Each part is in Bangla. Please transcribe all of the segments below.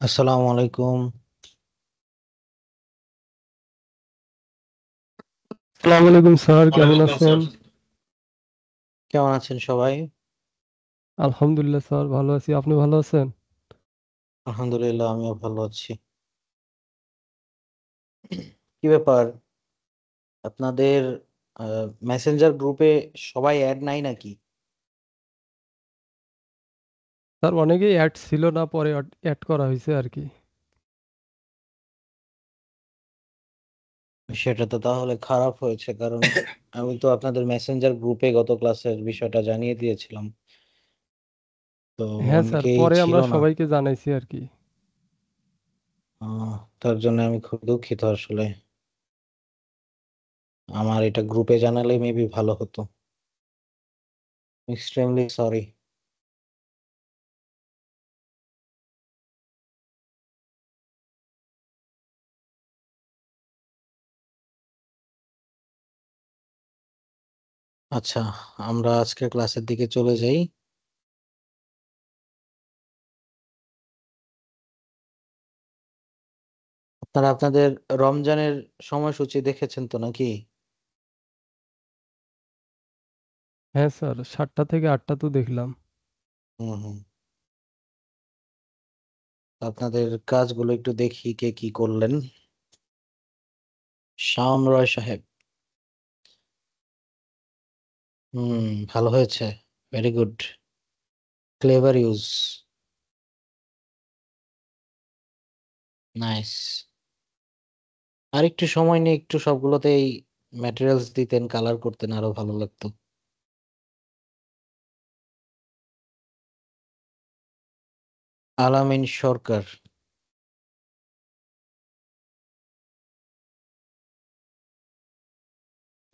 আসসালামু আলাইকুম। আসসালামু আলাইকুম স্যার, কেমন ওয়ালাইকুম আছেন? আসসালাম। কেমন আছেন সবাই? আলহামদুলিল্লাহ স্যার, ভালো আছি। আপনি ভালো আছেন? আলহামদুলিল্লাহ, আমিও ভালো আছি। কি ব্যাপার, আপনাদের মেসেঞ্জার গ্রুপে সবাই অ্যাড নাই নাকি? স্যার অনেকেই অ্যাড ছিল না, পরে অ্যাড করা হয়েছে আর কি। সেটা তো তাহলে খারাপ হয়েছে, কারণ আমি তো আপনাদের মেসেঞ্জার গ্রুপে গত ক্লাসের বিষয়টা জানিয়ে দিয়েছিলাম, তো হ্যাঁ স্যার, অনেকেই পরে ছিল আমরা না। সবাইকে জানাইছি আর কি। তার জন্য আমি খুব দুঃখিত আসলে। আমার এটা গ্রুপে জানালে মেবি ভালো হতো। Extremely sorry. আচ্ছা, আমরা আজকে ক্লাসের দিকে চলে যাই। আপনারা আপনাদের রমজানের সময়সূচি দেখেছেন তো নাকি? হ্যাঁ স্যার, 7টা থেকে 8টা তো দেখলাম। হুম হুম। আপনাদের কাজগুলো একটু দেখি কে কি করলেন। শাওন রয় সাহেব। হুম, ভালো হয়েছে। Very good. Clever use. Nice. আর একটু সময় নিয়ে একটু সবগুলোতেই ম্যাটেরিয়ালস দিতেন, কালার করতেন, আরো ভালো লাগতো। আলামিন সরকার।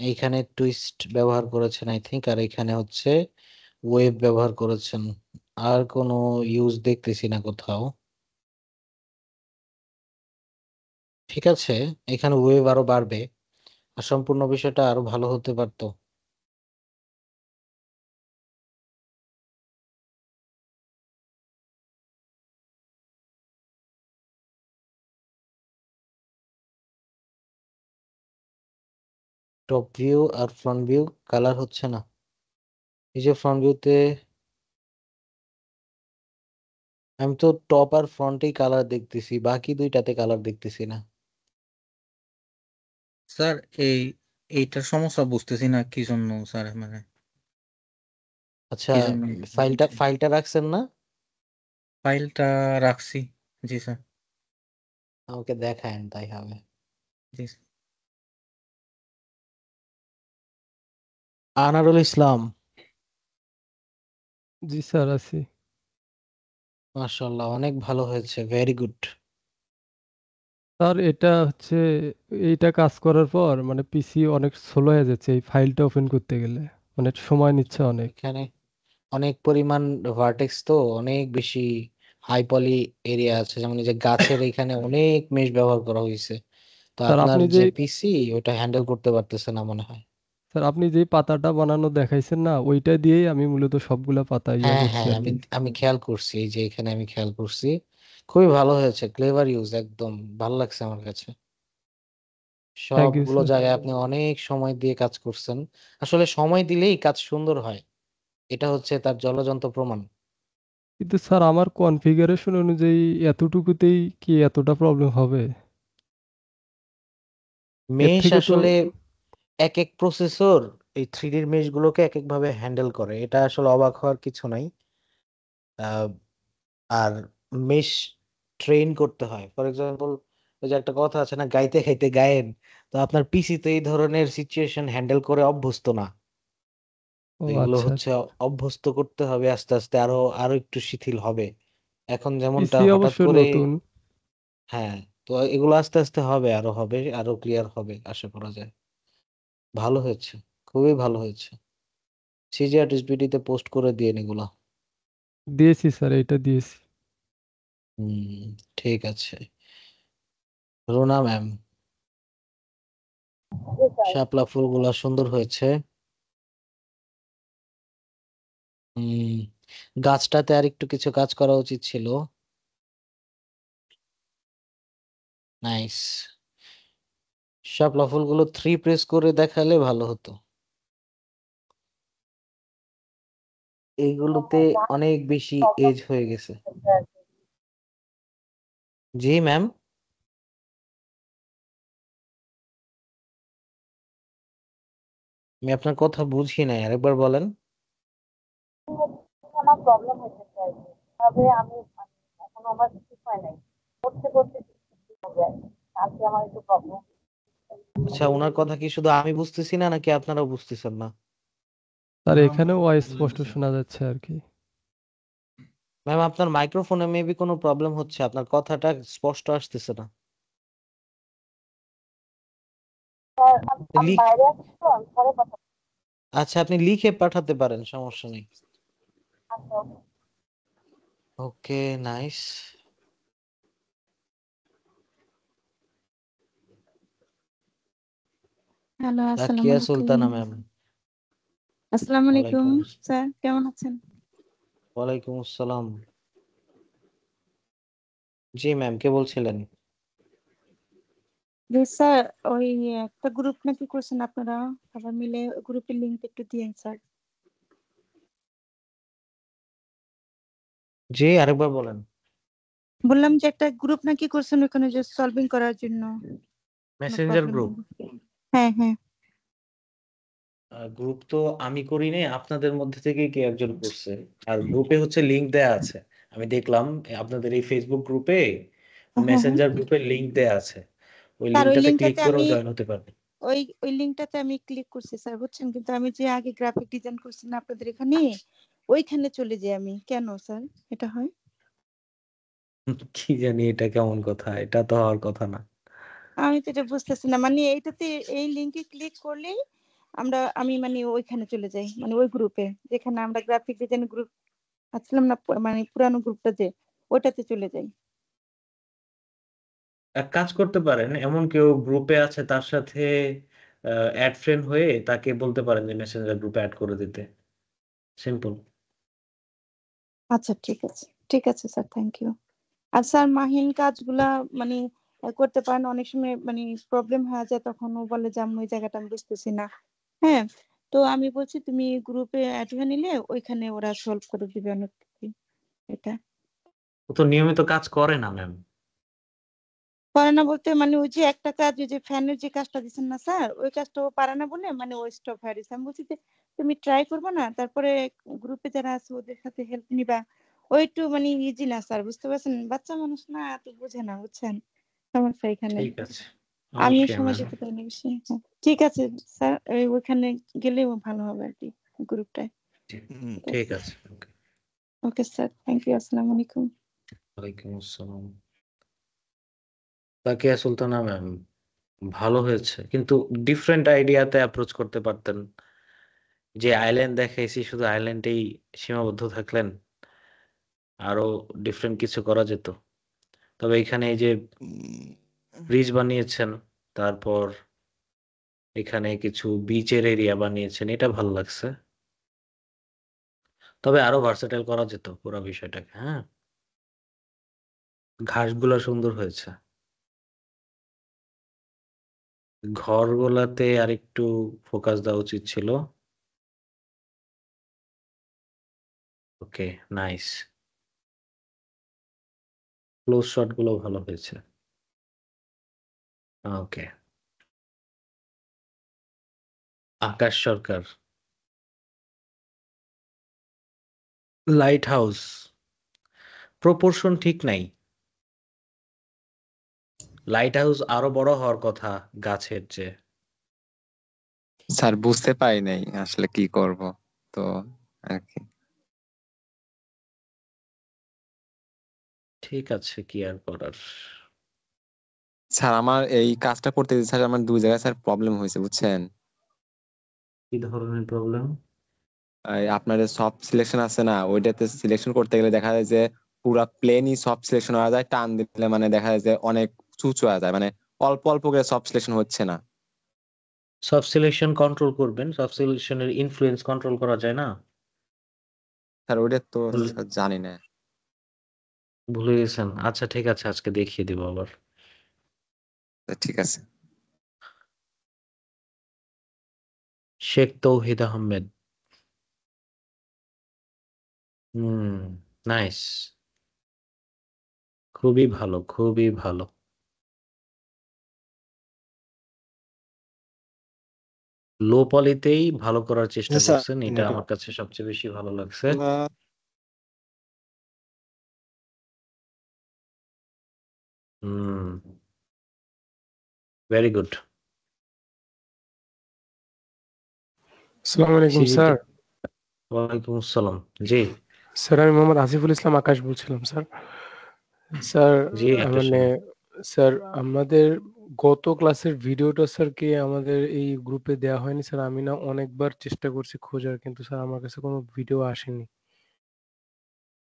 এইখানে টুইস্ট ব্যবহার করেছেন আই থিংক, আর এখানে হচ্ছে ওয়েব ব্যবহার করেছেন। আর কোনো ইউজ দেখতেছি না কোথাও। ঠিক আছে, এখানে ওয়েব আরো বাড়বে, আর সম্পূর্ণ বিষয়টা আরো ভালো হতে পারতো। টপ ভিউ আর ফ্রন্ট ভিউ কালার হচ্ছে না। এই যে ফ্রন্ট ভিউতে, আমি তো টপ আর ফ্রন্টেই কালার দেখতেছি, বাকি দুইটাতে কালার দেখতেছি না। স্যার, এই এইটার সমস্যা বুঝতেছি না কি জন্য স্যার, মানে আচ্ছা, কি জন্য ফাইলটা ফাইলটা রাখছেন না? ফাইলটা রাখছি। জি স্যার। আমাকে দেখায়েন, তাই হবে। জি স্যার। আনারুল ইসলাম। জি স্যার, আছি। মাশাআল্লাহ, অনেক ভালো হয়েছে, ভেরি গুড। স্যার এটা হচ্ছে, এইটা কাজ করার পর মানে পিসি অনেক স্লো হয়ে যাচ্ছে এই ফাইলটা ওপেন করতে গেলে। মানে সময় নিচ্ছে অনেক। এখানে অনেক পরিমাণ ভার্টেক্স, তো অনেক বেশি হাই পলি এরিয়া আছে, যেমন এই যে গাছের এখানে অনেক মেশ ব্যবহার করা হয়েছে। তো স্যার আপনার আপনি যে যে পিসি ওটা হ্যান্ডেল করতে পারতেছে না মনে হয়। স্যার আপনি যে পাতাটা বানানো দেখাইছেন না, ওইটা দিয়েই আমি মূলত সবগুলা পাতা ইয়া হ্যাঁ করছি হ্যাঁ, আর আমি কি। আমি খেয়াল করছি, এই যে এখানে আমি খেয়াল করছি। খুবই ভালো হয়েছে, ক্লেভার ইউজ, একদম ভালো লাগছে আমার কাছে। থ্যাংক ইউ সবগুলো স্যার। জায়গায় আপনি অনেক সময় দিয়ে কাজ করছেন। আসলে সময় দিলেই কাজ সুন্দর হয়, এটা হচ্ছে তার জ্বলজ্বন্ত প্রমাণ। কিন্তু স্যার আমার কনফিগারেশন অনুযায়ী এতটুকুতেই কি এতটা প্রবলেম হবে? এর মেশ থেকে তো আসলে এক এক প্রসেসর এই থ্রি ডির মেশ গুলোকে এক এক ভাবে হ্যান্ডেল করে, এটা আসলে অবাক হওয়ার কিছু নাই। আহ, আর মেশ ট্রেন করতে হয়, ফর এক্সাম্পল ওই যে একটা কথা আছে না, গাইতে খাইতে গায়েন। তো আপনার পিসি তো এই ধরনের সিচুয়েশন হ্যান্ডেল করে অভ্যস্ত না। ও তো এগুলো আচ্ছা হচ্ছে আচ্ছা। অভ্যস্ত করতে হবে আস্তে আস্তে, আরো আরো একটু শিথিল হবে। এখন যেমনটা পিসি হঠাৎ অবশ্য করে। নতুন। হ্যাঁ, তো এগুলো আস্তে আস্তে হবে, আরো হবে, আরো ক্লিয়ার হবে আশা করা যায়। ভালো হয়েছে, খুবই ভালো হয়েছে। সিজিআর এসবিডি তে পোস্ট করে দিয়ে এগুলা। দিয়েছি স্যার, এইটা দিয়েছি। হুম, ঠিক আছে। রুনা ম্যাম, শাপলা ফুলগুলা সুন্দর হয়েছে। হুম, গাছটাতে আর একটু কিছু কাজ করা উচিত ছিল। নাইস। শাপলা ফুলগুলো 3 প্রেস করে দেখালে ভালো হতো। এইগুলোতে অনেক বেশি এজ হয়ে গেছে। জি ম্যাম। আমি আপনার কথা বুঝি নাই, আরেকবার বলেন। আমার প্রবলেম হচ্ছে স্যার, তবে আমি এখনো আমার ঠিক হয় নাই, করতে করতে ঠিক হবে আর কি। আজকে আমার একটু প্রবলেম। আচ্ছা, ওনার কথা কি শুধু আমি বুঝতেছি না নাকি আপনারাও বুঝতেছেন না? আর এখানেও অস্পষ্ট শোনা যাচ্ছে আর কি। ম্যাম, আপনার মাইক্রোফোনে মেবি কোনো প্রবলেম হচ্ছে, আপনার কথাটা স্পষ্ট আসতেছে না। স্যার আমি লিখ বাইরে আছি তো, আমি পরে কথা আচ্ছা, আপনি লিখে পাঠাতে পারেন, সমস্যা নেই। আচ্ছা। ওকে, নাইস। হ্যালো, আসসালামু তাকিয়া আলাইকুম। সুলতানা ম্যাম। আসসালামু আলাইকুম ওয়ালাইকুম স্যার, কেমন আছেন? ওয়ালাইকুম আসসালাম। জি ম্যাম, কে বলছিলেন? জি স্যার, ওই একটা গ্রুপ নাকি করছেন আপনারা সবাই মিলে, গ্রুপের লিংক একটু দিয়েন স্যার। জি, আরেকবার বলেন। বললাম যে একটা গ্রুপ নাকি করছেন ওখানে যে সলভিং করার জন্য কোনো মেসেঞ্জার প্রবলেম গ্রুপ? হলে। হ্যাঁ হ্যাঁ। গ্রুপ তো আমি করি নাই, আপনাদের মধ্যে থেকে কে একজন করছে। আর গ্রুপে হচ্ছে লিংক দেয়া আছে, আমি দেখলাম আপনাদের এই ফেসবুক গ্রুপে হ্যাঁ হ্যাঁ মেসেঞ্জার গ্রুপে লিংক দেয়া আছে। ওই স্যার, ওই লিংকটাতে ক্লিক লিঙ্কটাতে করেও আমি জয়েন হতে পারবেন। ওই লিঙ্কটাতে আমি ক্লিক করছি স্যার, বুঝছেন, কিন্তু আমি যে আগে গ্রাফিক ডিজাইন করছি না আপনাদের এখানে, ওইখানে চলে যাই আমি। কেন স্যার এটা হয়? কি জানি, এটা কেমন কথা, এটা তো হওয়ার কথা না। আমি তো এটা বুঝতেছি না, মানে এইটাতে এই লিংকে ক্লিক করলেই আমি মানে ওইখানে চলে যাই, মানে ওই গ্রুপে যেখানে আমরা গ্রাফিক ডিজাইন গ্রুপ আছিলাম না, মানে পুরানো গ্রুপটা যে, ওইটাতে চলে যাই। এক কাজ করতে পারেন, এমন কেউ গ্রুপে আছে তার সাথে অ্যাড ফ্রেন্ড হয়ে তাকে বলতে পারেন যে মেসেঞ্জার গ্রুপে অ্যাড করে দিতে। সিম্পল। আচ্ছা ঠিক আছে, ঠিক আছে স্যার, থ্যাংক ইউ। আর স্যার মাহিন কাজগুলা মানে করতে পারেন, অনেক সময় মানে প্রবলেম হয়ে যায়, তখন ও বলে যে আমি ওই জায়গাটা আমি বুঝতেছি না। হ্যাঁ, তো আমি বলছি তুমি গ্রুপে অ্যাড হয়ে নিলে ওইখানে ওরা সলভ করে দিবে অনেক কিছু। এটা ও তো নিয়মিত কাজ করে না ম্যাম। পারে না বলতে, মানে ওই যে একটা কাজ, ওই যে ফ্যানের যে কাজটা দিচ্ছেন না স্যার, ওই কাজটা ও পারে না বলে মানে ও স্টপ হয়ে গেছে। আমি বলছি যে তুমি ট্রাই করবে না, তারপরে গ্রুপে যারা আছে ওদের সাথে হেল্প নিবা। ওই একটু মানে ইজি না স্যার, বুঝতে পারছেন, বাচ্চা মানুষ না, এত বুঝে না, বুঝছেন সমস্যা এখানে। ঠিক আছে, আমিও ওকে সময় ম্যাম। দিতে পারি না বেশি। হ্যাঁ, ঠিক আছে স্যার, ওইখানে গেলেও ভালো হবে আর কি, গ্রুপটায়। ঠিক ঠিক আছে, আছে, ওকে। ওকে স্যার, থ্যাংক ইউ, আসসালামু আলাইকুম। ওয়ালাইকুম আসসালাম। তাকিয়া সুলতানা ম্যাম, ভালো হয়েছে, কিন্তু ডিফারেন্ট আইডিয়াতে অ্যাপ্রোচ করতে পারতেন। যে আইল্যান্ড দেখাইছি শুধু আইল্যান্ডেই সীমাবদ্ধ থাকলেন, আরো ডিফারেন্ট কিছু করা যেত। তবে এখানে এই যে ব্রিজ বানিয়েছেন, তারপর এখানে কিছু বিচের এরিয়া বানিয়েছেন, এটা ভালো লাগছে। তবে আরো ভার্সেটাইল করা যেত পুরো বিষয়টাকে। হ্যাঁ, ঘাসগুলো সুন্দর হয়েছে, ঘরগুলাতে আরেকটু ফোকাস দেওয়া উচিত ছিল। ওকে, নাইস। ক্লোজ শট গুলো ভালো হয়েছে। ওকে। আকাশ সরকার, লাইট হাউস, প্রপোর্শন ঠিক নাই। লাইট হাউস আরো বড় হওয়ার কথা গাছের চেয়ে। স্যার বুঝতে পারি নাই আসলে কি করব, তো আর কি। ঠিক আছে, কি আর করার। স্যার আমার এই কাজটা করতে গিয়ে স্যার আমার 2 জায়গায় স্যার প্রবলেম হয়েছে, বুঝছেন। কি ধরনের প্রবলেম? এই আপনার সফট সিলেকশন আছে না, ওইটাতে সিলেকশন করতে গেলে দেখা যায় যে পুরা প্লেনই সফট সিলেকশন হয়ে যায়, টান দিলে মানে দেখা যায় যে অনেক চুচু হয়ে যায়, মানে অল্প অল্প করে সফট সিলেকশন হচ্ছে না। সফট সিলেকশন কন্ট্রোল করবেন, সফট সিলেকশনের ইনফ্লুয়েন্স কন্ট্রোল করা যায় না। স্যার ওইটা তো ভুল- স্যার জানি না। ভুলে গেছেন? আচ্ছা ঠিক আছে, আজকে দেখিয়ে দিব আবার। ঠিক আছে। শেখ তৌহিদ আহমেদ। নাইস, খুবই ভালো, খুবই ভালো। লো পলিতেই ভালো করার চেষ্টা স্যার করছেন, এটা আমার কাছে সবচেয়ে বেশি ভালো লাগছে। Very good. আসসালামু আলাইকুম সিরিজে স্যার। ওয়ালাইকুম আসসালাম। জি স্যার আমি মোহাম্মদ আসিফুল ইসলাম আকাশ বলছিলাম স্যার। স্যার জি, আকাশ মানে সাহেব। স্যার আমাদের গত ক্লাসের ভিডিওটা স্যার কি আমাদের এই গ্রুপে দেওয়া হয়নি স্যার? আমি না অনেকবার চেষ্টা করছি খোঁজার, কিন্তু স্যার আমার কাছে কোনো ভিডিও আসেনি।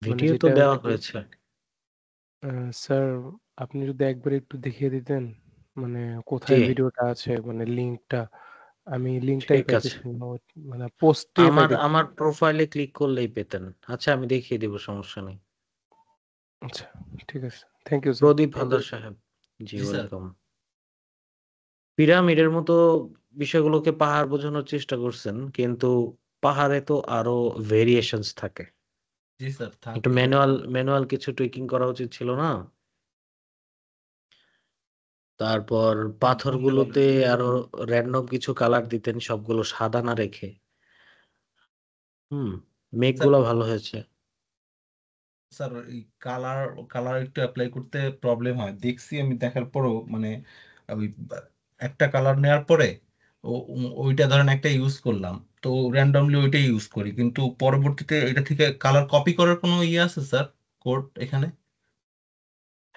মানে ভিডিও তো যেটা দেওয়া হয়েছে। স্যার আপনি যদি একবার একটু দেখিয়ে দিতেন মানে জি কোথায় ভিডিওটা আছে, মানে লিঙ্কটা। আমি লিঙ্কটাই ঠিক আছে, পাইতেছি না, মানে পোস্টে আমার পাইতেছি। আমার প্রোফাইলে ক্লিক করলেই পেতেন। আচ্ছা, আমি দেখিয়ে দিব, সমস্যা নেই। আচ্ছা ঠিক আছে, থ্যাংক ইউ স্যার। প্রদীপ হালদার সাহেব। জি, ওয়েলকাম। পিরামিডের মতো বিষয়গুলোকে পাহাড় বোঝানোর চেষ্টা করছেন, কিন্তু পাহাড়ে তো আরো ভেরিয়েশনস থাকে। জি স্যার একটু থাকে। ম্যানুয়াল কিছু টুইকিং করা উচিত ছিল না? তারপর পাথরগুলোতে আরো র্যান্ডম কিছু কালার দিতেন, সবগুলো সাদা না রেখে। মেঘগুলো ভালো হয়েছে। স্যার এই কালার কালার একটু অ্যাপ্লাই করতে প্রবলেম হয় দেখছি আমি, দেখার পরও মানে ওই একটা কালার নেওয়ার পরে ওইটা ধরেন একটা ইউজ করলাম, তো র্যান্ডমলি ওইটাই ইউজ করি, কিন্তু পরবর্তীতে এটা থেকে কালার কপি করার কোনো ইয়ে আছে স্যার, কোড এখানে?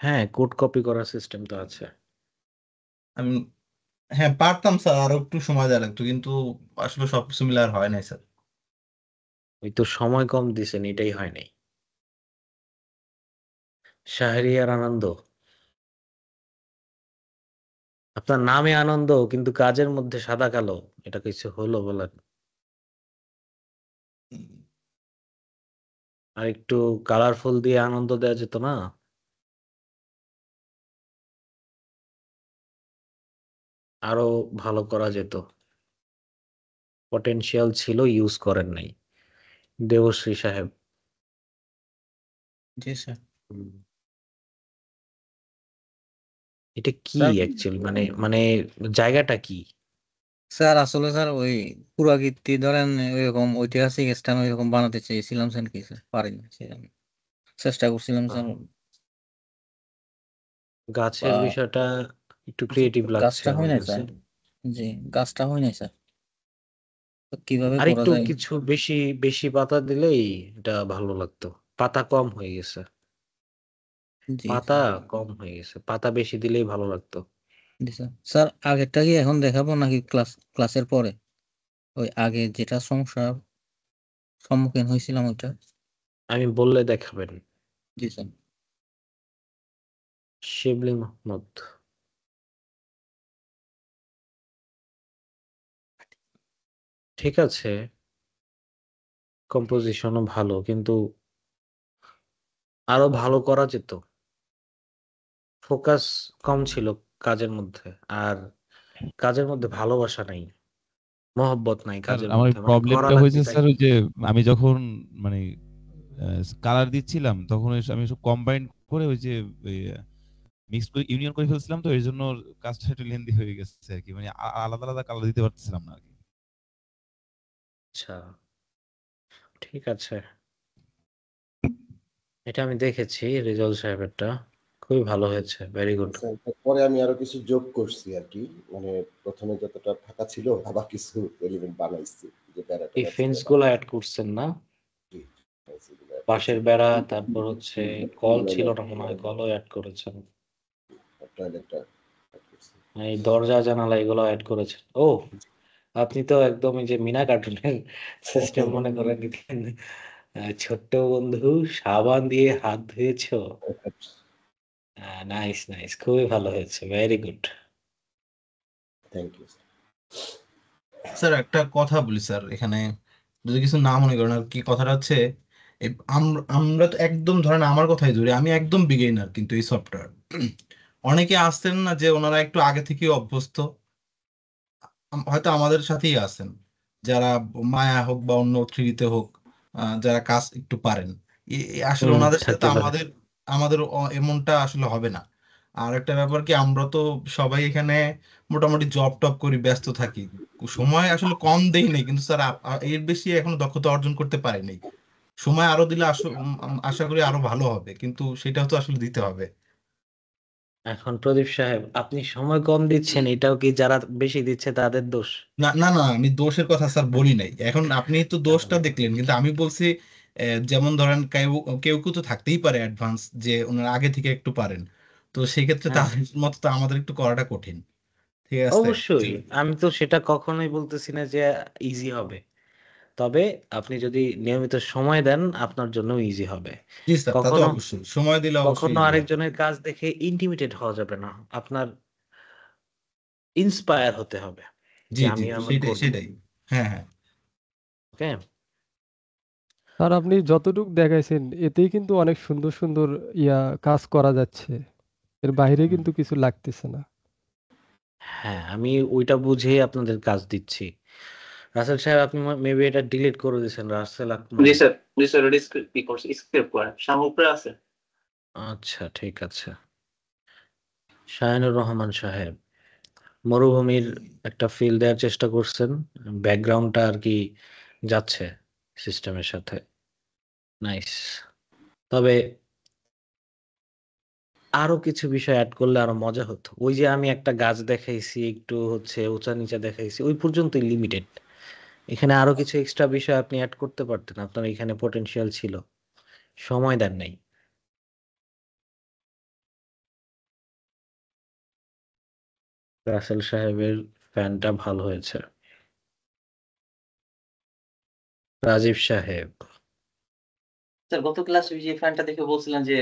হ্যাঁ, কোড কপি করার সিস্টেম তো আছে। আমি হ্যাঁ পারতাম স্যার, আরো একটু সময় দেওয়া লাগতো, কিন্তু আসলে সব সিমিলার হয় নাই স্যার। ওই তো সময় কম দিছেন, এটাই হয় নাই। শাহরিয়ার আনন্দ, আপনার নামে আনন্দ কিন্তু কাজের মধ্যে সাদা কালো, এটা কিছু হলো বলেন? আর একটু কালারফুল দিয়ে আনন্দ দেওয়া যেত না? আরো ভালো করা যেত, পটেনশিয়াল ছিল, ইউজ করেন নাই। দেবশ্রী সাহেব। জি স্যার। এটা কি স্যার অ্যাকচুয়ালি, মানে মানে জায়গাটা কি? স্যার আসলে স্যার ওই পুরাকীর্তি ধরেন ওইরকম ঐতিহাসিক স্থান ওইরকম বানাতে চেয়েছিলাম স্যার, কি স্যার পারিনি, সেরকম চেষ্টা করছিলাম স্যার। গাছের বিষয়টা একটু ক্রিয়েটিভ লাগছে গাছটা হয় আমার নাই কাছে। স্যার। জি গাছটা হয় নাই স্যার, তো কিভাবে আর করা একটু যায়? কিছু বেশি বেশি পাতা দিলেই এটা ভালো লাগতো। পাতা কম হয়ে গেছে, জি পাতা কম হয়ে গেছে, পাতা বেশি দিলেই ভালো লাগতো। জি স্যার। স্যার আগেরটা কি এখন দেখাবো নাকি ক্লাসের পরে? ওই আগে যেটা সমস্যার সম্মুখীন হয়েছিলাম ওইটা। আমি বললে দেখাবেন। জি স্যার। শিবলি মাহমুদ, ঠিক আছে, কম্পোজিশনও ভালো, কিন্তু আরো ভালো করা যেত। ফোকাস কম ছিল কাজের মধ্যে, আর কাজের মধ্যে ভালোবাসা নাই, মহব্বত নাই স্যার কাজের আমার মধ্যে, মানে করা প্রবলেমটা লাগবে হয়েছে তাই। স্যার ওই যে আমি যখন মানে কালার দিচ্ছিলাম তখন আমি সব কম্বাইন করে ওই যে মিক্স করে ইউনিয়ন করে ফেলছিলাম, তো এর জন্য কাজটা একটু লেন্দি হয়ে গেছে আর কি, মানে আলাদা আলাদা কালার দিতে পারতেছিলাম না আর কি। আচ্ছা, ঠিক আছে, এটা আমি দেখেছি রেজাউল সাহেবেরটা, খুবই ভালো হয়েছে, ভেরি গুড। স্যার পরে আমি আরো কিছু যোগ করছি আর কি, মানে প্রথমে যতটা ফাঁকা ছিল আবার কিছু এলিমেন্ট বানাইছি, যে বেড়াটা এই ফেন্স গুলো অ্যাড করছেন না? পাশের বেড়া, তারপর হচ্ছে কল ছিল না মনে হয়, কলও অ্যাড করেছেন। টয়লেটটা এই দরজা জানালা এগুলো অ্যাড করেছেন। ও, আপনি তো একদম এই যে মিনা কার্টুনের সিস্টেম মনে করে দিতেন। ছোট্ট বন্ধু সাবান দিয়ে হাত ধুয়েছো। নাইস নাইস, খুবই ভালো হয়েছে, very good. Thank you. Sir একটা কথা বলি স্যার, এখানে যদি কিছু না মনে করেন আর কি, কথাটা হচ্ছে আমরা তো একদম ধরেন আমার কথাই ধরি, আমি একদম বিগিনার কিন্তু এই সফটওয়্যার, অনেকে আসছেন না যে ওনারা একটু আগে থেকে অভ্যস্ত, হয়তো আমাদের সাথেই আছেন, যারা মায়া হোক বা অন্য থ্রিতে হোক, যারা কাজ একটু পারেন। আসলে ওনাদের সাথে তো থাকতে পারে। আমাদের আমাদের এমনটা আসলে হবে না। আর একটা ব্যাপার কি, আমরা তো সবাই এখানে মোটামুটি জব টপ করি, ব্যস্ত থাকি, সময় আসলে কম দেই নেই, কিন্তু স্যার এর বেশি এখনো দক্ষতা অর্জন করতে পারিনি। সময় আরো দিলে আশা করি আরো ভালো হবে, কিন্তু সেটাও তো আসলে দিতে হবে। এখন প্রদীপ সাহেব, আপনি সময় কম দিচ্ছেন, এটাও কি যারা বেশি দিচ্ছে তাদের দোষ? না না না, আমি দোষের কথা স্যার বলি নাই। এখন আপনি তো দোষটা তাহলে দেখলেন, কিন্তু আমি বলছি যেমন ধরেন কেউ কেউ কেউ তো থাকতেই পারে অ্যাডভান্স, যে ওনারা আগে থেকে একটু পারেন, তো সেই ক্ষেত্রে হ্যাঁ, তাদের মতো তো আমাদের একটু করাটা কঠিন। ঠিক আছে। অবশ্যই। আমি তো সেটা কখনোই বলতেছি না যে ইজি হবে, তবে আপনি যদি নিয়মিত সময় দেন আপনার জন্য ইজি হবে। জি স্যার, তা তো কখনো অবশ্যই সময় দিলে অবশ্যই কখনো easy হবে। আরেকজনের কাজ দেখে ইন্টিমিটেট হওয়া যাবে না, আপনার ইন্সপায়ার হতে হবে জি যে জি, আমি এমন সেটাই করব। সেটাই। হ্যাঁ হ্যাঁ। ওকে। আর আপনি যতটুকু দেখাইছেন এতেই কিন্তু অনেক সুন্দর সুন্দর কাজ করা যাচ্ছে, এর বাইরে কিন্তু কিছু লাগতেছে না। হ্যাঁ, আমি ওইটা বুঝেই আপনাদের কাজ দিচ্ছি। রাসেল সাহেব, আপনি মেবি এটা ডিলিট করে দিয়েছেন, রাসেল জি আকমল। স্যার, জি স্যার, ওটা কি করছে, স্ক্রিপ্ট করে সামনে উপরে আছে। আচ্ছা, ঠিক আছে। শাহিনুর রহমান সাহেব, মরুভূমির একটা ফিল দেওয়ার চেষ্টা করছেন, ব্যাকগ্রাউন্ডটা আর কি যাচ্ছে সিস্টেমের সাথে। নাইস। তবে আরো কিছু বিষয় অ্যাড করলে আরো মজা হতো। ওই যে আমি একটা গাছ দেখাইছি, একটু হচ্ছে উঁচা নিচা দেখাইছি, ওই পর্যন্তই লিমিটেড। এখানে আরো কিছু এক্সট্রা বিষয় আপনি অ্যাড করতে পারতেন, আপনার এখানে পটেনশিয়াল ছিল, সময় দেন নাই। রাসেল সাহেবের ফ্যানটা ভালো হয়েছে। রাজীব সাহেব, স্যার গত ক্লাসে যে ফ্যানটা দেখে বলছিলেন যে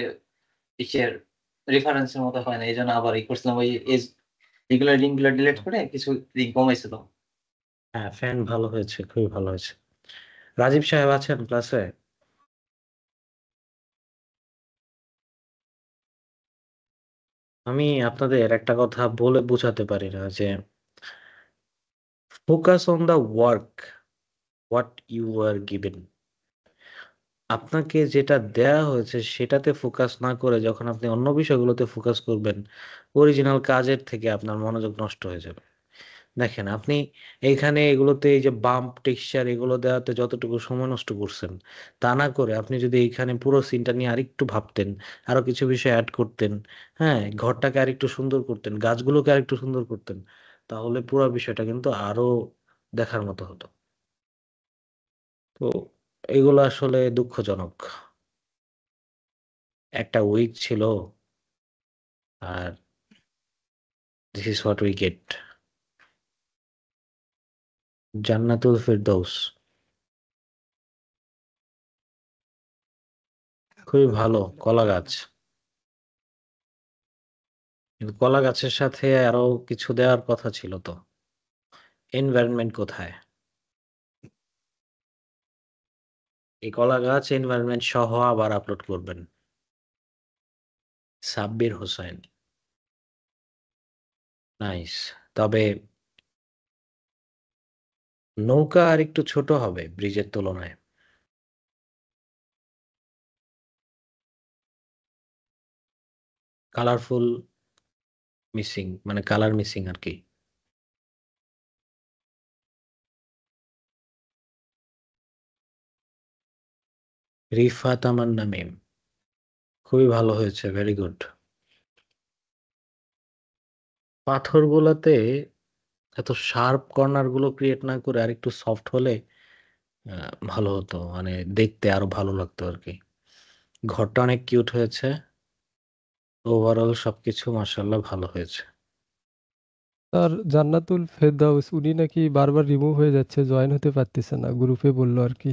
ইসের রেফারেন্সের মতো হয় না, এই জন্য আবার করছিলাম, ওই এগুলো লিঙ্ক গুলো ডিলিট করে কিছু লিঙ্ক কমাইছিল। হ্যাঁ ফ্যান ভালো হয়েছে, খুবই ভালো হয়েছে। রাজীব সাহেব আছেন ক্লাসে? আমি আপনাদের একটা কথা বলে বোঝাতে পারি না যে focus on the work what you are given. আপনাকে যেটা দেয়া হয়েছে সেটাতে ফোকাস না করে যখন আপনি অন্য বিষয়গুলোতে ফোকাস করবেন, অরিজিনাল কাজের থেকে আপনার মনোযোগ নষ্ট হয়ে যাবে। দেখেন, আপনি এইখানে এগুলোতে এই যে বাম্প টেক্সচার এগুলো দেওয়াতে যতটুকু সময় নষ্ট করছেন, তা না করে আপনি যদি এইখানে পুরো সিনটা নিয়ে আরেকটু ভাবতেন, আরো কিছু বিষয় অ্যাড করতেন, হ্যাঁ, ঘরটাকে আরেকটু সুন্দর করতেন, গাছগুলোকে আরেকটু সুন্দর করতেন, তাহলে পুরো বিষয়টা কিন্তু আরো দেখার মতো হতো। তো এগুলো আসলে দুঃখজনক। একটা উইক ছিল, আর this is what we get. Jannatul Ferdous, খুবই ভালো কলা গাছ, কিন্তু কলা গাছের সাথে আরো কিছু দেওয়ার কথা ছিল তো। এনভায়রনমেন্ট কোথায়? এই কলা গাছ এনভায়রনমেন্ট সহ আবার আপলোড করবেন। সাব্বির হোসেন, নাইস। তবে নৌকা আর একটু ছোট হবে ব্রিজের তুলনায়। কালারফুল মিসিং, মানে কালার মিসিং আর কি। রিফা তামান্না মিম, খুবই ভালো হয়েছে, ভেরি গুড। পাথরগুলোতে এত শার্প কর্নার গুলো ক্রিয়েট না করে আর একটু সফট হলে ভালো হতো, মানে দেখতে আরো ভালো লাগতো আর কি। ঘরটা অনেক কিউট হয়েছে, ওভারঅল সবকিছু মাশাআল্লাহ ভালো হয়েছে। আর জান্নাতুল ফেরদাউস উনি নাকি বারবার রিমুভ হয়ে যাচ্ছে, জয়েন হতে পারতেছে না, গ্রুপে বললো আর কি।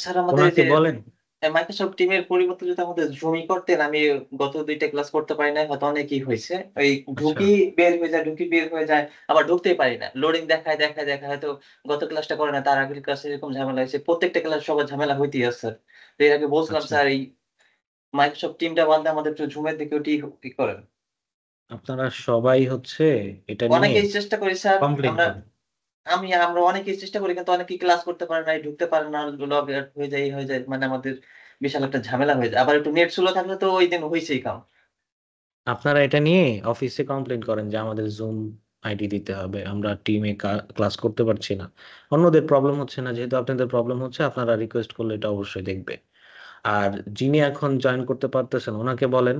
স্যার আমাদের এই ওনাকে যে বলেন। মাইক্রোসফট টিমের পরিবর্তে যদি আমাদের জুমই করতেন, আমি গত 2টা ক্লাস করতে পারি না, হয়তো অনেকই হয়েছে। ওই আচ্ছা, ঢুকি বের হয়ে যায়, আবার ঢুকতেই পারি না, লোডিং দেখায় হয়তো গত ক্লাসটা করে না, তার আগের ক্লাসে এরকম ঝামেলা হয়েছে, প্রত্যেকটা ক্লাস সবার ঝামেলা হইতেই আছে স্যার। তো এর আগে বলছিলাম আচ্ছা। স্যার, এই মাইক্রোসফট টিমটা বাদে আমাদের একটু জুমের দিকে ওটি কি করেন। আপনারা সবাই হচ্ছে এটা নিয়ে অনেকেই চেষ্টা করি স্যার, কমপ্লেন আমরা করেন। আমরা অনেকেই চেষ্টা করি, কিন্তু অনেকেই ক্লাস করতে পারে না, ঢুকতে পারে না, লগ আউট হয়ে যায়, এই হয়ে যায়, মানে আমাদের বিশাল একটা ঝামেলা হয়ে যায়। আবার একটু নেট স্লো থাকলে তো ওই দিন হইছেই কাম। আপনারা এটা নিয়ে অফিসে কমপ্লেন করেন যে আমাদের জুম আইডি দিতে হবে, আমরা টিমে ক্লাস করতে পারছি না। অন্যদের প্রবলেম হচ্ছে না, যেহেতু আপনাদের প্রবলেম হচ্ছে আপনারা রিকোয়েস্ট করলে এটা অবশ্যই দেখবে। আর যিনি এখন জয়েন করতে পারতেছেন ওনাকে বলেন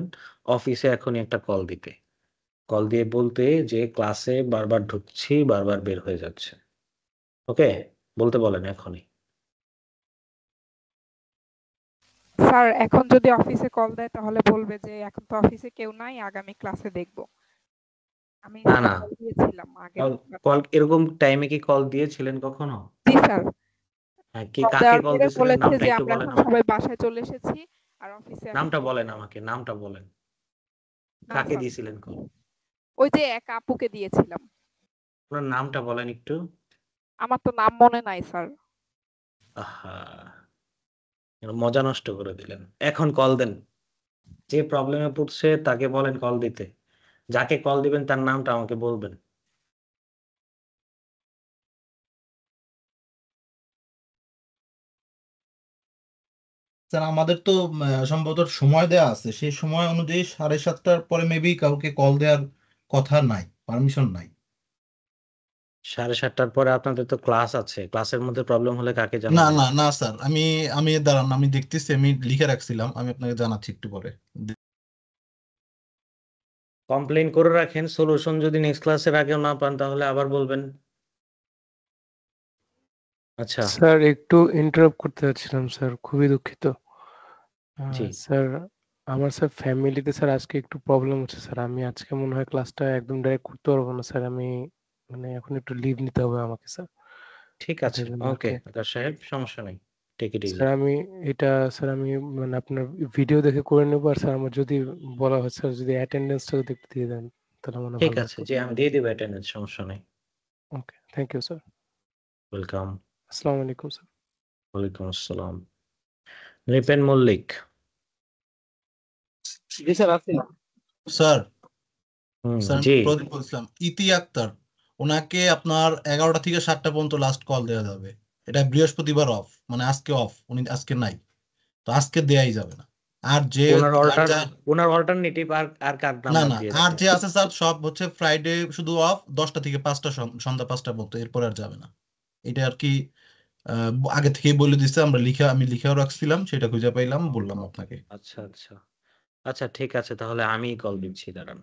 অফিসে এখনই একটা কল দিতে, কল দিয়ে বলতে যে ক্লাসে বারবার ঢুকছি, বারবার বের হয়ে যাচ্ছে। ওকে, বলতে বলেন এখনই। স্যার এখন যদি অফিসে কল দেয় তাহলে বলবে যে এখন তো অফিসে কেউ নাই, আগামী ক্লাসে দেখব। আমি না স্যার না, কল দিয়েছিলাম আগের কল বার। কল এরকম টাইমে কি কল দিয়েছিলেন কখনো? জি স্যার, হ্যাঁ, কে কল কাকে দেওয়ার কল পরে দিয়েছিলেন? বলেছে নামটা যে একটু আমরা বলেন এখন আমাকে। সবাই বাসায় চলে এসেছি আর অফিসে এখন নামটা কেউ বলেন নেই। আমাকে, নামটা বলেন, না কাকে স্যার, দিয়েছিলেন কল? ওই যে এক আপুকে দিয়েছিলাম। আপনার নামটা বলেন একটু। আমার তো নাম মনে নাই স্যার। আহা, মজা নষ্ট করে দিলেন। এখন কল দেন, যে প্রবলেমে পড়ছে তাকে বলেন কল দিতে। যাকে কল দিবেন তার নামটা আমাকে বলবেন। স্যার আমাদের তো সম্ভবত সময় দেওয়া আছে, সেই সময় অনুযায়ী 7:30টার পরে মেবি কাউকে কল দেওয়ার কথা নাই, পারমিশন নাই। 7:30টার পরে আপনাদের তো ক্লাস আছে, ক্লাসের মধ্যে প্রবলেম হলে কাকে না জানাবেন? না না স্যার, আমি দাঁড়ান, আমি দেখতেছি, আমি লিখে রাখছিলাম, আমি আপনাকে জানাচ্ছি একটু পরে। কমপ্লেন করে রাখেন, সলিউশন যদি নেক্সট ক্লাসের আগেও না পান তাহলে আবার বলবেন। আচ্ছা, স্যার একটু ইন্টারাপ্ট করতে যাচ্ছিলাম স্যার, খুবই দুঃখিত। জি স্যার আমার স্যার ফ্যামিলিতে স্যার আজকে একটু প্রবলেম হচ্ছে স্যার, আমি আজকে মনে হয় ক্লাসটা একদম ডাইরেক্ট করতে পারবো না স্যার, আমি মানে এখন একটু লিভ নিতে হবে আমাকে স্যার। ঠিক আছে, আচ্ছা জন্য আর ওকে কি আকাশ সাহেব, সমস্যা নেই, টেক ইট ইজি। স্যার, আমি এটা স্যার আমি মানে আপনার ভিডিও দেখে করে নেবো, আর স্যার আমার যদি বলা হয় স্যার যদি অ্যাটেন্ডেন্সটা যদি একটু দিয়ে দেন তাহলে মনে হয় ঠিক ভালো আছে, হতো। জি আমি দিয়ে দিব অ্যাটেন্ডেন্স, সমস্যা নেই। ওকে, থ্যাংক ইউ স্যার। ওয়েলকাম। আসসালামু আলাইকুম স্যার। ওয়ালাইকুম আসসালাম। নৃপেন মল্লিক। জি স্যার আছি। স্যার স্যার জি প্রদীপ বলছিলাম, ইতি আক্তার, ওনাকে আপনার 11টা থেকে 7টা পর্যন্ত লাস্ট কল দেওয়া যাবে। এটা বৃহস্পতিবার অফ, মানে আজকে অফ, উনি আজকে নাই, তো আজকে দেয়াই যাবে না। আর যে ওনার অল্টারনেটিভ আর আর কার না নাম্বার না, দিয়ে আর রাখেন? যে আছে স্যার সব হচ্ছে ফ্রাইডে শুধু অফ, 10টা থেকে 5টা, সন্ধ্যা 5টা পর্যন্ত, এরপর আর যাবে না। এটা আর কি আগে থেকেই বলে দিচ্ছে, আমি লিখেও রাখছিলাম, সেটা খুঁজে পাইলাম, বললাম আপনাকে। আচ্ছা আচ্ছা আচ্ছা, ঠিক আছে, তাহলে আমি কল দিচ্ছি, দাঁড়ান।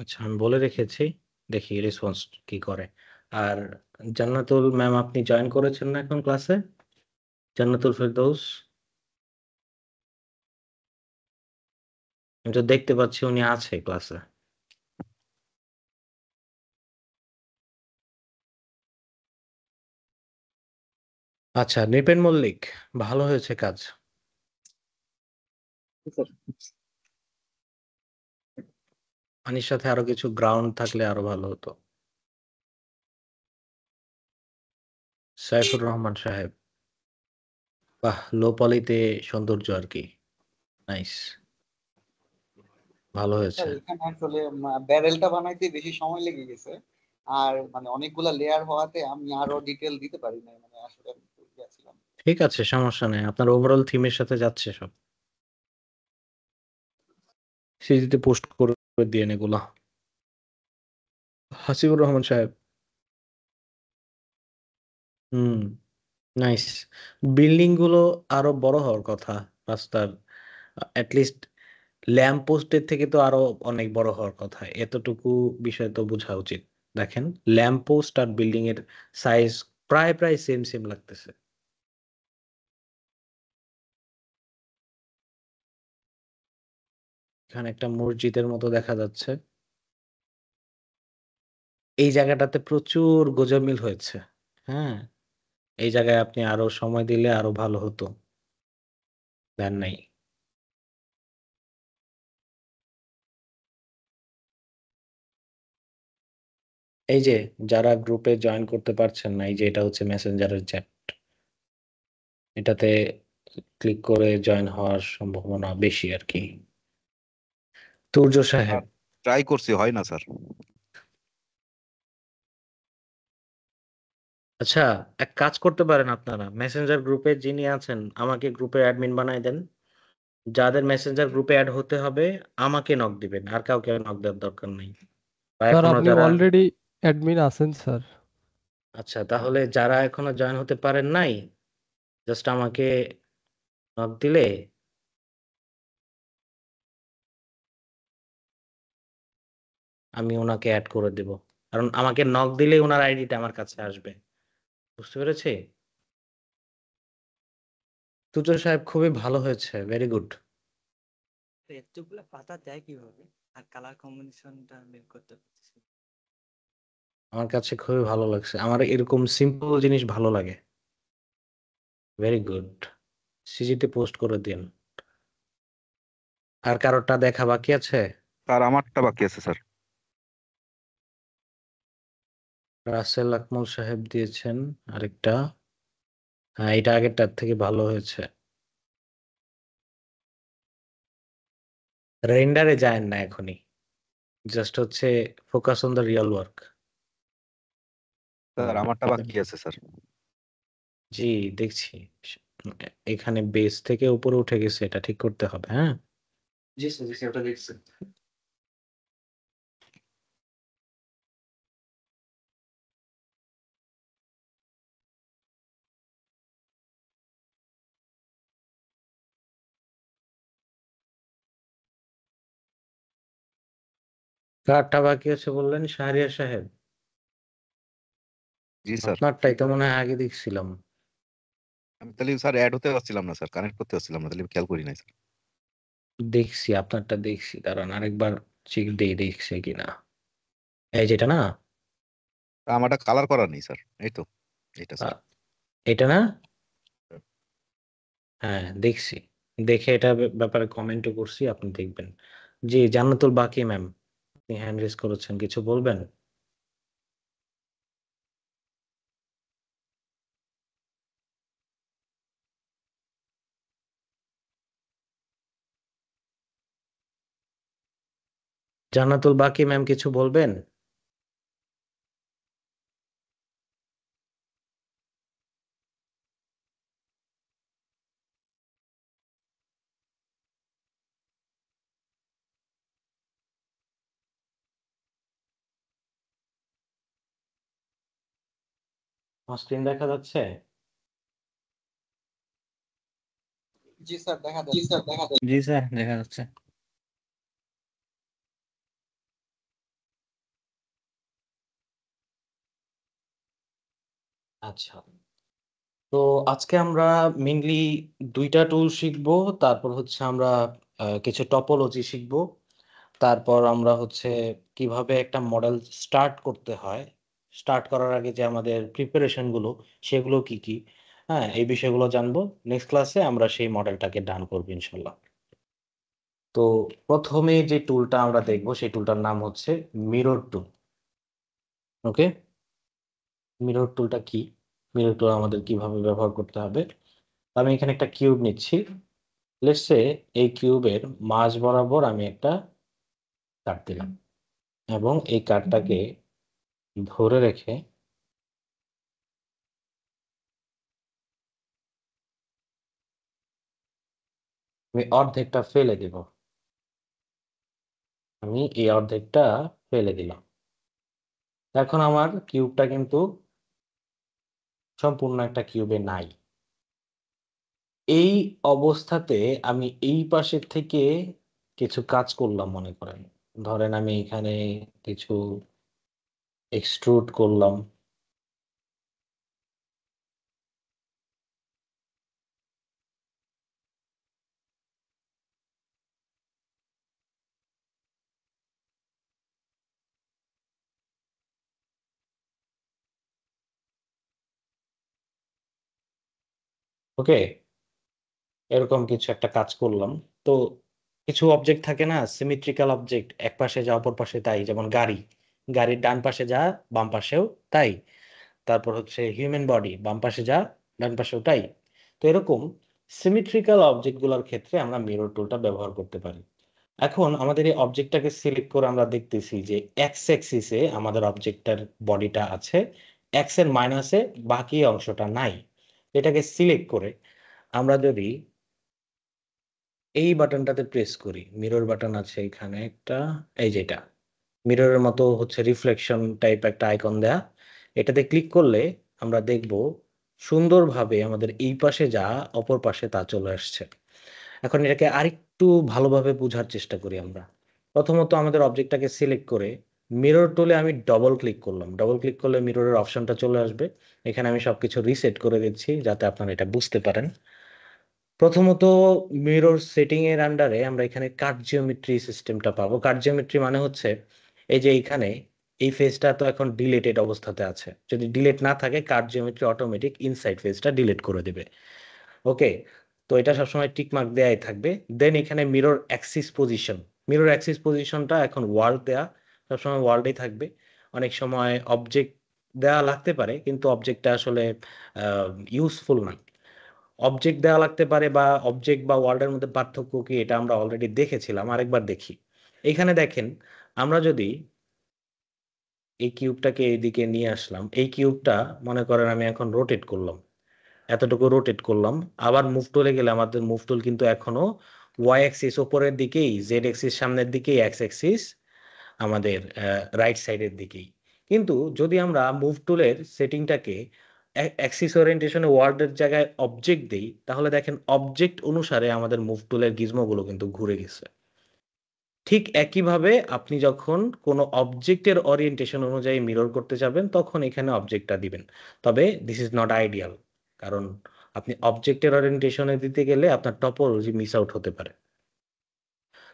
আচ্ছা, আমি বলে রেখেছি, দেখি রেসপন্স কি করে। আর জান্নাতুল ম্যাম, আপনি জয়েন করেছেন না এখন ক্লাসে? জান্নাতুল ফেরদৌস, আমি তো দেখতে পাচ্ছি উনি আছে ক্লাসে। আচ্ছা, নৃপেন মল্লিক, ভালো হয়েছে কাজ। পানির সাথে আরো কিছু গ্রাউন্ড থাকলে আরো ভালো হতো। সাইফুর রহমান সাহেব, বাহ, লো পলিতে সৌন্দর্য আর কি, নাইস, ভালো হয়েছে। স্যার এখানে আসলে ব্যারেলটা বানাইতে বেশি সময় লেগে গেছে, আর মানে অনেকগুলা লেয়ার হওয়াতে আমি আরো ডিটেল দিতে পারি না, মানে আসলে ঠিক আছে, সমস্যা নেই, আপনার ওভারঅল থিমের সাথে যাচ্ছে সব। সিজিতে পোস্ট করে দিয়ে এগুলা। হাসিবুর রহমান সাহেব। হুম, নাইস। বিল্ডিং গুলো আরো বড় হওয়ার কথা, রাস্তার অ্যাটলিস্ট ল্যাম্প পোস্টের থেকে তো আরো অনেক বড় হওয়ার কথা, এতটুকু বিষয় তো বোঝা উচিত। দেখেন, ল্যাম্প পোস্ট আর বিল্ডিং এর সাইজ প্রায় প্রায় সেম সেম লাগতেছে। এখানে একটা মসজিদের মতো দেখা যাচ্ছে। এই জায়গাটাতে প্রচুর গোজামিল হয়েছে। হ্যাঁ, এই জায়গায় আপনি আরো সময় দিলে আরো ভালো হতো, দেন নাই। এই যে যারা গ্রুপে জয়েন করতে পারছেন না, এই যে এটা হচ্ছে মেসেঞ্জারের চ্যাট, এটাতে ক্লিক করে জয়েন হওয়ার সম্ভাবনা বেশি আর কি। তুর্য সাহেব, ট্রাই করছি, হয় না স্যার। আচ্ছা, এক কাজ করতে পারেন আপনারা, মেসেঞ্জার গ্রুপে যিনি আছেন আমাকে গ্রুপে অ্যাডমিন বানাই দেন। যাদের মেসেঞ্জার গ্রুপে অ্যাড হতে হবে আমাকে নক দিবেন, আর কাউকে নক দেওয়ার দরকার নেই। বা স্যার এখনো আপনি যারা, অলরেডি অ্যাডমিন আছেন স্যার। আচ্ছা তাহলে যারা এখনো জয়েন হতে পারেন নাই, জাস্ট আমাকে নক দিলে আমি ওনাকে অ্যাড করে দেব। কারণ আমাকে নক দিলে ওনার আইডিটা আমার কাছে আসবে। বুঝতে পেরেছি? তুজো সাহেব, খুবই ভালো হয়েছে, ভেরি গুড। এতগুলা পাতা দেয় কিভাবে আর কালার কম্বিনেশনটা বের করতে পারতেছি না। আমার কাছে খুবই ভালো লাগছে, আমার এরকম সিম্পল জিনিস ভালো লাগে। ভেরি গুড, সিজিতে পোস্ট করে দিন। আর কারোরটা দেখা বাকি আছে? স্যার আমারটা বাকি আছে স্যার। রাসেল আকমল সাহেব দিয়েছেন আরেকটা। হ্যাঁ, এটা আগেরটার থেকে ভালো হয়েছে। রেন্ডারে যায় না এখনই, জাস্ট হচ্ছে focus on the real work. Sir আমারটা বাকি আছে স্যার। জি, দেখছি। এখানে বেস থেকে উপরে উঠে গেছে, এটা ঠিক করতে হবে। হ্যাঁ, জি স্যার, জি স্যার, ওটা দেখছি। কারটা বাকি আছে বললেন শাহরিয়ার সাহেব? জি স্যার। আপনারটাই তো মনে হয় আগে দেখছিলাম। আমি তাহলে স্যার অ্যাড হতে পারছিলাম না স্যার, কানেক্ট করতে পারছিলাম না, তাহলে আমি খেয়াল করি নাই স্যার। দেখছি আপনারটা, দেখছি, দাঁড়ান আরেকবার চেক দিয়ে দেখছে কিনা। এই যেটা না? আমারটা কালার করা নেই স্যার, এই তো এটা স্যার। এটা না? হ্যাঁ, দেখছি। দেখে এটা ব্যাপারে কমেন্টও করছি, আপনি দেখবেন। জি, জান্নাতুল বাকি ম্যাম, আপনি হ্যান্ড রেজ করেছেন, কিছু বলবেন? জান্নাতুল বাকি ম্যাম, কিছু বলবেন? আমার স্ক্রিন দেখা যাচ্ছে? জি স্যার দেখা যাচ্ছে। জি স্যার, দেখা যাচ্ছে। আচ্ছা, তো আজকে আমরা মেইনলি দুইটা টুল শিখবো। তারপর হচ্ছে আমরা কিছু টপোলজি শিখবো। তারপর আমরা হচ্ছে কিভাবে একটা মডেল স্টার্ট করতে হয়, স্টার্ট করার আগে যে আমাদের প্রিপারেশন গুলো, সেগুলো কি কি, হ্যাঁ, এই বিষয়গুলো জানবো। নেক্সট ক্লাসে আমরা সেই মডেলটাকে ডান করবো ইনশাল্লাহ। তো প্রথমে যে টুলটা আমরা দেখবো সেই টুলটার নাম হচ্ছে মিরর টুল। ওকে, মিরর টুলটা কি, মিরর টুল আমাদের কিভাবে ব্যবহার করতে হবে। আমি এখানে একটা কিউব নিচ্ছি। লেটস সে এই কিউবের মাঝ বরাবর আমি একটা কাট দিলাম, এবং এই কাটটাকে ধরে রেখে আমি অর্ধেকটা ফেলে দিব, আমি এই অর্ধেকটা ফেলে দিলাম। এখন আমার কিউবটা কিন্তু সম্পূর্ণ একটা কিউবে নাই। এই অবস্থাতে আমি এই পাশের থেকে কিছু কাজ করলাম মনে করেন, ধরেন আমি এখানে কিছু এক্সট্রুড করলাম, ওকে, এরকম কিছু একটা কাজ করলাম। তো কিছু অবজেক্ট থাকে না সিমেট্রিক্যাল অবজেক্ট, এক পাশে যা অপর পাশে তাই, যেমন গাড়ির ডান পাশে যা বাম পাশেও তাই। তারপর হচ্ছে হিউম্যান বডি, বাম পাশে যা ডান পাশেও তাই। তো এরকম সিমেট্রিক্যাল অবজেক্ট গুলোর ক্ষেত্রে আমরা মিরর টুলটা ব্যবহার করতে পারি। এখন আমাদের এই অবজেক্টটাকে সিলেক্ট করে আমরা দেখতেছি যে এক্স অ্যাক্সিসে আমাদের অবজেক্টটার বডিটা আছে, এক্স এর মাইনাসে বাকি অংশটা নাই। এটাকে সিলেক্ট করে আমরা যদি এই বাটনটাতে প্রেস করি, মিরর বাটন আছে এখানে একটা, এই যেটা মিররের মতো হচ্ছে রিফ্লেকশন টাইপ একটা আইকন দেয়া, এটাতে ক্লিক করলে আমরা দেখব সুন্দরভাবে আমাদের এই পাশে যা অপর পাশে তা চলে আসছে। এখন এটাকে আরেকটু ভালোভাবে বোঝার চেষ্টা করি আমরা। প্রথমত আমাদের অবজেক্টটাকে সিলেক্ট করে মিরর টুলে আমি ডবল ক্লিক করলাম, ডবল ক্লিক করলে মিররের অপশনটা চলে আসবে। এখানে আমি সবকিছু রিসেট করে দিচ্ছি যাতে আপনারা এটা বুঝতে পারেন। প্রথমত মিরর সেটিং এর আন্ডারে আমরা এখানে কাট জিওমেট্রি সিস্টেমটা পাবো। কাট জিওমেট্রি মানে হচ্ছে এই যে এইখানে এই ফেজটা তো এখন ডিলেটেড অবস্থাতে আছে, যদি ডিলেট না থাকে কাট জিওমেট্রি অটোমেটিক ইনসাইড ফেজটা ডিলিট করে দেবে। ওকে, তো এটা সবসময় টিক মার্ক দেয়াই থাকবে। দেন এখানে mirror Axis position, mirror Axis পজিশনটা এখন ওয়ার্ল্ড দেয়া, সবসময় ওয়ার্ল্ডেই থাকবে। অনেক সময় অবজেক্ট দেয়া লাগতে পারে কিন্তু অবজেক্টটা আসলে ইউজফুল না। অবজেক্ট দেওয়া লাগতে পারে বা অবজেক্ট বা ওয়ার্ল্ডের মধ্যে পার্থক্য কি এটা আমরা অলরেডি দেখেছিলাম, আরেকবার দেখি। এখানে দেখেন আমরা যদি এই কিউবটাকে এইদিকে নিয়ে আসলাম, এই কিউবটা মনে করেন আমি এখন রোটেট করলাম, এতটুকু রোটেট করলাম, আবার মুভ টুলে গেলে আমাদের মুভ টুল কিন্তু এখনো ওয়াই অ্যাক্সিস উপরের দিকেই, জেড অ্যাক্সিস সামনের দিকেই, এক্স অ্যাক্সিস আমাদের রাইট সাইডের দিকেই। কিন্তু যদি আমরা মুভ টুলের সেটিংটাকে অ্যাক্সিস ওরিয়েন্টেশনে ওয়ার্ল্ডের জায়গায় অবজেক্ট দেই, তাহলে দেখেন অবজেক্ট অনুসারে আমাদের মুভ টুলের গিজমোগুলো কিন্তু ঘুরে গেছে। ঠিক একইভাবে আপনি যখন কোনো অবজেক্টের ওরিয়েন্টেশন অনুযায়ী মিরর করতে যাবেন তখন এখানে অবজেক্টটা দিবেন। তবে দিস ইজ নট আইডিয়াল, কারণ আপনি অবজেক্টের ওরিয়েন্টেশনে দিতে গেলে আপনার টপোলজি মিস আউট হতে পারে।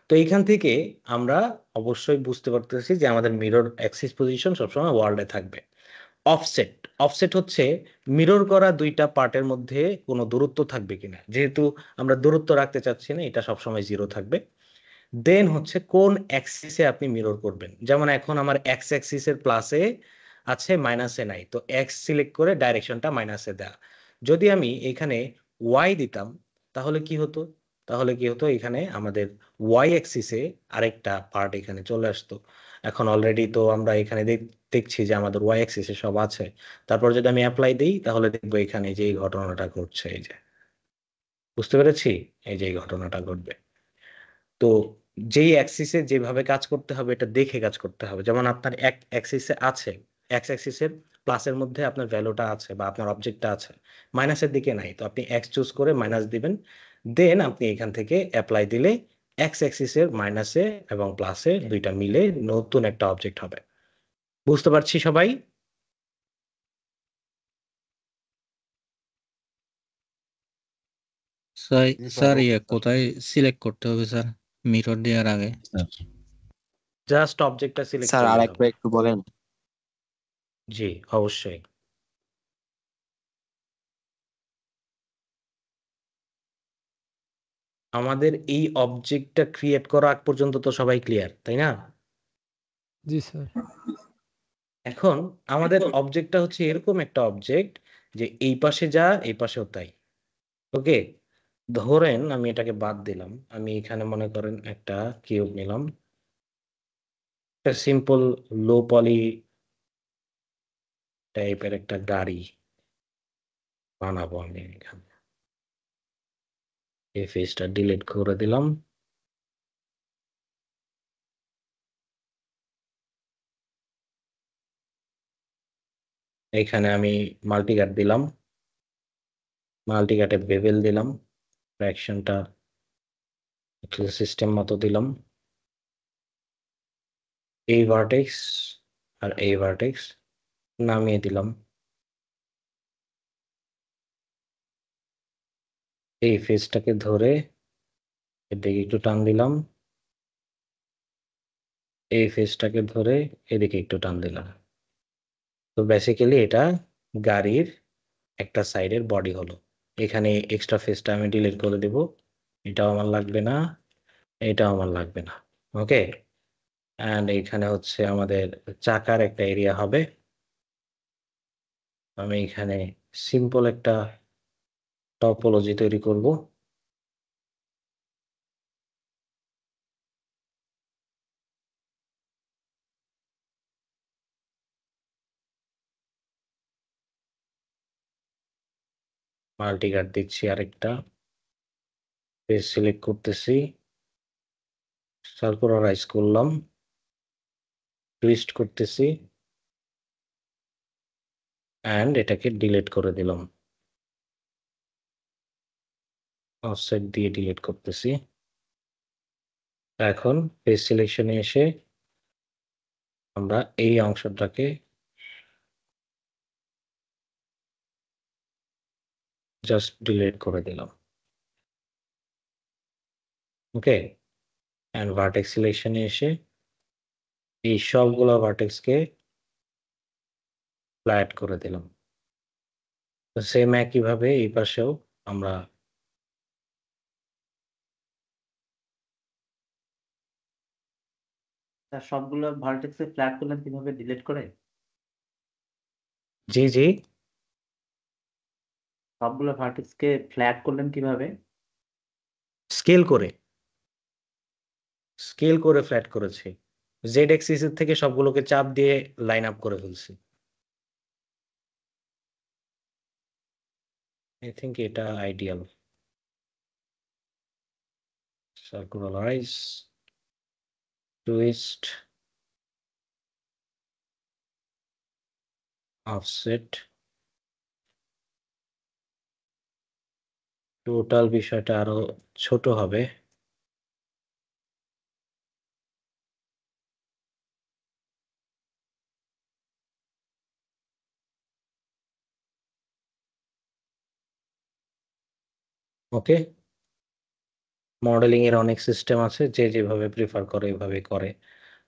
তো এইখান থেকে আমরা অবশ্যই বুঝতে পারতেছি যে আমাদের মিরর অ্যাক্সিস পজিশন সবসময় ওয়ার্ল্ডে থাকবে। অফসেট, অফসেট হচ্ছে মিরর করা দুইটা পার্টের মধ্যে কোনো দূরত্ব থাকবে কিনা, যেহেতু আমরা দূরত্ব রাখতে চাচ্ছি না, এটা সবসময় জিরো থাকবে। দেন হচ্ছে কোন অ্যাক্সিসে আপনি মিরর করবেন, যেমন এখন আমার এক্স অ্যাক্সিসের প্লাসে আছে মাইনাসে নাই, তো এক্স সিলেক্ট করে ডাইরেকশনটা মাইনাসে দেওয়া। যদি আমি এখানে ওয়াই দিতাম তাহলে কি হতো, এখানে আমাদের ওয়াই অ্যাক্সিসে আরেকটা পার্ট এখানে চলে আসতো। এখন অলরেডি তো আমরা এখানে দেখছি যে আমাদের ওয়াই অ্যাক্সিসে সব আছে। তারপর যদি আমি অ্যাপ্লাই দিই তাহলে দেখবো এখানে যে এই ঘটনাটা ঘটছে, এই যে বুঝতে পেরেছি, এই যে এই ঘটনাটা ঘটবে। তো যেই অ্যাক্সিসে যেভাবে কাজ করতে হবে এটা দেখে কাজ করতে হবে। যেমন আপনার এক অ্যাক্সিসে আছে, এক্স অ্যাক্সিসের প্লাসের মধ্যে আপনার ভ্যালুটা আছে বা আপনার অবজেক্টটা আছে, মাইনাসের দিকে নাই, তো আপনি এক্স চুজ করে মাইনাস দিবেন। দেন আপনি এখান থেকে অ্যাপ্লাই দিলে এক্স অ্যাক্সিসের মাইনাসে এবং প্লাসে দুইটা মিলে নতুন একটা অবজেক্ট হবে। বুঝতে পারছি সবাই? স্যার ইয়ে কোথায় সিলেক্ট করতে হবে স্যার মিরর দেওয়ার আগে? জাস্ট অবজেক্টটা সিলেক্ট স্যার করলে আরেকবার হবে। একটু বলেন। জি অবশ্যই। আমাদের এই অবজেক্টটা ক্রিয়েট করা আগ পর্যন্ত তো সবাই ক্লিয়ার, তাই না? জি স্যার। এখন আমাদের অবজেক্টটা হচ্ছে এরকম একটা অবজেক্ট যে এই পাশে যা এই পাশেও তাই। ওকে, ধরেন আমি এটাকে বাদ দিলাম, আমি এখানে মনে করেন একটা কিউব নিলাম, একটা সিম্পল লো পলি টাইপের একটা গাড়ি বানাবো আমি এখানে। এই ফেসটা ডিলিট করে দিলাম। এখানে আমি মাল্টিকাট দিলাম, মাল্টিকাটে বেভেল দিলাম, ফ্র্যাকশনটা সিস্টেম মতো দিলাম। এই ভার্টেক্স আর এই ভার্টেক্স নামিয়ে দিলাম। এই ফেসটাকে ধরে এদিকে একটু টান দিলাম, এই ফেসটাকে ধরে এদিকে একটু টান দিলাম। তো বেসিক্যালি এটা গাড়ির একটা সাইডের বডি হলো। এখানে এক্সট্রা ফেসটা আমি ডিলিট করে দেব, এটাও আমার লাগবে না, এটাও আমার লাগবে না। ওকে, অ্যান্ড এখানে হচ্ছে আমাদের চাকার একটা এরিয়া হবে। আমি এখানে সিম্পল একটা টপোলজি তৈরি করব। মাল্টিকাট দিচ্ছি আরেকটা, ফেস সিলেক্ট করতেছি, সার্কুলারাইজ করলাম, টুইস্ট করতেছি, অ্যান্ড এটাকে ডিলিট করে দিলাম। অফসেট দিয়ে ডিলিট করতেছি। এখন ফেস সিলেকশনে এসে আমরা এই অংশটাকে জাস্ট ডিলিট করে দিলাম। ওকে, অ্যান্ড ভার্টেক্স সিলেকশনে এসে এই সবগুলো ভার্টেক্সকে ফ্ল্যাট করে দিলাম। তো সেম একইভাবে এই পাশেও আমরা তার সবগুলো ভার্টেক্সে ফ্ল্যাট করলেন কিভাবে ডিলিট করে? জি জি সবগুলো ভার্টেক্সকে ফ্ল্যাট করলেন কিভাবে? স্কেল করে ফ্ল্যাট করেছি। জেড এক্সিস এর থেকে সবগুলোকে চাপ দিয়ে লাইন আপ করে ফেলছি। আই থিংক এটা আইডিয়াল। সার্কুলারাইজ, টুইস্ট, অফসেট, টোটাল বিষয়টা আরো ছোট হবে। ওকে, মডেলিং এর অনেক সিস্টেম আছে, যে যেভাবে প্রিফার করে এভাবে করে।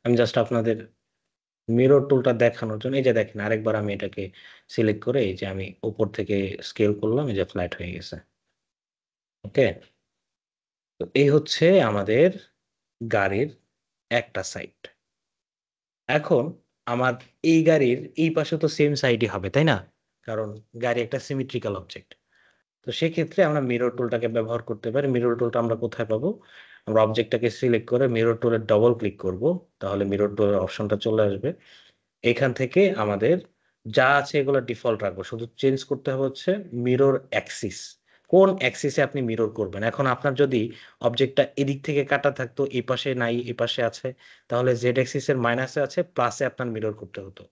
আমি জাস্ট আপনাদের মিরর টুলটা দেখানোর জন্য, এই যে দেখেন আরেকবার আমি এটাকে সিলেক্ট করে এই যে আমি উপর থেকে স্কেল করলাম, এই যে ফ্ল্যাট হয়ে গেছে। ওকে, তো এই হচ্ছে আমাদের গাড়ির একটা সাইড। এখন আমার এই গাড়ির এই পাশে তো সেম সাইডই হবে, তাই না? কারণ গাড়ি একটা সিমেট্রিক্যাল অবজেক্ট। তো সেক্ষেত্রে আমরা মিরর টুলটাকে ব্যবহার করতে পারি। মিরর টুলটা আমরা কোথায় পাবো? আমরা অবজেক্টটাকে সিলেক্ট করে মিরর টুলে ডবল ক্লিক করব, তাহলে মিরর টুলের অপশনটা চলে আসবে। এখান থেকে আমাদের যা আছে এগুলো ডিফল্ট রাখবো, শুধু চেঞ্জ করতে হবে হচ্ছে মিরর অ্যাক্সিস। কোন অ্যাক্সিসে আপনি মিরর করবেন। এখন আপনার যদি অবজেক্টটা এদিক থেকে কাটা থাকতো, এই পাশে নাই এই পাশে আছে, তাহলে জেড অ্যাক্সিসের মাইনাসে আছে, প্লাসে আপনার মিরর করতে হতো।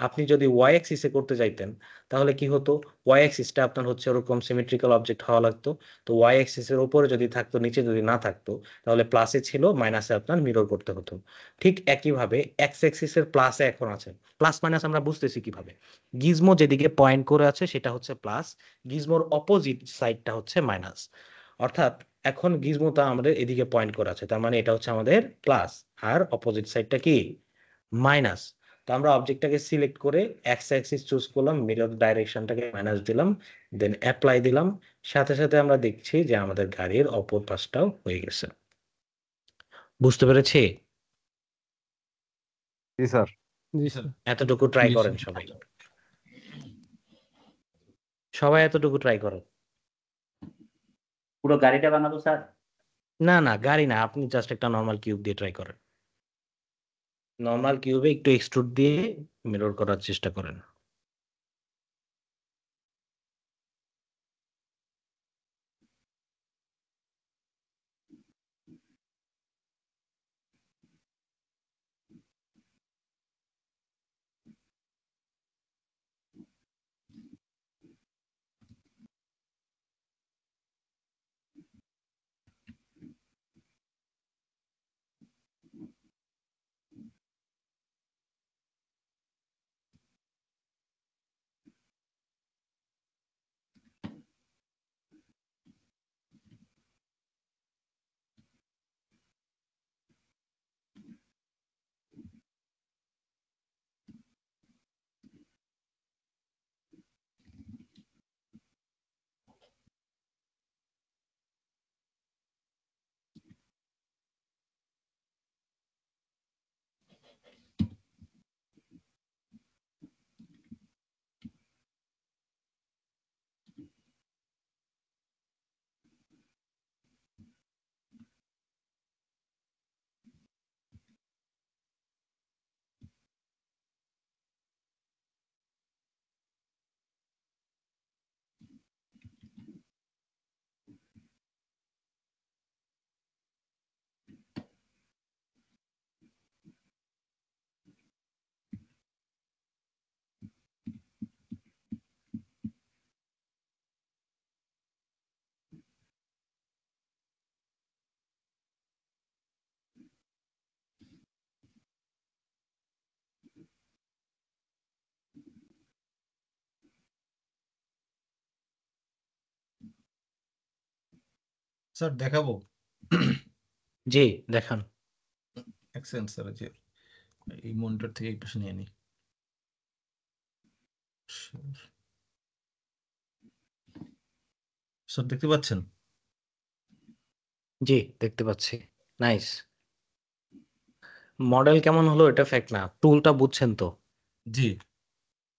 আপনি যদি ওয়াই অ্যাক্সিসে করতে চাইতেন তাহলে কি হতো? ওয়াই অ্যাক্সিসটা আপনার হচ্ছে ওরকম সিমেট্রিক্যাল অবজেক্ট হওয়া লাগতো। তো ওয়াই অ্যাক্সিসের উপরে যদি থাকতো, নিচে যদি না থাকতো, তাহলে প্লাসে ছিল, মাইনাসে আপনার মিরর করতে হতো। ঠিক একইভাবে এক্স অ্যাক্সিসের প্লাসে এখন আছে। প্লাস মাইনাস আমরা বুঝতেছি কিভাবে? গিজমো যেদিকে পয়েন্ট করে আছে সেটা হচ্ছে প্লাস, গিজমোর অপোজিট সাইডটা হচ্ছে মাইনাস। অর্থাৎ এখন গিজমোটা আমাদের এদিকে পয়েন্ট করে আছে, তার মানে এটা হচ্ছে আমাদের প্লাস, আর অপোজিট সাইডটা কি? মাইনাস। তো আমরা অবজেক্টটাকে সিলেক্ট করে এক্স অ্যাক্সিস চুজ করলাম, মিরর ডাইরেকশনটাকে মাইনাস দিলাম, দেন অ্যাপ্লাই দিলাম। সাথে সাথে আমরা দেখছি যে আমাদের গাড়ির অপর পাশটাও হয়ে গেছে। বুঝতে পেরেছি? জি স্যার। জি স্যার। এতটুকু ট্রাই করেন সবাই, সবাই এতটুকু ট্রাই করেন। পুরো গাড়িটা বানাবো স্যার? না না, গাড়ি না, আপনি জাস্ট একটা নর্মাল কিউব দিয়ে ট্রাই করেন। নর্মাল কিউবে একটু এক্সট্রুড দিয়ে মিরর করার চেষ্টা করেন। স্যার দেখাবো? জি দেখান। এক সেকেন্ড স্যার, যে এই মনিটর থেকে একটু নিয়ে নিই। স্যার দেখতে পাচ্ছেন? জি দেখতে পাচ্ছি। নাইস। মডেল কেমন হলো এটা ফ্যাক্ট না, টুলটা বুঝছেন তো? জি।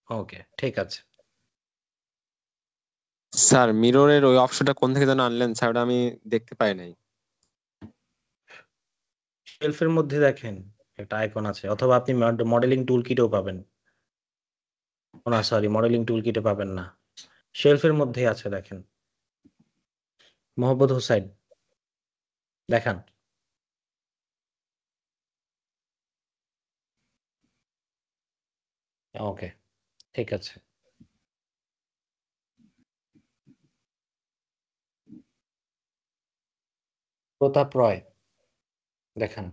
ওকে ঠিক আছে। স্যার মিররের ওই অপশনটা কোন থেকে যেন আনলেন স্যার, ওটা আমি দেখতে পাই নাই। শেলফের মধ্যে দেখেন একটা আইকন আছে, অথবা আপনি মডেলিং টুল কিটেও পাবেন। ও না সরি, মডেলিং টুল কিটে পাবেন না, শেলফের মধ্যেই আছে দেখেন। মোহাম্মদ হোসাইন দেখান। ওকে ঠিক আছে। প্রতাপ রয় দেখান।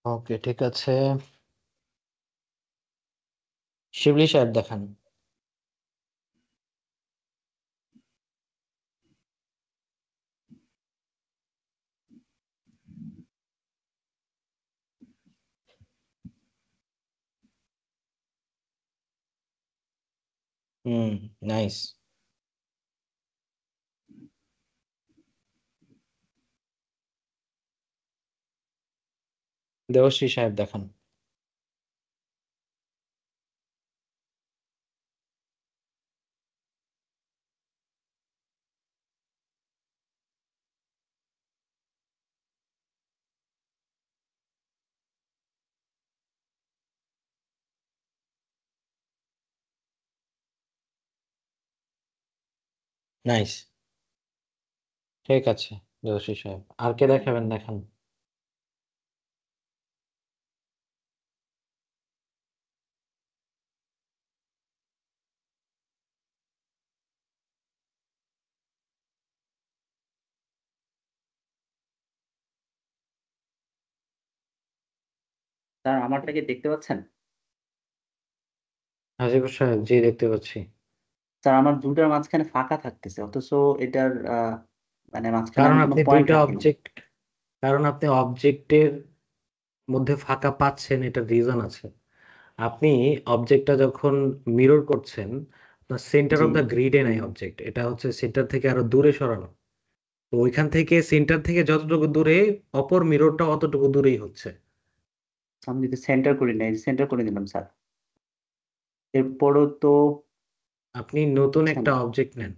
ওকে ঠিক আছে। শিবলি সাহেব দেখান। নাইস। দেবশ্রী সাহেব দেখান। নাইস ঠিক আছে দেবশ্রী সাহেব। আর কে দেখাবেন দেখান। স্যার আমারটা কি দেখতে পাচ্ছেন? হাজিবুর সাহেব জি দেখতে পাচ্ছি। স্যার আমার দুটার মাঝখানে ফাঁকা থাকতেছে, অথচ এটার মানে মাঝখানে কারণ আমি কোনো আপনি পয়েন্ট দুইটা রাখিনি। অবজেক্ট, কারণ আপনি অবজেক্টের মধ্যে ফাঁকা পাচ্ছেন, এটা রিজন আছে। আপনি অবজেক্টটা যখন মিরর করছেন, সেন্টার জি অফ দ্য গ্রিডে নাই অবজেক্ট, এটা হচ্ছে সেন্টার থেকে আরো দূরে সরানো। তো ওইখান থেকে সেন্টার থেকে যতটুকু দূরে, অপর মিররটা অতটুকু দূরেই হচ্ছে। আমি যদি সেন্টার করি নাই, সেন্টার করে দিলাম স্যার, এরপরও তো আপনি নতুন হচ্ছে একটা না। অবজেক্ট নেন,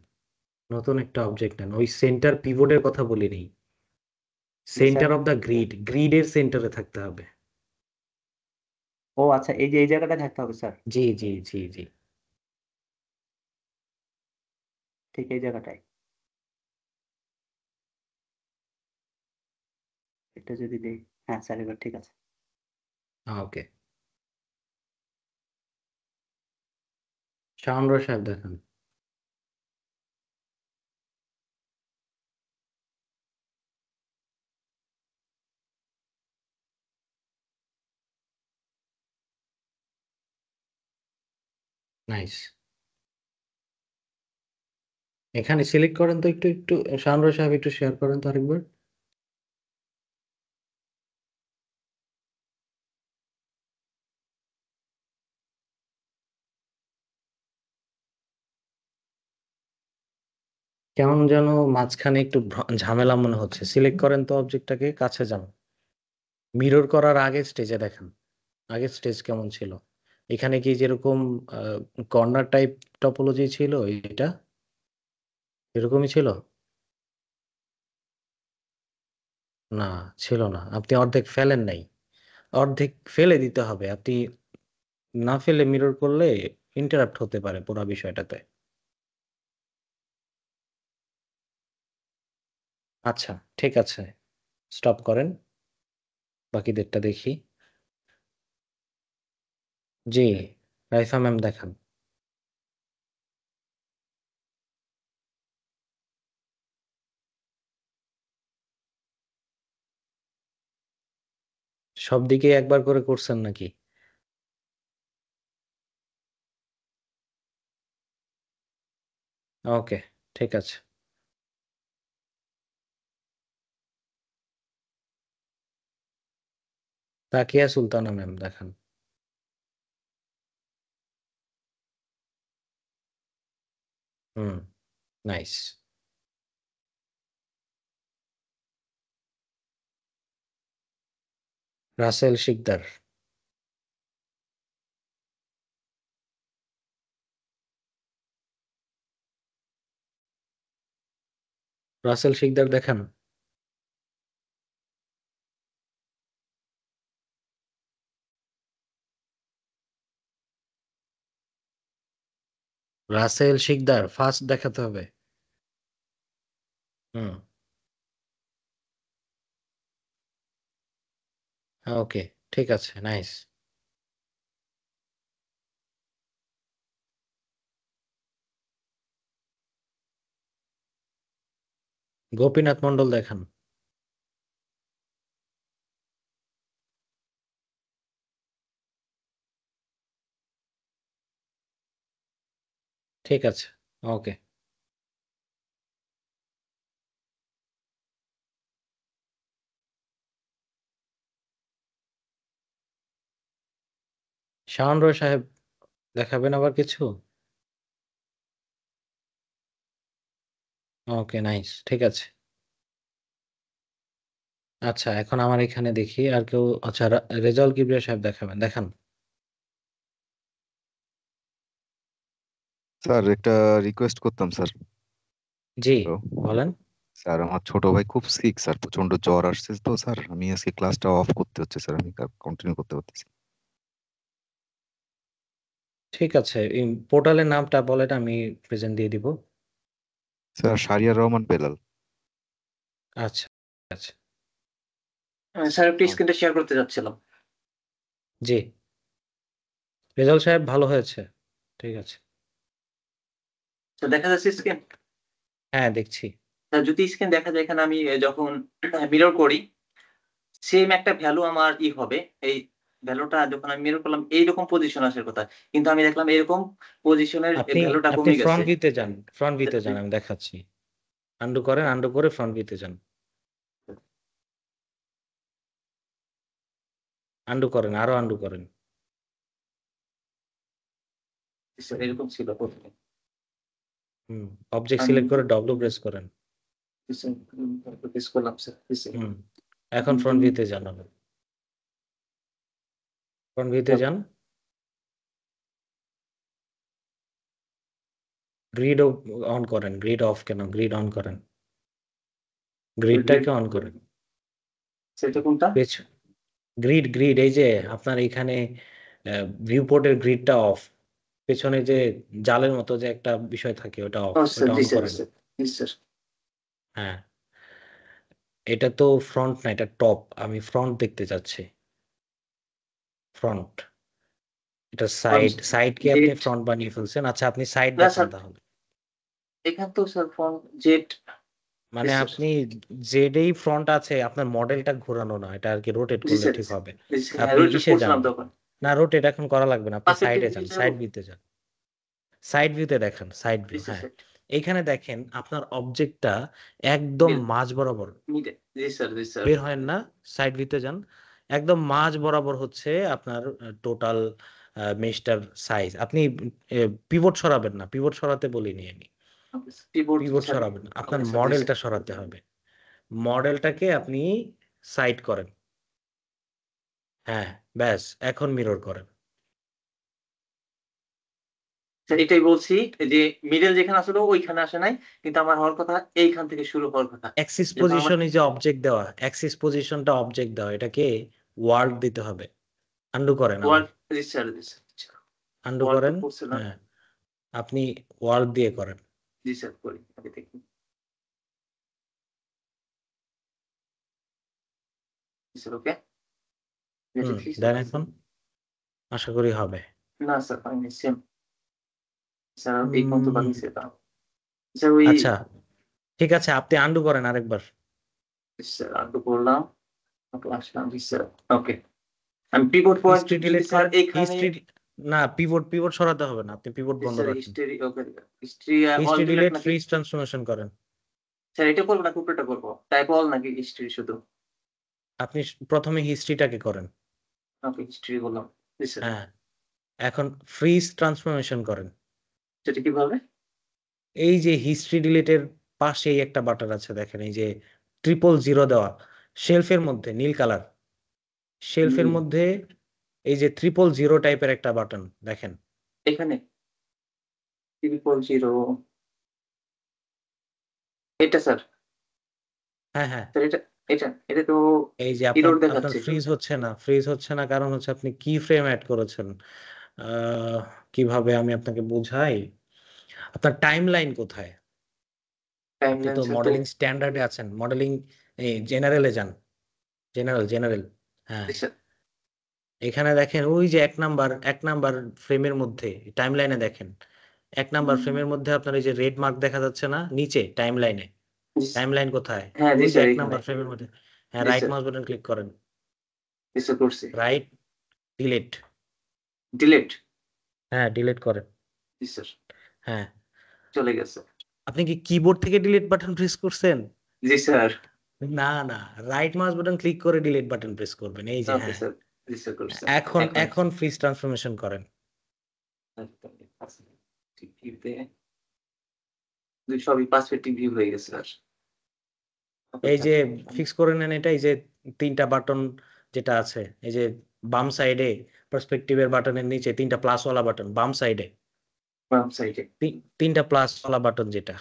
নতুন একটা অবজেক্ট নেন, ওই সেন্টার পিভটের কথা বলি নেই, ji sir. Center of the grid, গ্রিডের সেন্টারে থাকতে হবে। ও আচ্ছা, এই যে এই জায়গাটা থাকতে হবে স্যার, জি জি জি জি। ঠিক এই জায়গাটায়। এটা যদি দিই, হ্যাঁ স্যার এবার ঠিক আছে। ওকে শাওনরা সাহেব দেখান। নাইস। এখানে সিলেক্ট করেন তো একটু একটু, শাওনরা সাহেব একটু শেয়ার করেন তো আরেকবার। কেমন যেন মাঝখানে একটু ঝামেলা মনে হচ্ছে, সিলেক্ট করেন তো অবজেক্টটাকে, কাছে যান। মিরর করার আগের স্টেজে দেখেন, আগের স্টেজ কেমন ছিল। এখানে কি যেরকম কর্নার টাইপ টপোলজি ছিল, এটা এরকমই ছিল? না ছিল না, আপনি অর্ধেক ফেলেন নাই, অর্ধেক ফেলে দিতে হবে। আপনি না ফেলে মিরর করলে ইন্টারাপ্ট হতে পারে পুরো বিষয়টাতে। আচ্ছা ঠিক আছে, স্টপ করেন, বাকিদেরটা দেখি। জি রাইফা ম্যাম দেখান। সব দিকে একবার করে করছেন নাকি? ওকে, ঠিক আছে। তাকিয়া সুলতানা ম্যাম দেখান। নাইস। রাসেল শিকদার। রাসেল শিকদার দেখান। রাসেল শিকদার ফার্স্ট দেখাতে হবে। ওকে, ঠিক আছে, নাইস। গোপীনাথ মন্ডল দেখান। ঠিক আছে, ওকে। শাওন রয় সাহেব দেখাবেন আবার কিছু? ওকে, নাইস, ঠিক আছে। আচ্ছা, এখন আমার এখানে দেখি আর কেউ। আচ্ছা, রেজাউল কিবরিয়া সাহেব দেখাবেন, দেখান। স্যার একটা রিকোয়েস্ট করতাম স্যার। জি, তো বলেন। স্যার আমার ছোট ভাই খুব সিক স্যার, প্রচন্ড জ্বর আসছে তো স্যার, আমি আজকে ক্লাসটা অফ করতে হচ্ছে স্যার, আমি কন্টিনিউ করতে পারতেছি। ঠিক আছে, এই পোর্টালের নামটা বলেন, আমি প্রেজেন্ট দিয়ে দিব। স্যার শাহরিয়ার রহমান বেলাল। আচ্ছা, আচ্ছা, স্যার একটু স্ক্রিনটা শেয়ার করতে যাচ্ছিলাম। জি। রেজাউল সাহেব ভালো হয়েছে, ঠিক আছে। তো দেখা যাচ্ছে স্ক্রিন? হ্যাঁ, দেখছি। যদি স্ক্রিন দেখা যায়, এখানে আমি যখন মিরর করি সেম একটা ভ্যালু আমার হবে। এই ভ্যালুটা যখন আমি মিরর করলাম এইরকম পজিশন আসার কথা, কিন্তু আমি দেখলাম এরকম পজিশনের আপনি ভ্যালুটা আপনি কমে গেছে। ফ্রন্ট ভিউতে যান, ফ্রন্ট ভিউতে যান, আমি দেখাচ্ছি। আন্ডু করেন, আন্ডু করে ফ্রন্ট ভিউতে যান। আন্ডু করেন, আরো আন্ডু করেন। এরকম ছিল প্রথমে। অবজেক্ট সিলেক্ট করে ডব্লিউ প্রেস করেন। প্রেস করলাম স্যার। এখন ফ্রন্ট ভিউতে যান, ফ্রন্ট ভিউতে যান। গ্রিড অন করেন, গ্রিড অফ কেন, গ্রিড অন করেন, গ্রিডটাকে অন করেন। সেটা কোনটা? গ্রিড, গ্রিড, এই যে আপনার এখানে ভিউ পোর্টের গ্রিডটা অফ, পেছনে যে জালের মতো যে একটা বিষয় থাকে ওটা অফ, ওটা অন করেন। হ্যাঁ, এটা তো ফ্রন্ট না, এটা টপ। আমি ফ্রন্ট দেখতে চাচ্ছি, ফ্রন্ট। এটা সাইড, সাইড কি আপনি ফ্রন্ট বানিয়ে ফেলছেন? আচ্ছা, আপনি সাইড দেখান তাহলে। এখান তো স্যার ফ্রন্ট জেড, মানে আপনি যেটাই ফ্রন্ট আছে, আপনার মডেলটা ঘোরানো না, এটা আর কি রোটেট করলে ঠিক হবে। আপনি কিসে যান? না, রোটেট এখন করা লাগবে না, আপনি সাইডে যান, সাইড ভিউতে যান, সাইড ভিউতে দেখেন, সাইড ভিউ। হ্যাঁ, এখানে দেখেন আপনার অবজেক্টটা একদম মাঝ বরাবর বের হয় না, সাইড ভিউতে যান। একদম মাঝ বরাবর হচ্ছে আপনার টোটাল মেশটার সাইজ। আপনি পিভট সরাবেন না, পিভট সরাতে বলিনি আমি। পিভট সরাবেন না, আপনার মডেলটা সরাতে হবে। মডেলটাকে আপনি সাইড করেন। হ্যাঁ, ব্যাস, এখন মিরর করেন। এটাই বলছি যে মিডল যেখানে আসলে ওইখানে আসে নাই, কিন্তু আমার হওয়ার কথা এইখান থেকে শুরু হওয়ার কথা। অ্যাক্সিস পজিশন এই যে অবজেক্ট দেওয়া, অ্যাক্সিস পজিশনটা অবজেক্ট দেওয়া, এটাকে ওয়ার্ড দিতে হবে। আন্ডু করেন, আন্ডু করেন। হ্যাঁ, আপনি ওয়ার্ড দিয়ে করেন। জি স্যার, করি আগে দেখি। ওকে, দেন এখন, আশা করি হবে। না স্যার, ফাইনালি সেম স্যার, এই পর্যন্ত বানিয়েছে তা স্যার। ওই আচ্ছা, ঠিক আছে, আপনি আন্ডু করেন আরেকবার। স্যার আন্ডু করলাম, ওকে আসলাম। জি স্যার, ওকে। আমি পিভট পয়েন্ট যদি স্যার এখানে না, পিভট সরাতে হবে না, আপনি পিভট বন্ধ স্যার রাখেন। History okay history all history delete delete নাকি ফ্রিজ ট্রান্সফরমেশন করেন। স্যার এটা করবো না উপরেটা করবো টাইপ অল নাকি হিস্টরি শুধু আপনি প্রথমে হিস্ট্রিটাকে করেন। ওকে হিস্টরি বললাম জি স্যার হ্যাঁ, এখন ফ্রিজ ট্রান্সফরমেশন করেন। সেটা কিভাবে এই যে হিস্ট্রি ডিলিটের পাশেই একটা বাটন আছে, দেখেন এই যে 000 দেওয়া শেলফের মধ্যে নীল কালার, শেলফের মধ্যে এই যে 000 টাইপের একটা বাটন দেখেন। এখানে 000 এটা স্যার হ্যাঁ হ্যাঁ, স্যার এটা এটা এটা তো এই যে এরর আপনার দেখাচ্ছে ফ্রিজ হচ্ছে না কারণ হচ্ছে আপনি কি ফ্রেম অ্যাড করেছেন। কিভাবে আমি আপনাকে বোঝাই, আপনার টাইমলাইন কোথায়? আপনি টাইমলাইন তো স্যার তো মডেলিং স্ট্যান্ডার্ডে আছেন, মডেলিং জেনারেলে যান, জেনারেল। হ্যাঁ, জি স্যার এখানে দেখেন ওই যে এক নাম্বার ফ্রেমের মধ্যে টাইমলাইনে দেখেন, এক নাম্বার ফ্রেমের মধ্যে আপনার এই যে রেড মার্ক দেখা যাচ্ছে না নিচে টাইমলাইনে? টাইমলাইন কোথায়? হ্যাঁ জি ওই যে স্যার এক এখানে নাম্বার ফ্রেমের মধ্যে। হ্যাঁ, ji right sir mouse button click করেন, জি স্যার করছি রাইট ডিলিট। ডিলিট হ্যাঁ, ডিলিট করেন। জি স্যার হ্যাঁ, চলে গেছে আপনি কি কিবোর্ড থেকে ডিলিট বাটন প্রেস করছেন? জি স্যার না না, রাইট মাউস বাটন ক্লিক করে ডিলিট বাটন প্রেস করবেন, এই যে। ওকে হ্যাঁ, স্যার জি স্যার করছি এখন এখন এখন ফ্রিজ ট্রান্সফরমেশন করেন। টিভিতে সবই পার্সপেক্টিভ ভিউ হয়ে গেছে আর এই যে ফিক্স করে নেন এটা, এই যে 3টা বাটন যেটা আছে, এই যে বাম সাইডে পার্সপেক্টিভের বাটনের নিচে 3টা প্লাস ওয়ালা বাটন বাম সাইডে, বাম সাইডে 3টা প্লাস ওয়ালা বাটন যেটা,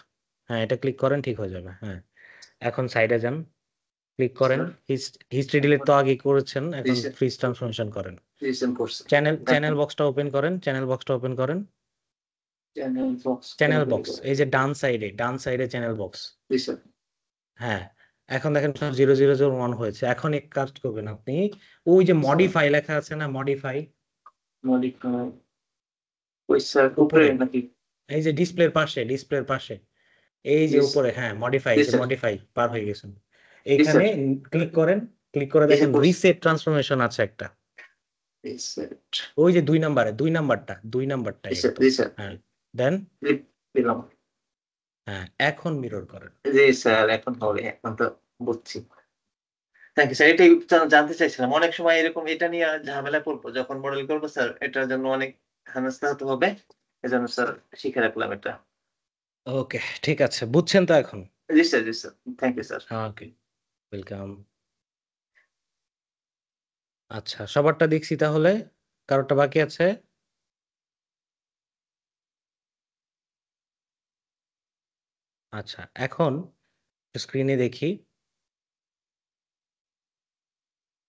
হ্যাঁ এটা ক্লিক করেন, ঠিক হয়ে যাবে। হ্যাঁ, এখন সাইডে যান, ক্লিক করেন, হিস্ট্রি ডিলিট তো আগে করেছেন, এখন স্যার। ফ্রিজ ট্রান্সফরমেশন করেন। রিসেন করছে চ্যানেল বক্সটা ওপেন করেন, চ্যানেল বক্সটা ওপেন করেন, চ্যানেল বক্স চ্যানেল বক্স এই যে ডান সাইডে চ্যানেল বক্স। জি স্যার হ্যাঁ, এখন দেখেন 0001 হয়েছে। এখন এক কাজ করবেন আপনি, ওই যে মডিফাই লেখা আছে না, মডিফাই মডিফাই ওই স্যার উপরে উপরে নাকি এই যে ডিসপ্লের পাশে এই যে Yes. উপরে, হ্যাঁ মডিফাই, Yes, sir. মডিফাই পার হয়ে গেছেন। sir. এইখানে ক্লিক করেন, ক্লিক করে Yes, দেখেন of course. রিসেট ট্রান্সফরমেশন আছে একটা, রিসেট ওই যে 2 নাম্বারটা জি স্যার জি স্যার হ্যাঁ, দেন দিলাম হ্যাঁ, এখন মিরর করেন। জি স্যার এখন হবে এখন তো বুঝছি থ্যাংক ইউ স্যার। এটাই জানতে চাইছিলাম, অনেক সময় এরকম এটা নিয়ে ঝামেলা করবো যখন মডেল করবো স্যার, এটার জন্য অনেক হেনস্থা হতে হবে, এজন্য স্যার শিখে রাখলাম এটা। ওকে, ঠিক আছে, বুঝছেন তো এখন? Ji sir thank you sir. Okay, welcome. আচ্ছা, সবারটা দেখছি, তাহলে কারোরটা বাকি আছে? আচ্ছা, এখন স্ক্রিনে দেখি,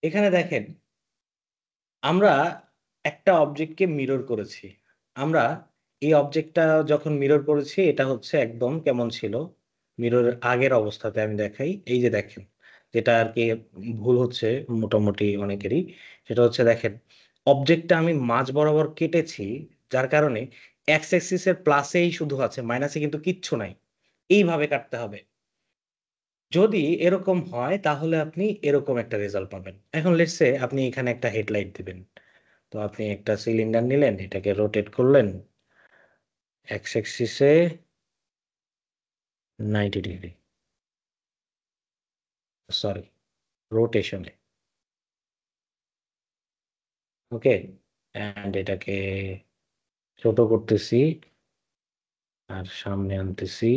এখানে দেখেন আমরা একটা অবজেক্টকে মিরর করেছি। আমরা এই অবজেক্টটা যখন মিরর করেছি, এটা হচ্ছে একদম কেমন ছিল মিররের আগের অবস্থাতে, আমি দেখাই। এই যে দেখেন, যেটা আর কি ভুল হচ্ছে মোটামুটি অনেকেরই, সেটা হচ্ছে দেখেন অবজেক্টটা আমি মাঝ বরাবর কেটেছি, যার কারণে এক্স অ্যাক্সিসের প্লাসেই শুধু আছে, মাইনাসে কিন্তু কিচ্ছু নাই। এইভাবে কাটতে হবে। যদি এরকম হয় তাহলে আপনি এরকম একটা রেজাল্ট পাবেন। এখন লেটস সে আপনি এখানে একটা হেডলাইট দিবেন, তো আপনি একটা সিলিন্ডার নিলেন, এটাকে রোটেট করলেন এক্স অ্যাক্সিসে 90 ডিগ্রি, সরি রোটেশনে, ওকে, এন্ড এটাকে ছোট করতেছি আর সামনে আনতেছি,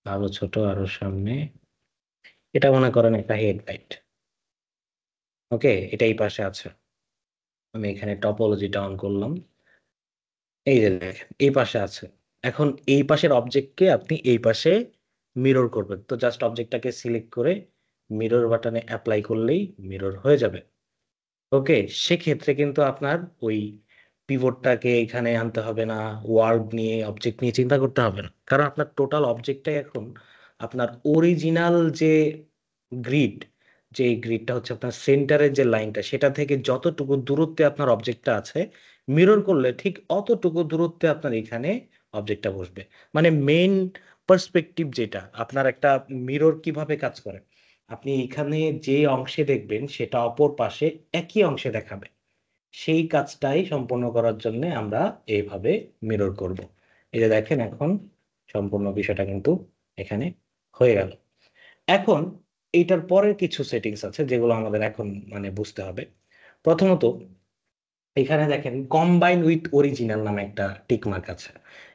আরো ছোট, আরো সামনে। এটা মনে করেন একটা হেডলাইট, ওকে, এটা এই পাশে আছে। আমি এখানে টপোলজিটা অন করলাম, এই যে দেখেন এই পাশে আছে। এখন এই পাশের অবজেক্টকে আপনি এই পাশে মিরর করবেন, তো জাস্ট অবজেক্টটাকে সিলেক্ট করে মিরর বাটনে অ্যাপ্লাই করলেই মিরর হয়ে যাবে। ওকে, সেক্ষেত্রে কিন্তু আপনার ওই পিভটটাকে এখানে আনতে হবে না, ওয়ার্ড নিয়ে অবজেক্ট নিয়ে চিন্তা করতে হবে না, কারণ আপনার টোটাল অবজেক্টটাই এখন আপনার অরিজিনাল যে গ্রিড, যে গ্রিডটা হচ্ছে আপনার সেন্টারের যে লাইনটা, সেটা থেকে যতটুকু দূরত্বে আপনার অবজেক্টটা আছে, মিরর করলে ঠিক অতটুকু দূরত্বে আপনার এখানে অবজেক্টটা বসবে। মানে মেইন পার্সপেক্টিভ যেটা, আপনার একটা মিরর কিভাবে কাজ করে, আপনি এখানে যে অংশে দেখবেন সেটা অপর পাশে একই অংশে দেখাবে। সেই কাজটাই সম্পূর্ণ করার জন্য আমরা এইভাবে মিরর করব। এই যে দেখেন এখন সম্পূর্ণ বিষয়টা কিন্তু এখানে হয়ে গেল। এখন এইটার পরের কিছু সেটিংস আছে যেগুলো আমাদের এখন মানে বুঝতে হবে। প্রথমত এখানে দেখেন কম্বাইন উইথ অরিজিনাল নামে একটা টিক মার্ক আছে।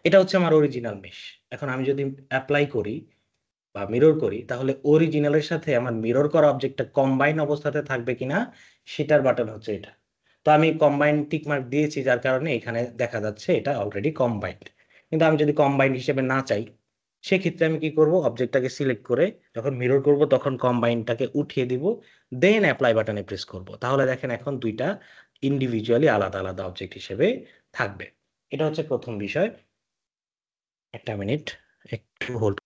এটা হচ্ছে আমার অরিজিনাল মেশ। এখন আমি যদি অ্যাপ্লাই করি বা মিরর করি তাহলে অরিজিনালের সাথে আমার মিরর করা অবজেক্টটা কম্বাইন অবস্থাতে থাকবে কিনা সেটার বাটন হচ্ছে এটা। তো আমি কম্বাইন টিক মার্ক দিয়েছি যার কারণে এখানে দেখা যাচ্ছে এটা অলরেডি কম্বাইন্ড। কিন্তু আমি যদি কম্বাইন্ড হিসেবে না চাই সেক্ষেত্রে আমি কি করব, অবজেক্টটাকে সিলেক্ট করে যখন মিরর করব তখন কম্বাইনটাকে উঠিয়ে দিব, দেন অ্যাপ্লাই বাটনে প্রেস করব। তাহলে দেখেন এখন দুইটা ইন্ডিভিজুয়ালি আলাদা আলাদা অবজেক্ট হিসেবে থাকবে। এটা হচ্ছে প্রথম বিষয়। একটা মিনিট একটু হোল্ড।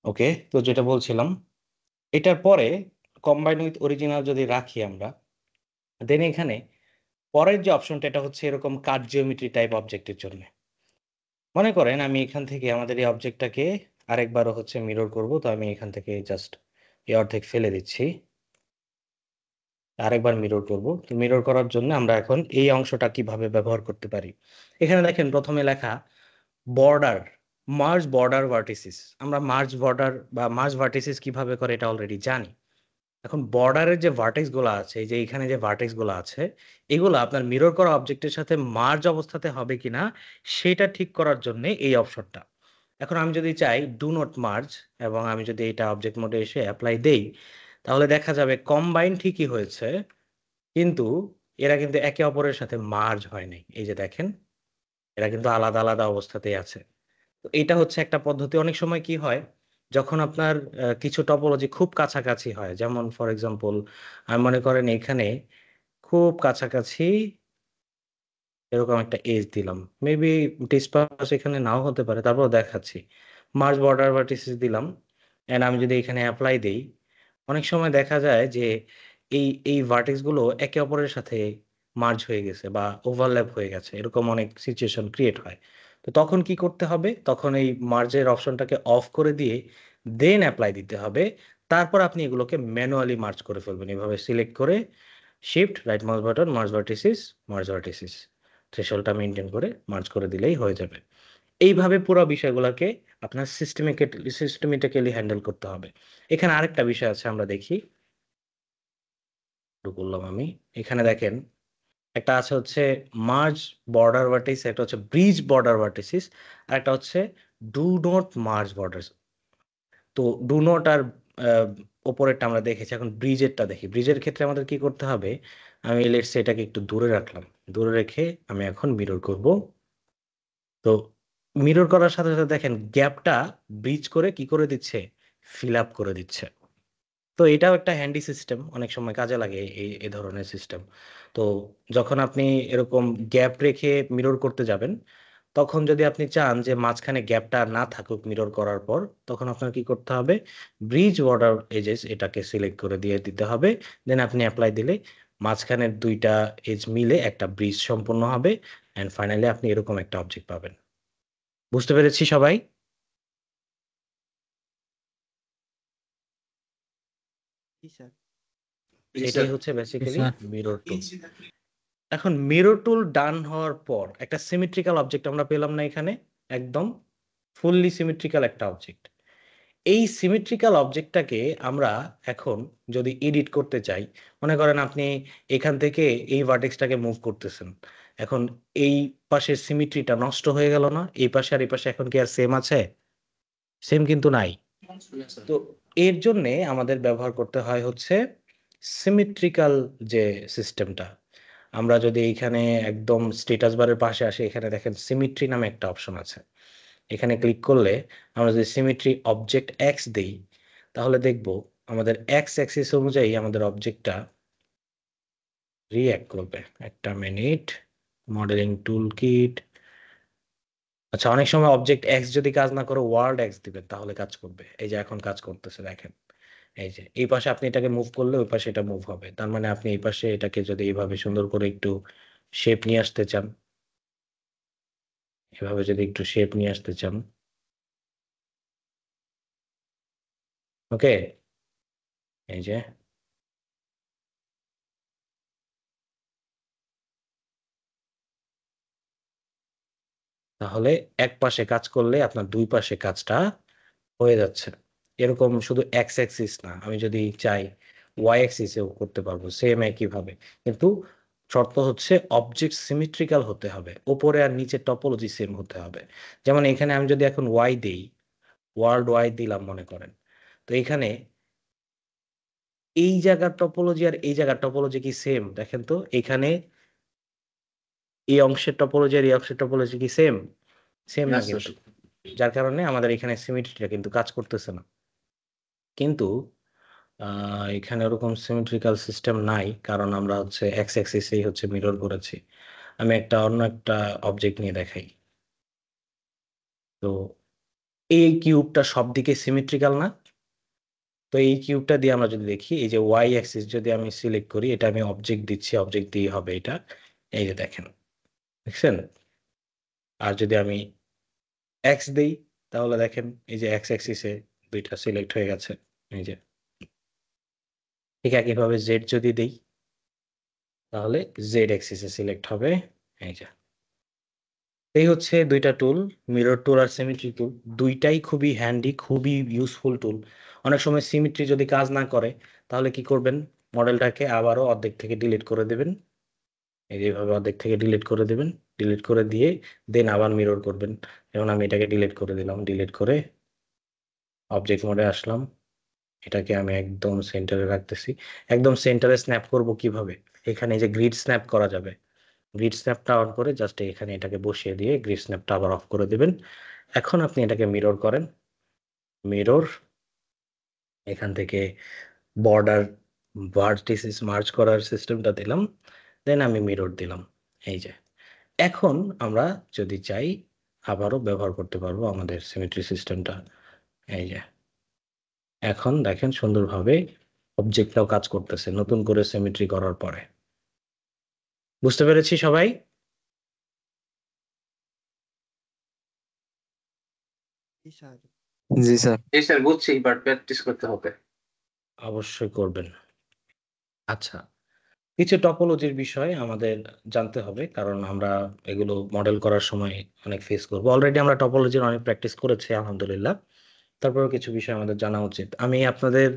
ওকে, তো যেটা বলছিলাম, এটার পরে কম্বাইন উইথ অরিজিনাল যদি রাখি আমরা, দেন এখানে পরের যে অপশনটা এটা হচ্ছে এরকম কাট জিওমেট্রি টাইপ অবজেক্টের জন্য। মনে করেন আমি এখান থেকে আমাদের এই অবজেক্টটাকে আরেকবারও হচ্ছে মিরর করব, তো আমি এখান থেকে জাস্ট এই অর্ধেক ফেলে দিচ্ছি, আরেকবার মিরর করব। তো মিরর করার জন্য আমরা এখন এই অংশটা কিভাবে ব্যবহার করতে পারি, এখানে দেখেন প্রথমে লেখা বর্ডার, মার্জ বর্ডার ভার্টিসিস। আমরা মার্জ বর্ডার বা মার্জ ভার্টিসিস কিভাবে করে এটা অলরেডি জানি। এখন বর্ডারের যে ভার্টেক্স গুলো আছে, এই যে এখানে যে ভার্টেক্স গুলো আছে, এগুলো আপনার মিরর করা অবজেক্টের সাথে মার্জ অবস্থাতে হবে কিনা সেটা ঠিক করার জন্য এই অপশনটা। এখন আমি যদি চাই ডু নট মার্জ এবং আমি যদি এটা অবজেক্ট মোডে এসে অ্যাপ্লাই দেই, তাহলে দেখা যাবে কম্বাইন ঠিকই হয়েছে কিন্তু এরা কিন্তু একে অপরের সাথে মার্জ হয় নাই। এই যে দেখেন এরা কিন্তু আলাদা আলাদা অবস্থাতেই আছে। তো এটা হচ্ছে একটা পদ্ধতি। অনেক সময় কি হয়, যখন আপনার কিছু টপোলজি খুব কাছাকাছি হয়, যেমন ফর এক্সাম্পল আমি মনে করেন এখানে খুব কাছাকাছি এরকম একটা এজ দিলাম, মেবি ডিসপাস এখানে নাও হতে পারে, তারপর দেখাচ্ছি মার্জ বর্ডার ভার্টিসিস দিলাম এন্ড আমি যদি এখানে অ্যাপ্লাই দেই, অনেক সময় দেখা যায় যে এই ভার্টেক্স গুলো একে অপরের সাথে মার্জ হয়ে গেছে বা ওভারল্যাপ হয়ে গেছে, এরকম অনেক সিচুয়েশন ক্রিয়েট হয়। তো তখন কি করতে হবে, তখন এই মার্জের অপশনটাকে অফ করে দিয়ে দেন অ্যাপ্লাই দিতে হবে। তারপর আপনি এগুলোকে ম্যানুয়ালি মার্জ করে ফেলবেন, এভাবে সিলেক্ট করে shift right mouse button merge vertices থ্রেশহোল্ডটা মেনটেন করে মার্জ করে দিলেই হয়ে যাবে। এইভাবে পুরো বিষয়গুলোকে আপনার সিস্টেমেটিক্যালি হ্যান্ডেল করতে হবে। এখানে আরেকটা বিষয় আছে, আমরা দেখি শুরু করলাম আমি। এখানে দেখেন একটা আছে হচ্ছে মার্জ বর্ডার ভার্টিস, একটা হচ্ছে ব্রিজ বর্ডার ভার্টিসিস, আর একটা হচ্ছে ডু নট মার্জ বর্ডার। তো ডু নট আর ওপরেরটা আমরা দেখেছি, এখন ব্রিজেরটা দেখি। ব্রিজের ক্ষেত্রে আমাদের কি করতে হবে, আমি লেটস এটাকে একটু দূরে রাখলাম, দূরে রেখে আমি এখন মিরর করব। তো মিরর করার সাথে সাথে দেখেন গ্যাপটা ব্রিজ করে কি করে দিচ্ছে, ফিল আপ করে দিচ্ছে। তো এটাও একটা হ্যান্ডি সিস্টেম, অনেক সময় কাজে লাগে এই ধরনের সিস্টেম। তো যখন আপনি এরকম গ্যাপ রেখে মিরর করতে যাবেন, তখন যদি আপনি চান যে মাঝখানে গ্যাপটা না থাকুক মিরর করার পর, তখন আপনার কি করতে হবে, ব্রিজ বর্ডার এজেস এটাকে সিলেক্ট করে দিয়ে দিতে হবে, দেন আপনি অ্যাপ্লাই দিলে মাঝখানের দুইটা এজ মিলে একটা ব্রিজ সম্পূর্ণ হবে এন্ড ফাইনালি আপনি এরকম একটা অবজেক্ট পাবেন। বুঝতে পেরেছি সবাই? জি স্যার। এটাই হচ্ছে বেসিক্যালি স্যার মিরর টুল। এখন মিরর টুল ডান হওয়ার পর একটা সিমেট্রিক্যাল অবজেক্ট আমরা পেলাম না এখানে, একদম ফুললি সিমেট্রিক্যাল একটা অবজেক্ট। এই সিমেট্রিক্যাল অবজেক্টটাকে আমরা এখন যদি এডিট করতে চাই, মনে করেন আপনি এখান থেকে এই ভার্টেক্সটাকে মুভ করতেছেন, এখন এই পাশের সিমেট্রিটা নষ্ট হয়ে গেল না, এই পাশে আর এই পাশে এখন কি আর সেম আছে? সেম কিন্তু নাই। তো এর জন্যে আমাদের ব্যবহার করতে হয় হচ্ছে সিমেট্রিক্যাল যে সিস্টেমটা। আমরা যদি এইখানে একদম স্ট্যাটাস বারের পাশে আসি, এখানে দেখেন সিমিট্রি নামে একটা অপশন আছে। এখানে ক্লিক করলে আমরা যদি সিমিট্রি অবজেক্ট এক্স দেই, তাহলে দেখব আমাদের এক্স অ্যাক্সিস অনুযায়ী আমাদের অবজেক্টটা রিঅ্যাক্ট করবে। একটা মিনিট, মডেলিং টুল কিট। আচ্ছা, অনেক সময় অবজেক্ট এক্স যদি কাজ না করে ওয়ার্ল্ড এক্স দিবেন, তাহলে কাজ করবে। এই যে এখন কাজ করতেছে, দেখেন। এই যে এই পাশে আপনি এটাকে মুভ করলে ওই পাশে এটা মুভ হবে। তার মানে আপনি এই পাশে এটাকে যদি এইভাবে সুন্দর করে একটু শেপ নিয়ে আসতে চান, এভাবে যদি একটু শেপ নিয়ে আসতে চান, ওকে, এই যে তাহলে এক পাশে কাজ করলে আপনার দুই পাশে কাজটা হয়ে যাচ্ছে। এরকম শুধু এক্স অ্যাক্সিস না, আমি যদি চাই ওয়াই অ্যাক্সিসেও করতে পারবো সেম একইভাবে। কিন্তু শর্ত হচ্ছে অবজেক্ট সিমেট্রিক্যাল হতে হবে, উপরে আর নিচে টপোলজি সেম হতে হবে। যেমন এখানে আমি যদি এখন ওয়াই দেই, ওয়ার্ল্ড ওয়াই দিলাম মনে করেন, তো এখানে এই জায়গার টপোলজি আর এই জায়গার টপোলজি কি সেম? দেখেন তো, এখানে এই অংশের টপোলজি আর এই অংশের টপোলজি কি সেম? সেম না কিন্তু, যার কারণে আমাদের এখানে সিমেট্রিটা কিন্তু কাজ করতেছে না। কিন্তু এখানে ওরকম সিমেট্রিক্যাল সিস্টেম নাই, কারণ আমরা হচ্ছে এক্স অ্যাক্সিসেই হচ্ছে মিরর করেছি। আমি অন্য একটা অবজেক্ট নিয়ে দেখাই। তো এই কিউবটা সব দিকে সিমেট্রিক্যাল না? তো এই কিউবটা দিয়ে আমরা যদি দেখি, এই যে ওয়াই অ্যাক্সিস যদি আমি সিলেক্ট করি, এটা আমি অবজেক্ট দিচ্ছি, অবজেক্ট দিয়ে হবে এটা। এই যে দেখেন, দেখছেন? আর যদি আমি এক্স দেই, তাহলে দেখেন এই যে এক্স অ্যাক্সিসে দুইটা সিলেক্ট হয়ে গেছে। এই যে ঠিক একইভাবে জেড যদি দেই, তাহলে জেড অ্যাক্সিসে সিলেক্ট হবে। এই যে এই হচ্ছে দুইটা টুল, মিরর টুল আর সিমেট্রি টুল। দুইটাই খুবই হ্যান্ডি, খুবই ইউজফুল টুল। অনেক সময় সিমেট্রি যদি কাজ না করে, তাহলে কি করবেন? মডেলটাকে আবারও অর্ধেক থেকে ডিলিট করে দেবেন। এইভাবে অর্ধেক থেকে ডিলিট করে দেবেন, ডিলিট করে দিয়ে দেন আবার মিরর করবেন। যেমন আমি এটাকে ডিলিট করে দিলাম, ডিলিট করে অবজেক্ট মোডে আসলাম, এটাকে আমি একদম সেন্টারে রাখতেছি। একদম সেন্টারে স্ন্যাপ করব কিভাবে? এখানে যে গ্রিড স্ন্যাপ করা যাবে, গ্রিড স্ন্যাপটা অন করে জাস্ট এখানে এটাকে বসিয়ে দিয়ে গ্রিড স্ন্যাপটা আবার অফ করে দিবেন। এখন আপনি এটাকে মিরর করেন, মিরর, এখান থেকে বর্ডার ভার্টিসিস মার্জ করার সিস্টেমটা দিলাম, দেন আমি মিরর দিলাম। এই যে এখন আমরা যদি চাই আবারও ব্যবহার করতে পারবো আমাদের সিমেট্রি সিস্টেমটা। এই যে এখন দেখেন সুন্দরভাবে অবজেক্টটাও কাজ করতেছে নতুন করে সিমেট্রি করার পরে। বুঝতে পেরেছি সবাই? জি স্যার। এই স্যার বুঝছি, বাট প্র্যাকটিস করতে হবে। অবশ্যই করবেন। আচ্ছা, কিছু টপোলজির বিষয় আমাদের জানতে হবে, কারণ আমরা এগুলো মডেল করার সময় অনেক ফেস করবো। অলরেডি আমরা টপোলজির অনেক প্র্যাকটিস করেছি আলহামদুলিল্লাহ, তারপরেও কিছু বিষয় আমাদের জানা উচিত। আমি আপনাদের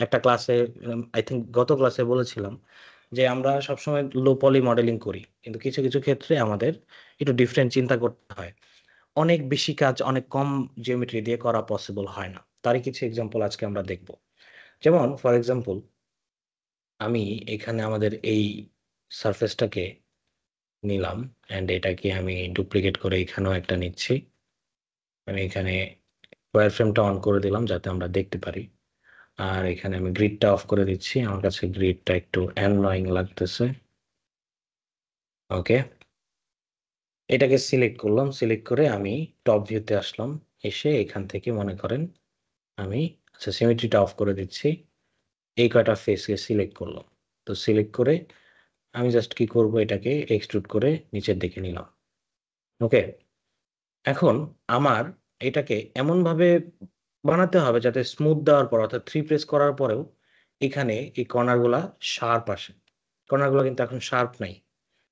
একটা ক্লাসে, আই থিঙ্ক গত ক্লাসে বলেছিলাম যে আমরা সবসময় লো পলি মডেলিং করি, কিন্তু কিছু কিছু ক্ষেত্রে আমাদের একটু ডিফারেন্ট চিন্তা করতে হয়। অনেক বেশি কাজ অনেক কম জিওমেট্রি দিয়ে করা পসিবল হয় না। তারই কিছু এক্সাম্পল আজকে আমরা দেখব। যেমন ফর এক্সাম্পল, আমি এখানে আমাদের এই সারফেসটাকে নিলাম অ্যান্ড এটাকে আমি ডুপ্লিকেট করে এখানেও একটা নিচ্ছি। আমি এখানে ওয়্যার ফ্রেমটা অন করে দিলাম যাতে আমরা দেখতে পারি, আর এখানে আমি গ্রিডটা অফ করে দিচ্ছি। আমার কাছে গ্রিডটা একটু অ্যাননয়িং লাগতেছে। ওকে, এটাকে সিলেক্ট করলাম, সিলেক্ট করে আমি টপ ভিউতে আসলাম, এসে এখান থেকে মনে করেন আমি আচ্ছা সিমেট্রিটা অফ করে দিচ্ছি, এই কয়টা ফেসকে সিলেক্ট করলাম। তো সিলেক্ট করে আমি জাস্ট কি করব, এটাকে এক্সট্রুড করে নিচের দিকে নিলাম। ওকে, এখন আমার এটাকে এমনভাবে বানাতে হবে যাতে স্মুথ দেওয়ার পর অর্থাৎ 3 প্রেস করার পরেও এখানে এই কর্নারগুলা শার্প আসে। কর্নারগুলো কিন্তু এখন শার্প নাই।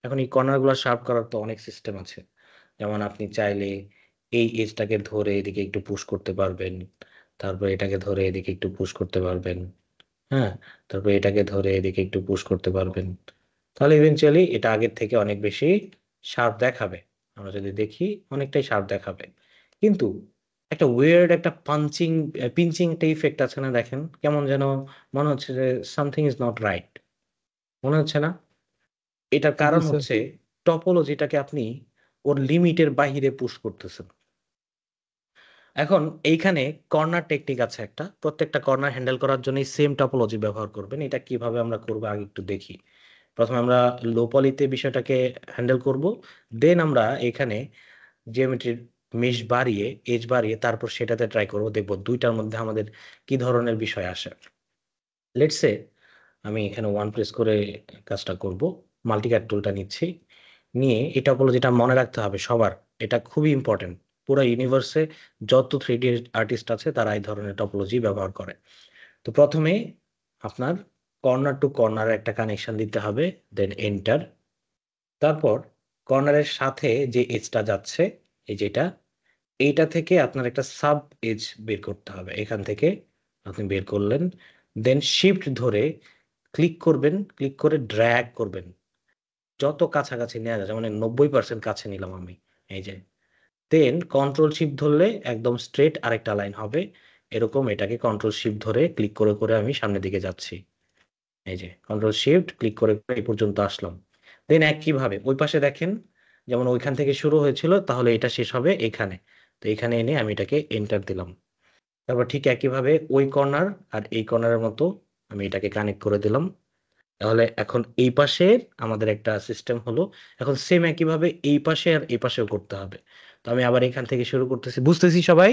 এখন এই কর্নারগুলো শার্প করার তো অনেক সিস্টেম আছে। যেমন আপনি চাইলে এই এজটাকে ধরে এদিকে একটু পুশ করতে পারবেন, তারপর এটাকে ধরে এদিকে একটু পুশ করতে পারবেন, হ্যাঁ, তারপর এটাকে ধরে এদিকে একটু পুশ করতে পারবেন। তাহলে ইভেনচুয়ালি এটা আগের থেকে অনেক বেশি শার্প দেখাবে। আমরা যদি দেখি অনেকটাই শার্প দেখাবে, কিন্তু একটা ওয়ার্ড একটা পিঞ্চিং একটা ইফেক্ট আছে না? দেখেন কেমন যেন মনে হচ্ছে যে সামথিং ইজ নট রাইট, মনে হচ্ছে না? এটার জি কারণ স্যার হচ্ছে টপোলজিটাকে আপনি ওর লিমিটের বাহিরে পুশ করতেছেন। এখন এইখানে কর্নার টেকনিক আছে একটা, প্রত্যেকটা কর্নার হ্যান্ডেল করার জন্য সেম টপোলজি ব্যবহার করবেন। এটা কিভাবে আমরা করবো আগে একটু দেখি। প্রথমে আমরা লো পলিতে বিষয়টাকে হ্যান্ডেল করব, দেন আমরা এখানে জিওমেট্রির মেশ বাড়িয়ে এজ বাড়িয়ে তারপর সেটাতে ট্রাই করব, দেখব দুইটার মধ্যে আমাদের কি ধরনের বিষয় আসে। লেটস সে আমি এখানে ওয়ান প্রেস করে কাজটা করব, মাল্টিক্যাট টুলটা নিচ্ছি, নিয়ে এই টপোলজিটা মনে রাখতে হবে সবার, এটা খুবই ইম্পর্টেন্ট। পুরো ইউনিভার্সে যত 3D আর্টিস্ট আছে তারা এই ধরনের টপোলজি ব্যবহার করে। তো প্রথমে আপনার কর্নার টু কর্নার একটা কানেকশন দিতে হবে, দেন এন্টার। তারপর কর্নারের সাথে যে এজটা যাচ্ছে, এই যেটা, এইটা থেকে আপনার একটা সাব এজ বের করতে হবে। এখান থেকে আপনি বের করলেন, দেন শিফট ধরে ক্লিক করবেন, ক্লিক করে ড্র্যাগ করবেন যত কাছাকাছি নেওয়া যাচ্ছে, মানে 90% কাছে নিলাম আমি, এই যে। দেন কন্ট্রোল শিফট ধরলে একদম স্ট্রেট আরেকটা লাইন হবে, এরকম এটাকে কন্ট্রোল শিফট ধরে ক্লিক করে করে আমি সামনের দিকে যাচ্ছি, এই যে কন্ট্রোল শিফট ক্লিক করে করে এই পর্যন্ত আসলাম। দেন একইভাবে ওই পাশে দেখেন, যেমন ওইখান থেকে শুরু হয়েছিল, তাহলে এটা শেষ হবে এখানে। তো এখানে এনে আমি এটাকে এন্টার দিলাম। তারপর ঠিক একইভাবে ওই কর্নার আর এই কর্নারের মতো আমি এটাকে কানেক্ট করে দিলাম। তাহলে এখন এই পাশে আমাদের একটা সিস্টেম হলো। এখন সেম একইভাবে এই পাশে আর এই পাশেও করতে হবে। তো আমি আবার এখান থেকে শুরু করতেছি, বুঝতেছি সবাই?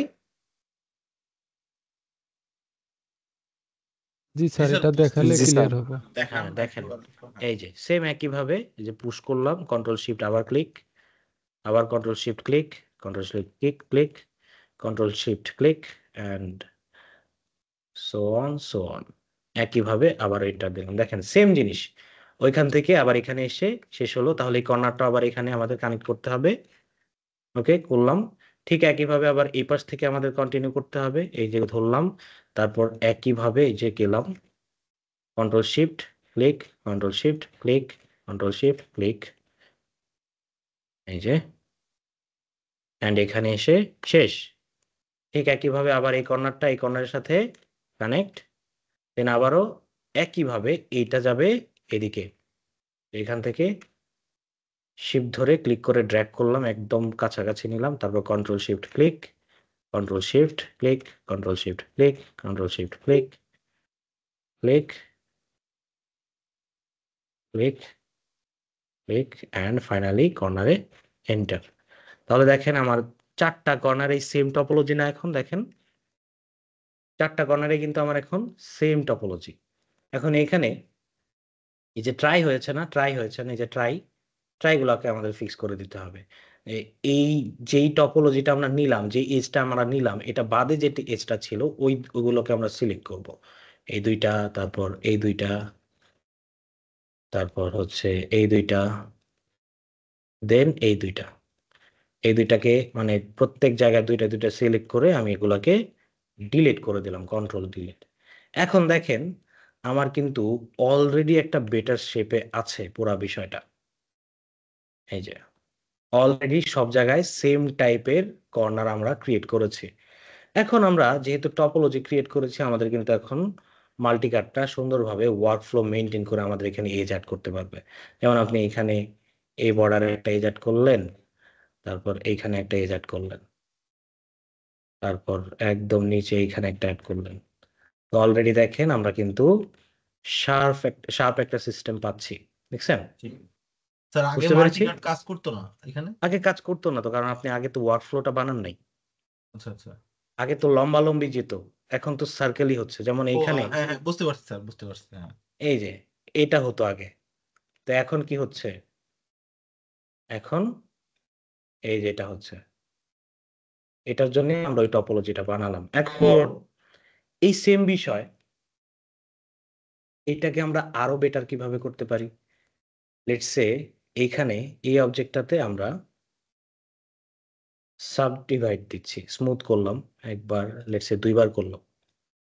জি স্যার স্যার এটা দেখালে জি স্যার। ক্লিয়ার হবে। দেখান হ্যাঁ দেখেন, এই যে সেম একইভাবে এই যে পুশ করলাম, কন্ট্রোল শিফট আবার ক্লিক, আবার control shift click, control shift click click, control shift click and so on. একইভাবে আবার এন্টার দিলাম, দেখেন সেম জিনিস ওইখান থেকে আবার এখানে এসে শেষ হলো। তাহলে এই কর্নারটা আবার এখানে আমাদের কানেক্ট করতে হবে। ওকে করলাম। ঠিক একইভাবে আবার এই পাশ থেকে আমাদের কন্টিনিউ করতে হবে, এই যে ধরলাম, তারপর একইভাবে এই যে গেলাম, control shift click, control shift click, control shift click, এই যে, অ্যান্ড এখানে এসে শেষ। ঠিক একইভাবে আবার এই কর্নারটা এই কর্নারের সাথে কানেক্ট, দেন আবারও একইভাবে এইটা যাবে এদিকে, এখান থেকে শিফট ধরে ক্লিক করে ড্র্যাগ করলাম, একদম কাছাকাছি নিলাম, তারপর control shift click, control shift click, control shift click, control shift click click click click and finally কর্নারে এন্টার। তাহলে দেখেন আমার চারটা কর্নারে সেম টপোলজি না, এখন দেখেন চারটা কর্নারে কিন্তু আমার এখন সেম টপোলজি। এখন এখানে এই যে ট্রাই হয়েছে না, ট্রাই হয়েছে না, এই যে ট্রাইগুলোকে আমাদের ফিক্স করে দিতে হবে। এই যেই টপোলজিটা আমরা নিলাম, যে এজটা আমরা নিলাম, এটা বাদে যে এজটা ছিল ওইগুলোকে আমরা সিলেক্ট করব। এই দুইটা, তারপর এই দুইটা, তারপর হচ্ছে এই দুইটা, দেন এই দুইটা, এই দুইটাকে মানে প্রত্যেক জায়গায় দুইটা দুইটা সিলেক্ট করে আমি এগুলাকে ডিলিট করে দিলাম, কন্ট্রোল ডিলিট। এখন দেখেন আমার কিন্তু অলরেডি একটা বেটার শেপে আছে পুরা বিষয়টা। এই যে অলরেডি সব জায়গায় সেম টাইপের কর্নার আমরা ক্রিয়েট করেছি। এখন আমরা যেহেতু টপোলজি ক্রিয়েট করেছি, আমাদের কিন্তু এখন মাল্টিকাটটা সুন্দরভাবে ওয়ার্কফ্লো মেনটেন করে আমাদের এখানে এজ অ্যাড করতে পারবে। যেমন আপনি এখানে এই বর্ডারে একটা এজ অ্যাড করলেন, তারপর এইখানে একটা এজ অ্যাড করলেন, তারপর একদম নিচে এইখানে একটা অ্যাড করলেন। তো অলরেডি দেখেন আমরা কিন্তু শার্প একটা সিস্টেম পাচ্ছি, দেখছেন? ঠিক। স্যার আগে বুঝতে পেরেছি? মাল্টিকাট কাজ করতো না এখানে? আগে কাজ করতো না তো, কারণ আপনি আগে তো ওয়ার্কফ্লোটা বানান নাই। আচ্ছা আচ্ছা। আগে তো লম্বা লম্বি যেত, এখন তো সার্কেলই হচ্ছে। যেমন ও এইখানে হ্যাঁ হ্যাঁ বুঝতে পারছি স্যার, বুঝতে পারছি, হ্যাঁ। এই যে এটা হতো আগে, তো এখন কি হচ্ছে, এখন এই যে এটা হচ্ছে। এটার জন্য আমরা ওই টপোলজিটা বানালাম। এখন এই সেম বিষয়, এটাকে আমরা আরো বেটার কিভাবে করতে পারি? লেটস সে এইখানে এই অবজেক্টটাতে আমরা সাব ডিভাইড দিচ্ছি, স্মুথ করলাম একবার, লেটস সে দুইবার করলাম,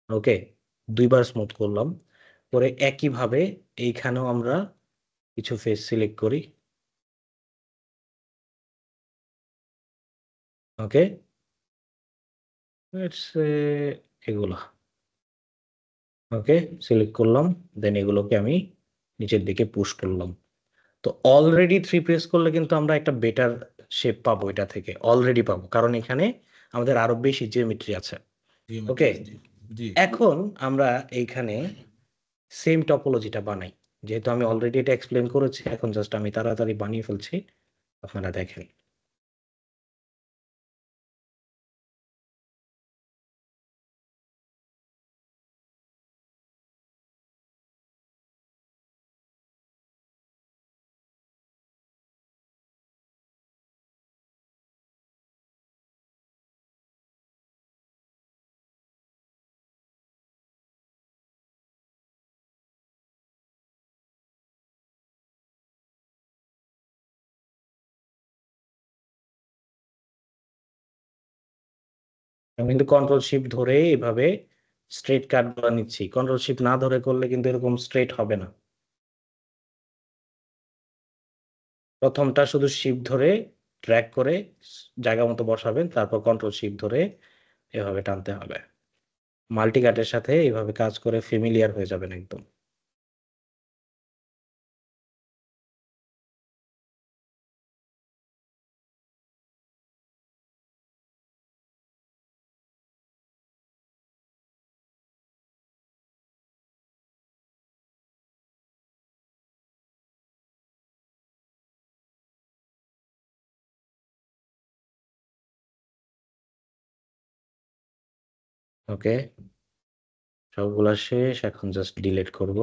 ওকে, দুইবার স্মুথ করলাম, পরে একইভাবে এইখানেও আমরা কিছু ফেস সিলেক্ট করি, ওকে, লেটস সে এগুলা, ওকে সিলেক্ট করলাম, দেন এগুলোকে আমি নিচের দিকে পুশ করলাম। তো অলরেডি 3 প্রেস করলে কিন্তু আমরা একটা বেটার শেপ পাবো, এটা থেকে অলরেডি পাবো, কারণ এখানে আমাদের আরো বেশি জিওমেট্রি আছে। ওকে, জি জি এখন আমরা এইখানে সেম টপোলজিটা বানাই। যেহেতু আমি অলরেডি এটা এক্সপ্লেন করেছি, এখন জাস্ট আমি তাড়াতাড়ি বানিয়ে ফেলছি, আপনারা দেখেন। আমি কিন্তু কন্ট্রোল শিফট ধরে এভাবে স্ট্রেট কাট বানিয়েছি। কন্ট্রোল শিফট না ধরে করলে কিন্তু এরকম স্ট্রেট হবে না। প্রথমটা শুধু শিফট ধরে ড্র্যাগ করে জায়গা মতো বসাবেন, তারপর কন্ট্রোল শিফট ধরে এভাবে টানতে হবে। মাল্টি কাটের সাথে এইভাবে কাজ করে ফ্যামিলিয়ার হয়ে যাবেন একদম। ওকে, সবগুলা শেষ, এখন জাস্ট ডিলিট করব।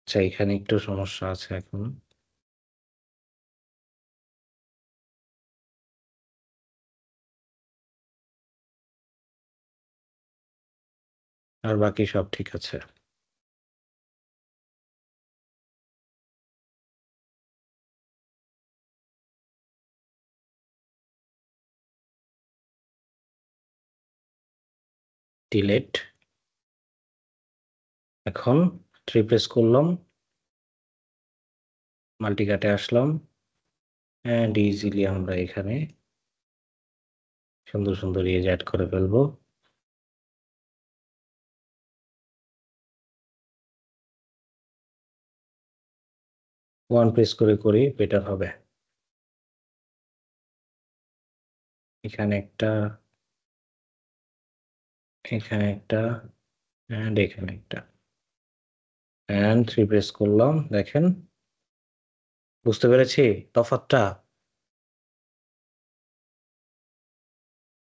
আচ্ছা, এখানে একটু সমস্যা আছে এখন। আর বাকি সব ঠিক আছে। ডিলিট। এখন 3 প্রেস করলাম, মাল্টি কাটে আসলাম, এন্ড ইজিলি আমরা এখানে সুন্দর সুন্দর ইয়ে অ্যাড করে ফেলবো। ওয়ান প্রেস করে করি, বেটার হবে। এখানে একটা, এখানে একটা, এন্ড এখানে একটা, এন্ড 3 প্রেস করলাম। দেখেন, বুঝতে পেরেছি তফাৎটা?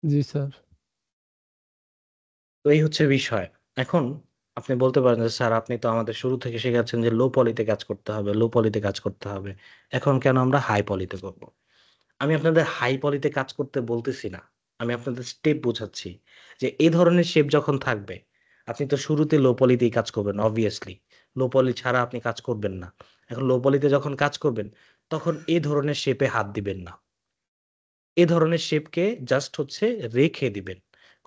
জি স্যার। তো এই হচ্ছে বিষয়। এখন আপনি বলতে পারেন যে স্যার আপনি তো আমাদের শুরু থেকে শেখাচ্ছেন যে লো পলিতে কাজ করতে হবে, লো পলিতে কাজ করতে হবে, এখন কেন আমরা হাই পলিতে করব? আমি আপনাদের হাই পলিতে কাজ করতে বলতেছি না, আমি আপনাদের স্টেপ বোঝাচ্ছি যে এই ধরনের শেপ যখন থাকবে, আপনি তো শুরুতে লো পলিতেই কাজ করবেন অবভিয়াসলি। লো পলি ছাড়া আপনি কাজ করবেন না। এখন লো পলিতে যখন কাজ করবেন, তখন এই ধরনের শেপে হাত দিবেন না। এ ধরনের শেপকে জাস্ট হচ্ছে রেখে দিবেন।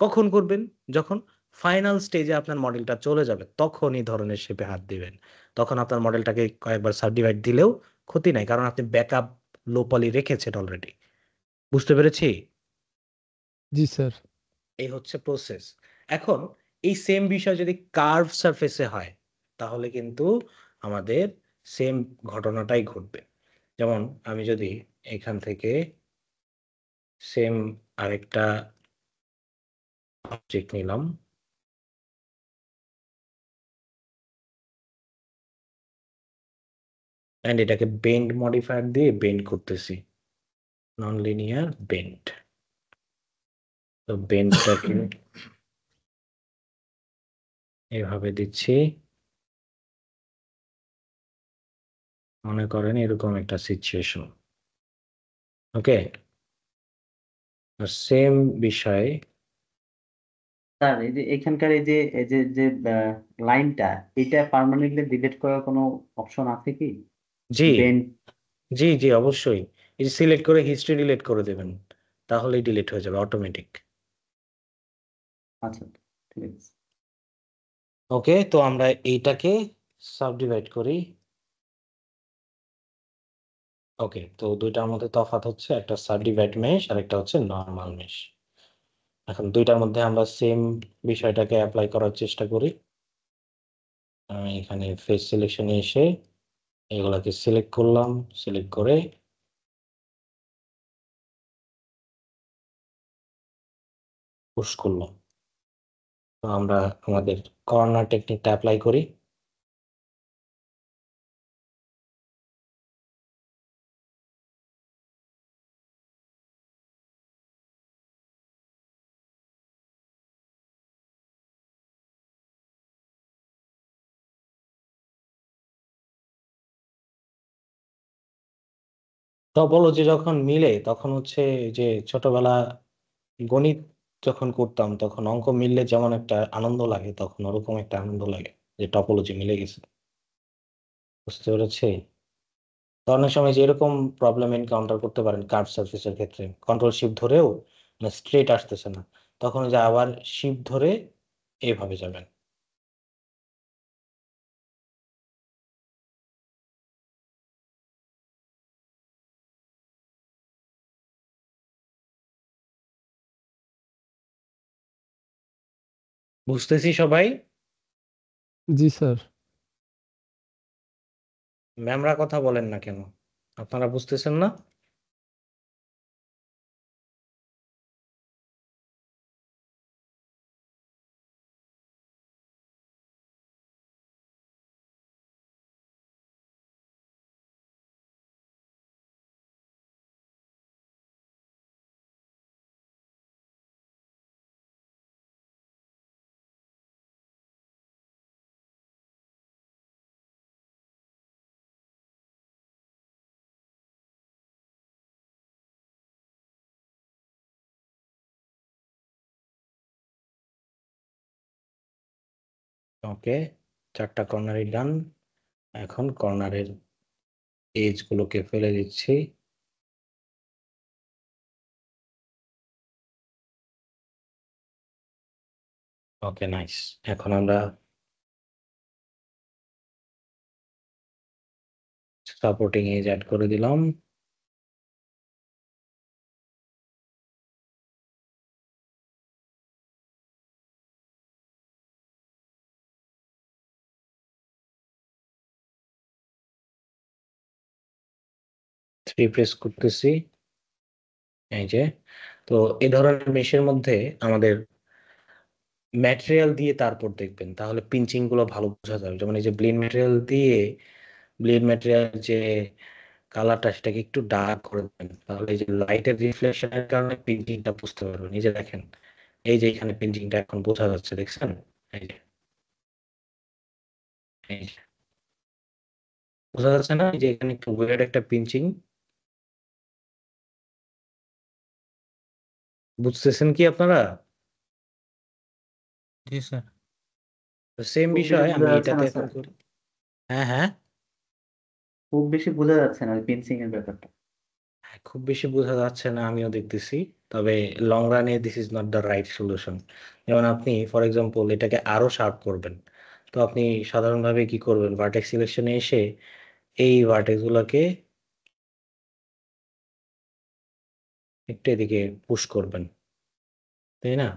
কখন করবেন? যখন ফাইনাল স্টেজে আপনার মডেলটা চলে যাবে, তখন এই ধরনের শেপে হাত দিবেন। তখন আপনার মডেলটাকে কয়েকবার সাবডিভাইড দিলেও ক্ষতি নাই, কারণ আপনি ব্যাকআপ লো পলি রেখেছেন অলরেডি। বুঝতে পেরেছি? জি স্যার। এই হচ্ছে প্রসেস। এখন এই সেম বিষয় যদি কার্ভ সারফেসে হয়, তাহলে কিন্তু আমাদের সেম ঘটনাটাই ঘটবে। যেমন আমি যদি এখান থেকে সেম আরেকটা অবজেক্ট নিলাম, এন্ড এটাকে বেন্ড মডিফায়ার দিয়ে বেন্ড করতেছি, নন লিনিয়ার বেন্ড। তো বেন্ডটাকে এভাবে দিচ্ছি, মনে করেন এরকম একটা সিচুয়েশন। ওকে, আর সেম বিষয় স্যার এই যে এখানকার এই যে লাইনটা, এটা পার্মানেন্টলি ডিলিট করার কোনো অপশন আছে কি? জি বেন্ড। জি জি অবশ্যই, এই সিলেক্ট করে হিস্ট্রি ডিলিট করে দেবেন, তাহলেই ডিলিট হয়ে যাবে অটোমেটিক। আচ্ছা, ঠিক আছে। ওকে, তো আমরা এইটাকে সাবডিভাইড করি। ওকে, তো দুইটার মধ্যে তফাৎ হচ্ছে একটা সাবডিভাইড মেশ আর একটা হচ্ছে নরমাল মেশ। এখন দুইটার মধ্যে আমরা সেম বিষয়টাকে অ্যাপ্লাই করার চেষ্টা করি। আমি এখানে ফেস সিলেকশনে এসে এগুলাকে সিলেক্ট করলাম, সিলেক্ট করে পুশ করলাম। তো আমরা আমাদের কর্নার টেকনিকটা অ্যাপ্লাই করি। টপোলজি যখন মিলে তখন হচ্ছে যে ছোটবেলা গণিত যখন করতাম তখন অঙ্ক মিললে যেমন একটা আনন্দ লাগে, তখন ওরকম একটা আনন্দ লাগে যে টপোলজি মিলে গেছে। বুঝতে পেরেছি? তো অনেক সময় যে এরকম প্রবলেম এনকাউন্টার করতে পারেন কার্ভ সারফেসের ক্ষেত্রে, কন্ট্রোল শিফট ধরেও স্ট্রেট আসতেছে না, তখন যে আবার শিফট ধরে এইভাবে যাবেন। বুঝতেছি সবাই? জি স্যার। ম্যামরা কথা বলেন না কেন? আপনারা বুঝতেছেন না? ওকে, 4টা কর্নারই ডান। এখন কর্নারের এজ গুলোকে ফেলে দিচ্ছি। ওকে, নাইস। এখন আমরা সাপোর্টিং এজ অ্যাড করে দিলাম। থ্রি প্রেস করতেছি, এই যে। তো এই ধরনের মেশের মধ্যে আমাদের ম্যাটেরিয়াল দিয়ে তারপর দেখবেন, তাহলে পিঞ্চিং গুলো ভালো বোঝা যাবে। যেমন এই যে ব্লেড ম্যাটেরিয়াল যে কালারটা সেটাকে একটু ডার্ক করে দেবেন, তাহলে এই যে লাইটের রিফ্লেকশনের কারণে পিঞ্চিংটা বুঝতে পারবেন। এই যে দেখেন, এই যে এখানে পিঞ্চিংটা এখন বোঝা যাচ্ছে, দেখছেন? এই যে এই যে। বোঝা যাচ্ছে না এই যে এখানে একটু ওয়েড একটা পিঞ্চিং? বুঝতেছেন কি আপনারা? জি স্যার। সেম খুব বেশি বিষয় বোঝা আমি যাচ্ছে এটাতে না এখন স্যার, করি। হ্যাঁ হ্যাঁ, খুব বেশি বোঝা যাচ্ছে না ওই পিনসিং এর ব্যাপারটা। খুব বেশি বোঝা যাচ্ছে না, আমিও দেখতেছি। তবে লং রানে this is not the right solution. যেমন আপনি ফর এক্সাম্পল এটাকে আরো শার্প করবেন, তো আপনি সাধারণভাবে কি করবেন, ভার্টেক্স সিলেকশনে এসে এই ভার্টেক্স গুলোকে একটু এদিকে পুশ করবেন, তাই না?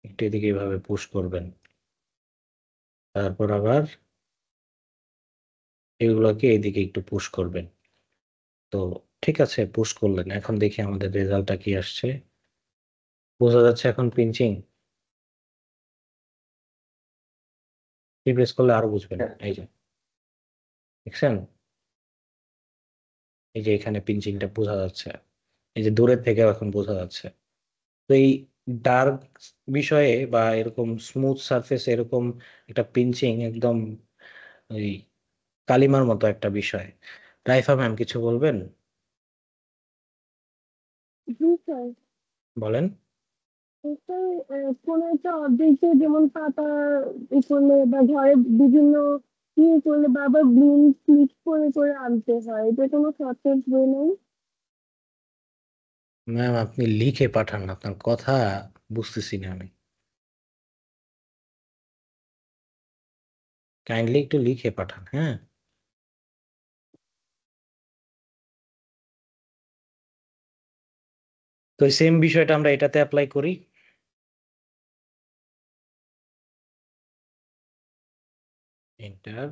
একটু এদিকে এইভাবে পুশ করবেন, তারপর আবার এগুলোকে এদিকে একটু পুশ করবেন। তো ঠিক আছে, পুশ করলেন। এখন দেখি আমাদের রেজাল্টটা কি আসছে। বোঝা যাচ্ছে এখন পিঞ্চিং? প্রেস করলে আরো বুঝবেন। এই যে দেখছেন, এই যে এখানে পিঞ্চিংটা বোঝা যাচ্ছে, এই যে দূরের থেকে এখন বোঝা যাচ্ছে। তো এই ডার্ক বিষয়ে বা এরকম স্মুথ সারফেস এরকম একটা পিঞ্চিং একদম ওই কালিমার মতো একটা বিষয়। রাইফা ম্যাম কিছু বলবেন? জি স্যার। বলেন। স্যার কোনো একটা অবজেক্টে যেমন পাতা ই করলে বা ঘরে বিভিন্ন ইয়ে করলে বারবার ব্লুম ক্লিক করে করে আনতে হয়, এটা কোনো শর্টকাট বই নেই? ম্যাম আপনি লিখে পাঠান, আপনার কথা বুঝতেছি না আমি। কাইন্ডলি একটু লিখে পাঠান, হ্যাঁ। তো সেম বিষয়টা আমরা এটাতে অ্যাপ্লাই করি। এটার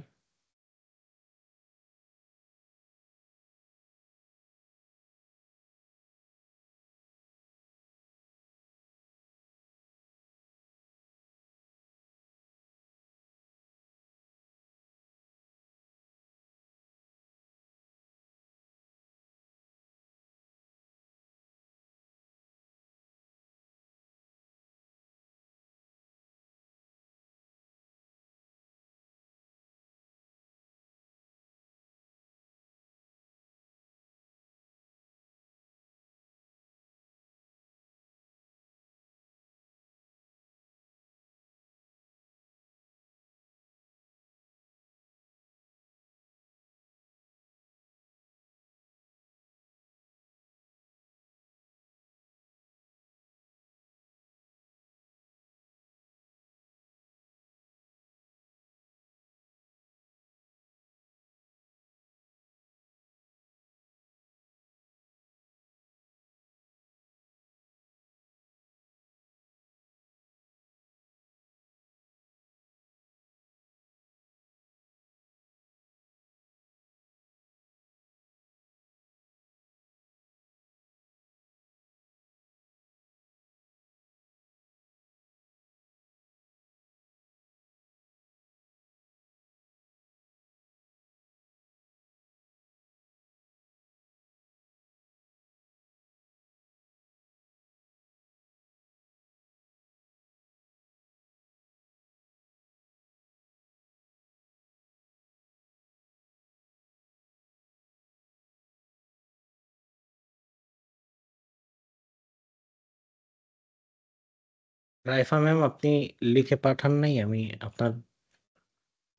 রাইফা ম্যাম আপনি লিখে পাঠান নাই, আমি আপনার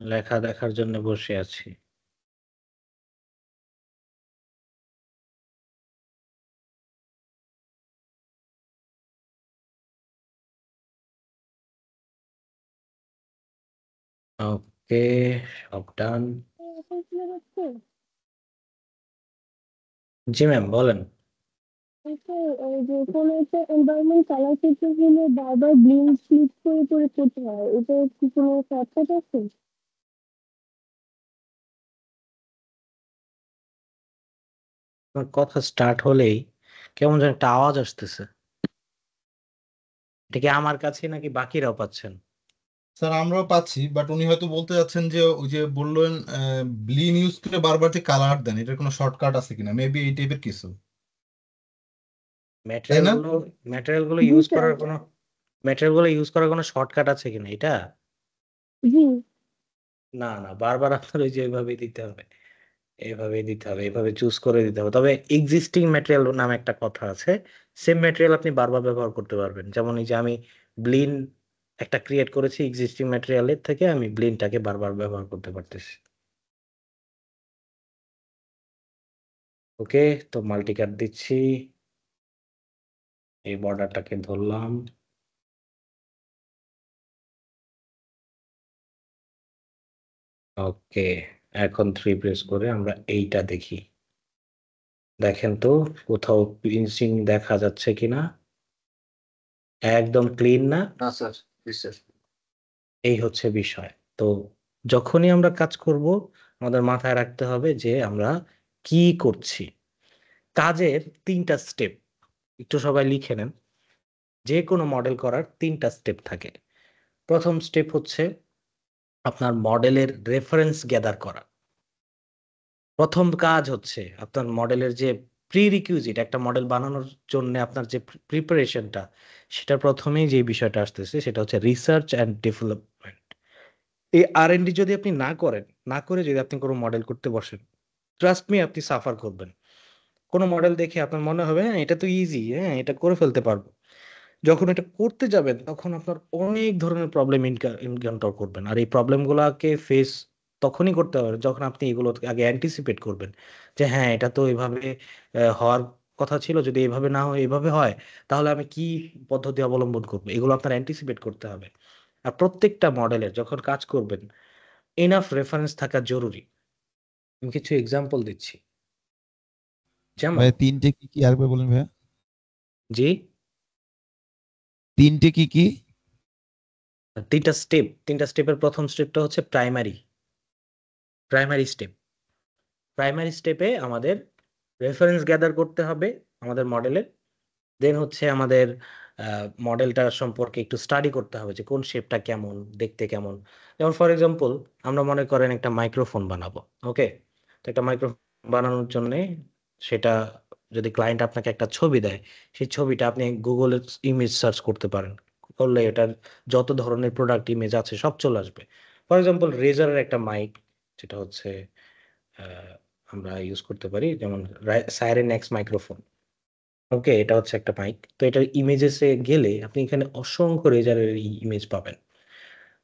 লেখা দেখার জন্য বসে আছি। ওকে, সব ডান। জি ম্যাম বলেন। যে কোনো একটা এনভায়রনমেন্ট কালার করতে গেলে বারবার ব্লিঙ্ক স্লিপ করে করে করতে হয়, এটা কি কোনো শর্টকাট আছে? আপনার কথা স্টার্ট হলেই কেমন যেন একটা আওয়াজ আসতেছে, এটা কি আমার কাছে নাকি বাকিরাও পাচ্ছেন? স্যার আমরাও পাচ্ছি, বাট উনি হয়তো বলতে যাচ্ছেন যে ওই যে বললেন ব্লিন ইউজ করে বারবার যে কালার দেন, এটার কোনো শর্টকাট আছে কিনা, মেবি এই টাইপের কিছু, তাই না? ম্যাটেরিয়ালগুলো জি ইউজ স্যার। করার কোনো ম্যাটেরিয়ালগুলো ইউজ করার কোনো শর্টকাট আছে কিনা এটা? জি। না না, বারবার আপনার ওই যে এইভাবেই দিতে হবে, এইভাবেই দিতে হবে, এইভাবে চুজ করে দিতে হবে। তবে এক্সিস্টিং ম্যাটেরিয়াল নামে একটা কথা আছে, সেম ম্যাটেরিয়াল আপনি বারবার ব্যবহার করতে পারবেন। যেমন এই যে আমি ব্লিন একটা ক্রিয়েট করেছি এক্সিস্টিং ম্যাটেরিয়ালের থেকে, আমি ব্লিনটাকে বারবার ব্যবহার করতে পারতেছি। ওকে, তো মাল্টিকাট দিচ্ছি, এই বর্ডারটাকে ধরলাম, ওকে। এখন 3 প্রেস করে আমরা এইটা দেখি, দেখেন তো কোথাও পিঞ্চিং দেখা যাচ্ছে কিনা, একদম ক্লিন না? না স্যার, স্যার এই হচ্ছে বিষয়। তো যখনই আমরা কাজ করব আমাদের মাথায় রাখতে হবে যে আমরা কি করছি। কাজের 3টা স্টেপ একটু সবাই লিখে নেন। যে কোনো মডেল করার 3টা স্টেপ থাকে। প্রথম স্টেপ হচ্ছে আপনার মডেলের রেফারেন্স গ্যাদার করা। প্রথম কাজ হচ্ছে আপনার মডেলের যে প্রিরিকুইজিট, একটা মডেল বানানোর জন্য আপনার যে প্রিপারেশনটা, সেটা প্রথমেই যে বিষয়টা আসতেছে সেটা হচ্ছে রিসার্চ অ্যান্ড ডেভেলপমেন্ট। এই R&D যদি আপনি না করেন, না করে যদি আপনি কোনো মডেল করতে বসেন, ট্রাস্ট মি আপনি সাফার করবেন। কোনো মডেল দেখে আপনার মনে হবে হ্যাঁ এটা তো ইজি, হ্যাঁ এটা করে ফেলতে পারবো। যখন এটা করতে যাবেন তখন আপনার অনেক ধরনের প্রবলেম এনকাউন্টার করবেন, আর এই প্রবলেমগুলোকে ফেস তখনই করতে হবে যখন আপনি এগুলো আগে অ্যান্টিসিপেট করবেন যে হ্যাঁ এটা তো এভাবে হওয়ার কথা ছিল, যদি এভাবে না হয় এভাবে হয় তাহলে আমি কি পদ্ধতি অবলম্বন করবো, এগুলো আপনার অ্যান্টিসিপেট করতে হবে। আর প্রত্যেকটা মডেলের যখন কাজ করবেন এনাফ রেফারেন্স থাকা জরুরি। আমি কিছু এক্সাম্পল দিচ্ছি, যেমন ভাই 3টে কি কি আরেকবার বলেন ভাইয়া? জি 3টে কি কি? 3টা স্টেপের প্রথম স্টেপটা হচ্ছে প্রাইমারি। Primary step. প্রাইমারি স্টেপে আমাদের রেফারেন্স গ্যাদার করতে হবে আমাদের মডেলের। দেন হচ্ছে আমাদের মডেলটা সম্পর্কে একটু স্টাডি করতে হবে যে কোন শেপটা কেমন, দেখতে কেমন। যেমন ফর এক্সাম্পল আমরা মনে করেন একটা মাইক্রোফোন বানাবো, ওকে? তো একটা মাইক্রোফোন বানানোর জন্য সেটা যদি ক্লায়েন্ট আপনাকে একটা ছবি দেয়, সেই ছবিটা আপনি গুগলে ইমেজ সার্চ করতে পারেন, করলে এটার যত ধরনের প্রোডাক্ট ইমেজ আছে সব চলে আসবে। ফর এক্সাম্পল রেজারের একটা মাইক, যেটা হচ্ছে আমরা ইউজ করতে পারি, যেমন সাইরেন এক্স মাইক্রোফোন, ওকে? এটা হচ্ছে একটা মাইক। তো এটার ইমেজেসে গেলে আপনি এখানে অসংখ্য রেজারের ইমেজ পাবেন।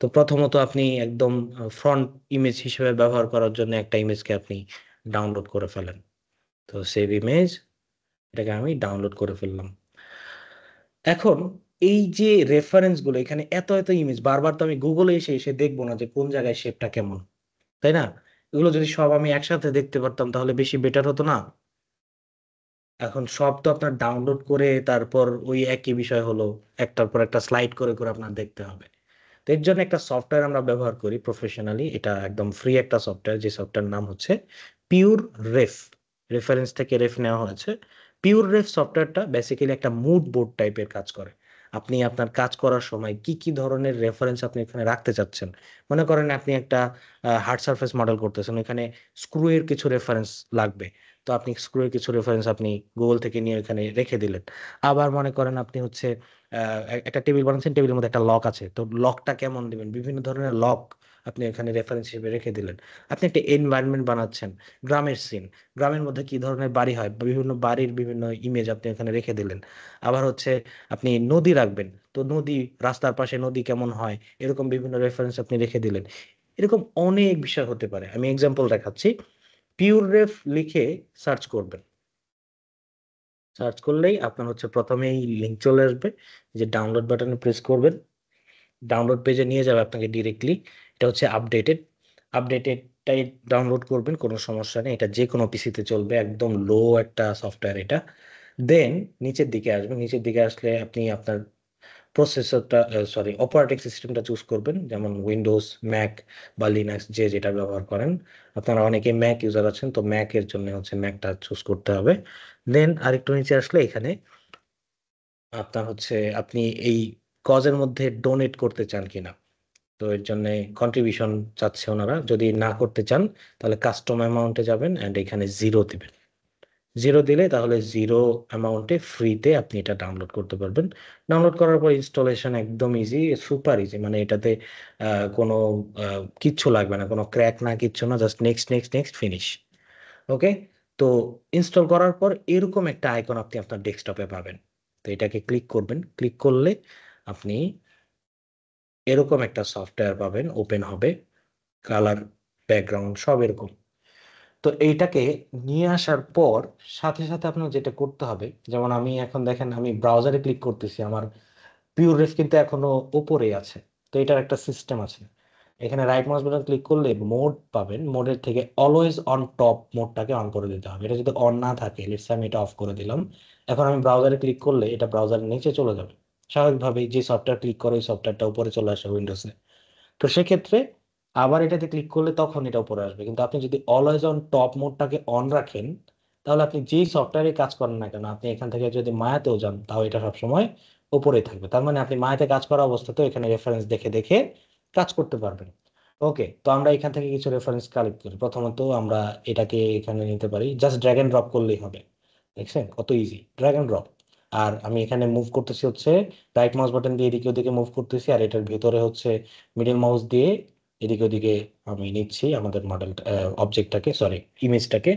তো প্রথমত আপনি একদম ফ্রন্ট ইমেজ হিসেবে ব্যবহার করার জন্য একটা ইমেজকে আপনি ডাউনলোড করে ফেলেন। তো সেভ ইমেজ, এটাকে আমি ডাউনলোড করে ফেললাম। এখন এই যে রেফারেন্স গুলো, এখানে এত এত ইমেজ, বারবার তো আমি গুগলে এসে এসে দেখবো না যে কোন জায়গায় শেপটা কেমন, তাই না? এগুলো যদি সব আমি একসাথে দেখতে পারতাম তাহলে বেশি বেটার হতো না? এখন সব তো আপনার ডাউনলোড করে তারপর ওই একই বিষয় হলো, একটার পর একটা স্লাইড করে করে আপনার দেখতে হবে। তো এর জন্য একটা সফটওয়্যার আমরা ব্যবহার করি প্রফেশনালি, এটা একদম ফ্রি একটা সফটওয়্যার, যে সফটওয়্যার নাম হচ্ছে পিওর রেফ। রেফারেন্স থেকে রেফ নেওয়া হয়েছে। পিওর রেফ সফটওয়্যারটা বেসিক্যালি একটা মুড বোর্ড টাইপের কাজ করে। আপনি আপনার কাজ করার সময় কি কি ধরনের রেফারেন্স আপনি এখানে রাখতে চাচ্ছেন, মনে করেন আপনি একটা হার্ড সারফেস মডেল করতেছেন, এখানে স্ক্রু এর কিছু রেফারেন্স লাগবে। তো আপনি স্ক্রু এর কিছু রেফারেন্স আপনি গুগল থেকে নিয়ে এখানে রেখে দিলেন। আবার মনে করেন আপনি হচ্ছে একটা টেবিল বানাচ্ছেন, টেবিলের মধ্যে একটা লক আছে, তো লকটা কেমন দিবেন, বিভিন্ন ধরনের লক আপনি এখানে রেফারেন্স হিসেবে রেখে দিলেন। আপনি একটা এনভায়রনমেন্ট বানাচ্ছেন, গ্রামের সিন, গ্রামের মধ্যে কি ধরনের বাড়ি হয়, বিভিন্ন বাড়ির বিভিন্ন ইমেজ আপনি এখানে রেখে দিলেন। আবার হচ্ছে আপনি নদী রাখবেন, তো নদী, রাস্তার পাশে নদী কেমন হয়, এরকম বিভিন্ন রেফারেন্স আপনি রেখে দিলেন। এরকম অনেক বিষয় হতে পারে, আমি এক্সাম্পল দেখাচ্ছি। পিওর রেফ লিখে সার্চ করবেন। সার্চ করলেই আপনার হচ্ছে প্রথমেই লিঙ্ক চলে আসবে, যে ডাউনলোড বাটনে প্রেস করবেন, ডাউনলোড পেজে নিয়ে যাবে আপনাকে ডিরেক্টলি। এটা হচ্ছে আপডেটেডটাই ডাউনলোড করবেন, কোনো সমস্যা নেই, এটা যে কোনো পিসিতে চলবে, একদম লো একটা সফটওয়্যার এটা। দেন নিচের দিকে আসবেন, নিচের দিকে আসলে আপনি আপনার প্রসেসরটা, সরি, অপারেটিং সিস্টেমটা চুজ করবেন, যেমন উইন্ডোজ, ম্যাক বা লিনাক্স, যে যেটা ব্যবহার করেন। আপনারা অনেকে ম্যাক ইউজার আছেন, তো ম্যাকের জন্য হচ্ছে ম্যাকটা চুজ করতে হবে। দেন আরেকটু নিচে আসলে এখানে আপনার হচ্ছে আপনি এই কজের মধ্যে ডোনেট করতে চান কিনা, তো এর জন্য কন্ট্রিবিউশন চাচ্ছে ওনারা। যদি না করতে চান তাহলে কাস্টম অ্যামাউন্টে যাবেন অ্যান্ড এখানে জিরো দিবেন। জিরো দিলে তাহলে জিরো অ্যামাউন্টে ফ্রিতে আপনি এটা ডাউনলোড করতে পারবেন। ডাউনলোড করার পর ইনস্টলেশন একদম ইজি, সুপার ইজি, মানে এটাতে কোনো কিচ্ছু লাগবে না, কোনো ক্র্যাক না, কিচ্ছু না, just next next next finish. Okay? তো ইনস্টল করার পর এরকম একটা আইকন আপনি আপনার ডেস্কটপে পাবেন। তো এটাকে ক্লিক করবেন, ক্লিক করলে আপনি এরকম একটা সফটওয়্যার পাবেন, ওপেন হবে, কালার, ব্যাকগ্রাউন্ড সব এরকম। তো এইটাকে নিয়ে আসার পর সাথে সাথে আপনার যেটা করতে হবে, যেমন আমি এখন দেখেন আমি ব্রাউজারে ক্লিক করতেছি, আমার পিওর রেফ কিন্তু এখনো উপরে আছে। তো এটার একটা সিস্টেম আছে, এখানে রাইট মাউস বাটন ক্লিক করলে মোড পাবেন, মোডের থেকে অলওয়েজ অন টপ মোডটাকে অন করে দিতে হবে। এটা যদি অন না থাকে, লেটস আমি এটা অফ করে দিলাম, এখন আমি ব্রাউজারে ক্লিক করলে এটা ব্রাউজারের নিচে চলে যাবে স্বাভাবিকভাবেই, যে সফটওয়্যার ক্লিক করে ওই সফটওয়্যারটা উপরে চলে আসে উইন্ডোজে। তো সেক্ষেত্রে আবার এটাতে ক্লিক করলে তখন এটা উপরে আসবে, কিন্তু আপনি যদি অলওয়েজ অন টপ মোডটাকে অন রাখেন, তাহলে আপনি যেই সফটওয়্যারে কাজ করেন না কেন, আপনি এখান থেকে যদি মায়াতেও যান তাও এটা সবসময় উপরে থাকবে। তার মানে আপনি মায়াতে কাজ করা অবস্থাতেও এখানে রেফারেন্স দেখে দেখে কাজ করতে পারবেন। ওকে, তো আমরা এখান থেকে কিছু রেফারেন্স কালেক্ট করি। প্রথমত আমরা এটাকে এখানে নিতে পারি, জাস্ট ড্র্যাগ এন্ড ড্রপ করলেই হবে। দেখছেন কত ইজি, ড্র্যাগ এন্ড ড্রপ। আর আমি এখানে মুভ করতেছি হচ্ছে রাইট মাউস বাটন দিয়ে এদিকে ওদিকে মুভ করতেছি, আর এটার ভিতরে হচ্ছে মিডল মাউস দিয়ে এদিকে ওদিকে আমি নিচ্ছি আমাদের মডেলটা, অবজেক্টটাকে, সরি, ইমেজটাকে।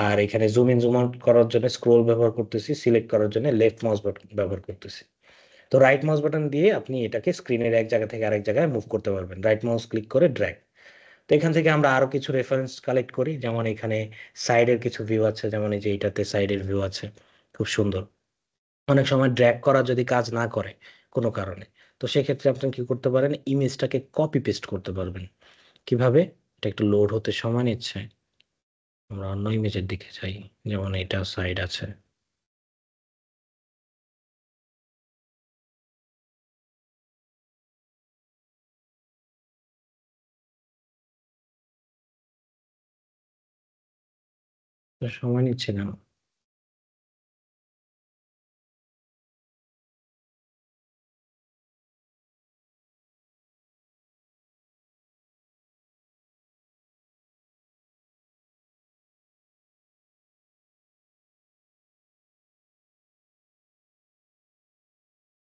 আর এখানে জুম ইন জুম আউট করার জন্য স্ক্রোল ব্যবহার করতেছি, সিলেক্ট করার জন্য লেফট মাউস বাটন ব্যবহার করতেছি। তো রাইট মাউস বাটন দিয়ে আপনি এটাকে স্ক্রিনের এক জায়গা থেকে আরেক জায়গায় মুভ করতে পারবেন, রাইট মাউস ক্লিক করে ড্র্যাগ। তো এখান থেকে আমরা আরো কিছু রেফারেন্স কালেক্ট করি, যেমন এখানে সাইডের কিছু ভিউ আছে, যেমন এই যে এইটাতে সাইডের ভিউ আছে, খুব সুন্দর। অনেক সময় ড্র্যাগ করা যদি কাজ না করে কোনো কারণে, তো সেক্ষেত্রে আপনি কি করতে পারেন, ইমেজটাকে কপি পেস্ট করতে পারবেন। কিভাবে? এটা একটু লোড হতে সময় নিচ্ছে, আমরা অন্য ইমেজের দিকে যাই, যেমন এটা সাইড আছে। সময় নিচ্ছে কেন?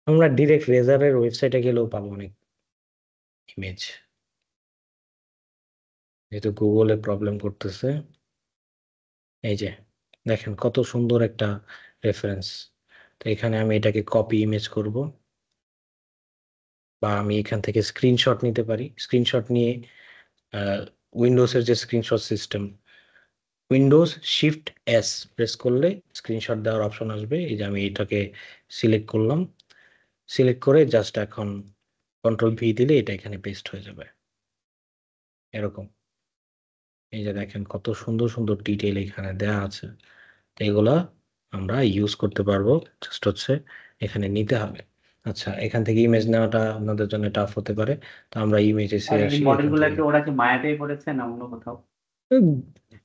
আমরা ডিরেক্ট রেজারের ওয়েবসাইটে গেলেও পাবো অনেক ইমেজ, যেহেতু গুগলে প্রবলেম করতেছে। এই যে দেখেন কত সুন্দর একটা রেফারেন্স। তো এখানে আমি এটাকে কপি ইমেজ করব, বা আমি এখান থেকে স্ক্রিনশট নিতে পারি। স্ক্রিনশট নিয়ে উইন্ডোজের যে screenshot system, Windows shift S press করলে স্ক্রিনশট দেওয়ার অপশন আসবে। এই যে আমি এটাকে সিলেক্ট করলাম, সিলেক্ট করে জাস্ট এখন কন্ট্রোল ভি দিলে এটা এখানে পেস্ট হয়ে যাবে এরকম। এই যে দেখেন কত সুন্দর সুন্দর ডিটেইল এখানে দেওয়া আছে। তো এগুলা আমরা ইউজ করতে পারবো, জাস্ট হচ্ছে এখানে নিতে হবে। আচ্ছা, এখান থেকে ইমেজ নেওয়াটা আপনাদের জন্য টাফ হতে পারে, তো আমরা ইমেজে আর এই আসি। এখান মডেলগুলো থেকে কি ওরা কি মায়াতেই করেছে না অন্য কোথাও?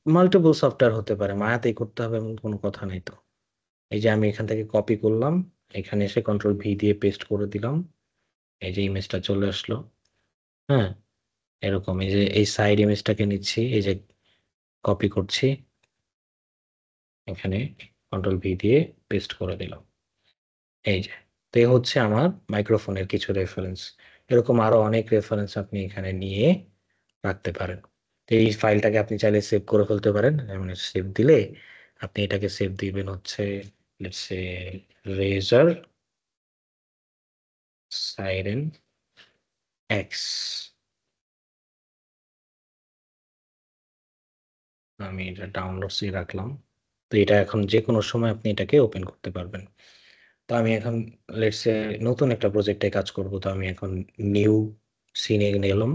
মাল্টিপল সফটওয়্যার হতে পারে, মায়াতেই করতে হবে এমন কোনো কথা নেই। তো এই যে আমি এখান থেকে কপি করলাম, এখানে এসে কন্ট্রোল ভি দিয়ে পেস্ট করে দিলাম, এই যে ইমেজটা চলে আসলো। হ্যাঁ, এরকম এই যে এই সাইড ইমেজটাকে নিচ্ছি, এই যে কপি করছি, এখানে কন্ট্রোল ভি দিয়ে পেস্ট করে দিলাম। এই যে, তো এই হচ্ছে আমার মাইক্রোফোনের কিছু রেফারেন্স। এরকম আরো অনেক রেফারেন্স আপনি এখানে নিয়ে রাখতে পারেন। তো এই ফাইলটাকে আপনি চাইলে সেভ করে ফেলতে পারেন। যেমন সেভ দিলে আপনি এটাকে সেভ দিবেন হচ্ছে let's say Razer Siren X. আমি এটা ডাউনলোডসে রাখলাম। তো এটা এখন যে কোনো সময় আপনি এটাকে ওপেন করতে পারবেন। তো আমি এখন লেটস সে নতুন একটা প্রজেক্টে কাজ করব। তো আমি এখন নিউ সিনে গেলাম,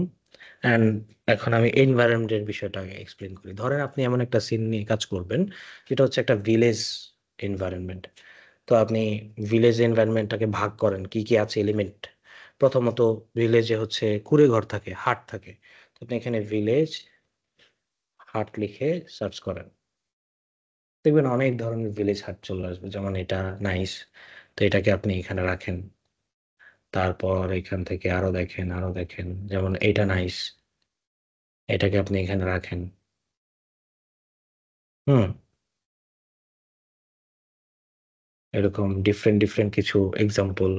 অ্যান্ড এখন আমি এনভায়রনমেন্টের বিষয়টা এক্সপ্লেন করি। ধরেন আপনি এমন একটা সিন নিয়ে কাজ করবেন যেটা হচ্ছে একটা ভিলেজ এনভায়রনমেন্ট। তো আপনি ভিলেজ এনভায়রনমেন্টটাকে ভাগ করেন, কি কি আছে এলিমেন্ট। প্রথমত ভিলেজে হচ্ছে কুড়ে ঘর থাকে, হাট থাকে। তো আপনি এখানে ভিলেজ হাট লিখে সার্চ করেন, দেখবেন অনেক ধরনের ভিলেজ হাট চলে আসবে। যেমন এটা নাইস, তো এটাকে আপনি এখানে রাখেন। তারপর এখান থেকে আরো দেখেন, আরো দেখেন, যেমন এটা নাইস, এটাকে আপনি এখানে রাখেন। হুম, এরকম ডিফারেন্ট ডিফারেন্ট কিছু এক্সাম্পল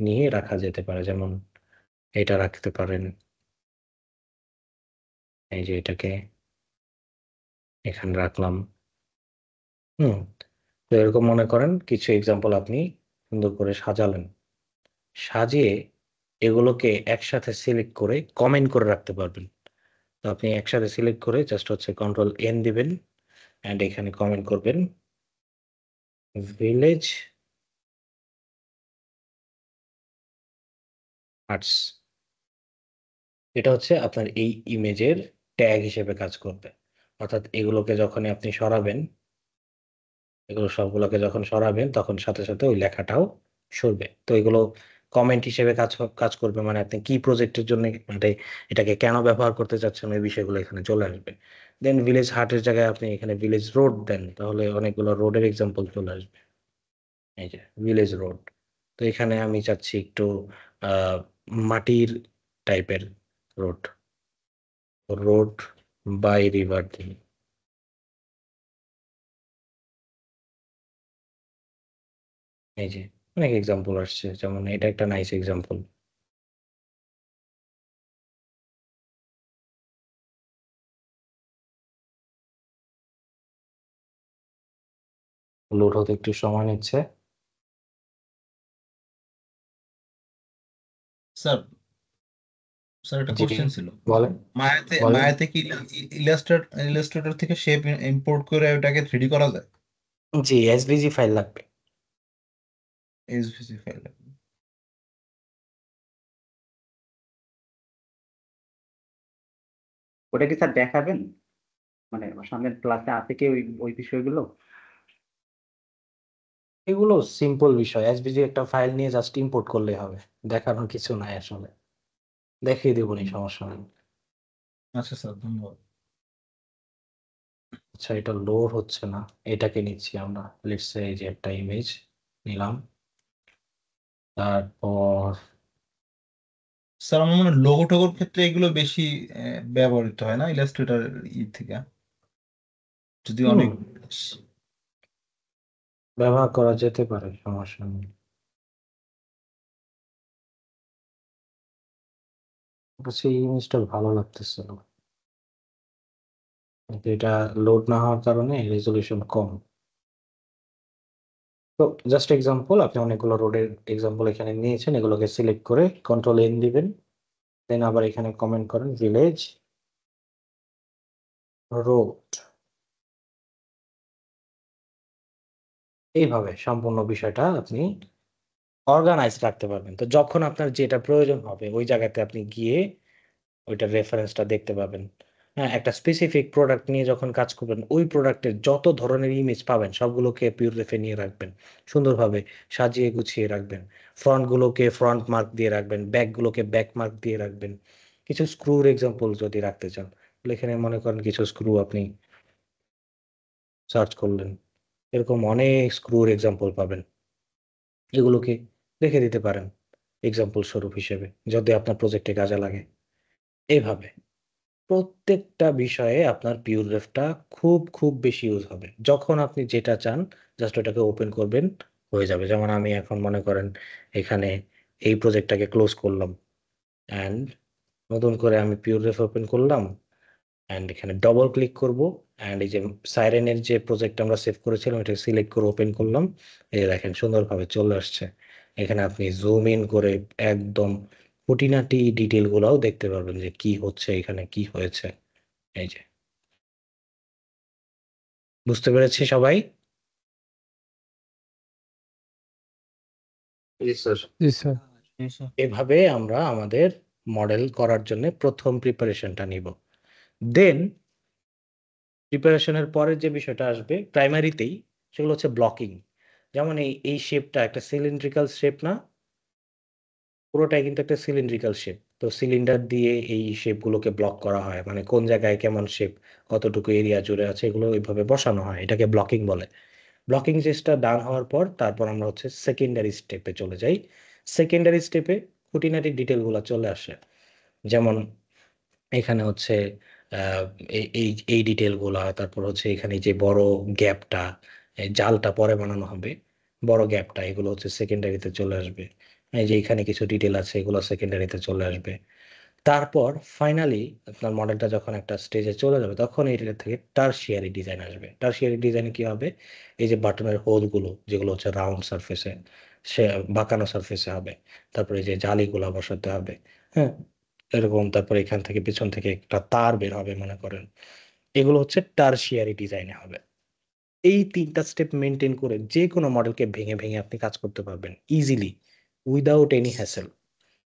নিয়ে রাখা যেতে পারে। যেমন এটা রাখতে পারেন, এই যে এটাকে এখানে রাখলাম। হুম, তো এরকম মনে করেন কিছু এক্সাম্পল আপনি সুন্দর করে সাজালেন, সাজিয়ে এগুলোকে একসাথে সিলেক্ট করে কমেন্ট করে রাখতে পারবেন। তো আপনি একসাথে সিলেক্ট করে জাস্ট হচ্ছে কন্ট্রোল এন দিবেন, অ্যান্ড এখানে কমেন্ট করবেন ভিলেজ আর্টস। এটা হচ্ছে আপনার এই ইমেজের ট্যাগ হিসেবে কাজ করবে। অর্থাৎ এগুলোকে যখন আপনি সরাবেন, এগুলো সবগুলোকে যখন সরাবেন তখন সাথে সাথে ওই লেখাটাও সরবে। তো এগুলো কমেন্ট হিসেবে কাজ করবে, মানে আপনি কি প্রজেক্টের জন্য মানে এটাকে কেন ব্যবহার করতে চাচ্ছেন এই বিষয়গুলো এখানে চলে আসবে। দেন ভিলেজ হার্টের জায়গায় আপনি এখানে ভিলেজ রোড দেন, তাহলে অনেকগুলো রোডের এক্সাম্পল চলে আসবে। এই যে ভিলেজ রোড, তো এখানে আমি চাচ্ছি একটু আহ মাটির টাইপের রোড, রোড বাই রিভার দিন। এই যে অনেক এক্সাম্পল আসছে, যেমন এটা একটা নাইস এক্সাম্পল। লোড হতে একটু সময় নিচ্ছে। স্যার স্যার একটা জি কোশ্চেন ছিল। বলেন, মায়াতে বলেন। মায়াতে কি ইলাস্ট্রেটর থেকে শেপ ইম্পোর্ট করে ওটাকে 3D করা যায়? জি, এসভিজি ফাইল লাগবে। SVG file. ওটা কি স্যার দেখাবেন, মানে সামনের ক্লাসে আছে কি ওই ওই বিষয়গুলো? এগুলো সিম্পল বিষয়, এসভিজি একটা ফাইল নিয়ে জাস্ট ইম্পোর্ট করলেই হবে, দেখানোর কিছু নাই আসলে, দেখিয়ে দেবো নি, সমস্যা নেই। আচ্ছা স্যার, ধন্যবাদ। আচ্ছা, এটা লোড হচ্ছে না, এটাকে নিচ্ছি আমরা। লেটস সে এই যে একটা ইমেজ নিলাম, তারপর স্যার আমার মনে হয় লোগো টোগোর ক্ষেত্রে এগুলো বেশি ব্যবহৃত হয় না ইলাস্ট্রেটর থেকে, যদি অনেক ব্যবহার করা যেতে পারে, সমস্যা নেই। কাছে এই ইমেজটা ভালো লাগতেছে না, কিন্তু এটা লোড না হওয়ার কারণে রেজলিউশন কম। তো জাস্ট এক্সাম্পল, আপনি অনেকগুলো রোডের এক্সাম্পল এখানে নিয়েছেন, এগুলোকে সিলেক্ট করে কন্ট্রোল এন দিবেন, দেন আবার এখানে কমেন্ট করেন ভিলেজ রোড। এইভাবে সম্পূর্ণ বিষয়টা আপনি অর্গানাইজ রাখতে পারবেন। তো যখন আপনার যেটা প্রয়োজন হবে ওই জায়গাতে আপনি গিয়ে ওইটার রেফারেন্সটা দেখতে পাবেন। হ্যাঁ, একটা স্পেসিফিক প্রোডাক্ট নিয়ে যখন কাজ করবেন, ওই প্রোডাক্টের যত ধরনের ইমেজ পাবেন সবগুলোকে পিওর রেফে নিয়ে রাখবেন, সুন্দরভাবে সাজিয়ে গুছিয়ে রাখবেন। ফ্রন্টগুলোকে ফ্রন্ট মার্ক দিয়ে রাখবেন, ব্যাকগুলোকে ব্যাক মার্ক দিয়ে রাখবেন। কিছু স্ক্রুর এক্সাম্পল যদি রাখতে চান, তাহলে এখানে মনে করেন কিছু স্ক্রু আপনি সার্চ করলেন, এরকম অনেক স্ক্রুর এক্সাম্পল পাবেন, এগুলোকে রেখে দিতে পারেন এক্সাম্পল স্বরূপ হিসেবে, যদি আপনার প্রজেক্টে কাজে লাগে। এইভাবে প্রত্যেকটা বিষয়ে আপনার পিওর রেফটা খুব খুব বেশি ইউজ হবে। যখন আপনি যেটা চান জাস্ট ওটাকে ওপেন করবেন, হয়ে যাবে। যেমন আমি এখন মনে করেন এখানে এই প্রজেক্টটাকে ক্লোজ করলাম, অ্যান্ড নতুন করে আমি পিওর রেফ ওপেন করলাম, অ্যান্ড এখানে ডবল ক্লিক করব, অ্যান্ড এই যে সাইরেনের যে প্রজেক্ট আমরা সেভ করেছিলাম এটা সিলেক্ট করে ওপেন করলাম। এই যে দেখেন সুন্দরভাবে চলে আসছে। এখানে আপনি জুম ইন করে একদম খুঁটিনাটি ডিটেল গুলাও দেখতে পারবেন যে কি হচ্ছে, এখানে কি হয়েছে। এই যে, বুঝতে পেরেছি সবাই? জি স্যার। জি স্যার। এভাবে আমরা আমাদের মডেল করার জন্য প্রথম প্রিপারেশনটা নিব। দেন প্রিপারেশনের পরে যে বিষয়টা আসবে প্রাইমারিতেই, সেগুলো হচ্ছে ব্লকিং। যেমন এই শেপটা একটা সিলিন্ড্রিক্যাল শেপ না, পুরোটাই কিন্তু একটা সিলিন্ড্রিক্যাল শেপ। তো সিলিন্ডার দিয়ে এই শেপগুলোকে ব্লক করা হয়, মানে কোন জায়গায় কেমন শেপ, কতটুকু এরিয়া জুড়ে আছে, এগুলো ওইভাবে বসানো হয়, এটাকে ব্লকিং বলে। ব্লকিং জিনিসটা ডান হওয়ার পর তারপর আমরা হচ্ছে সেকেন্ডারি স্টেপে চলে যাই। সেকেন্ডারি স্টেপে খুঁটিনাটি ডিটেলগুলো চলে আসে, যেমন এখানে হচ্ছে আহ, এই এই এই ডিটেলগুলা, তারপর হচ্ছে এখানে যে বড় গ্যাপটা, জালটা পরে বানানো হবে, বড় গ্যাপটা, এগুলো হচ্ছে সেকেন্ডারিতে চলে আসবে। এই যে এখানে কিছু ডিটেল আছে, এগুলো সেকেন্ডারিতে চলে আসবে। তারপর ফাইনালি আপনার মডেলটা যখন একটা স্টেজে চলে যাবে, তখন এইটা থেকে টারশিয়ারি ডিজাইন আসবে। টারশিয়ারি ডিজাইনে কি হবে, এই যে বাটনের হোলগুলো যেগুলো হচ্ছে রাউন্ড সারফেসে, সে বাঁকানো সারফেসে হবে। তারপরে এই যে জালিগুলা বসাতে হবে, হ্যাঁ এরকম। তারপরে এখান থেকে পিছন থেকে একটা তার বের হবে মনে করেন, এগুলো হচ্ছে টারশিয়ারি ডিজাইনে হবে। এই তিনটা স্টেপ মেনটেন করে যে কোনো মডেলকে ভেঙে ভেঙে আপনি কাজ করতে পারবেন ইজিলি, উইদাউট এনি হ্যাসেল।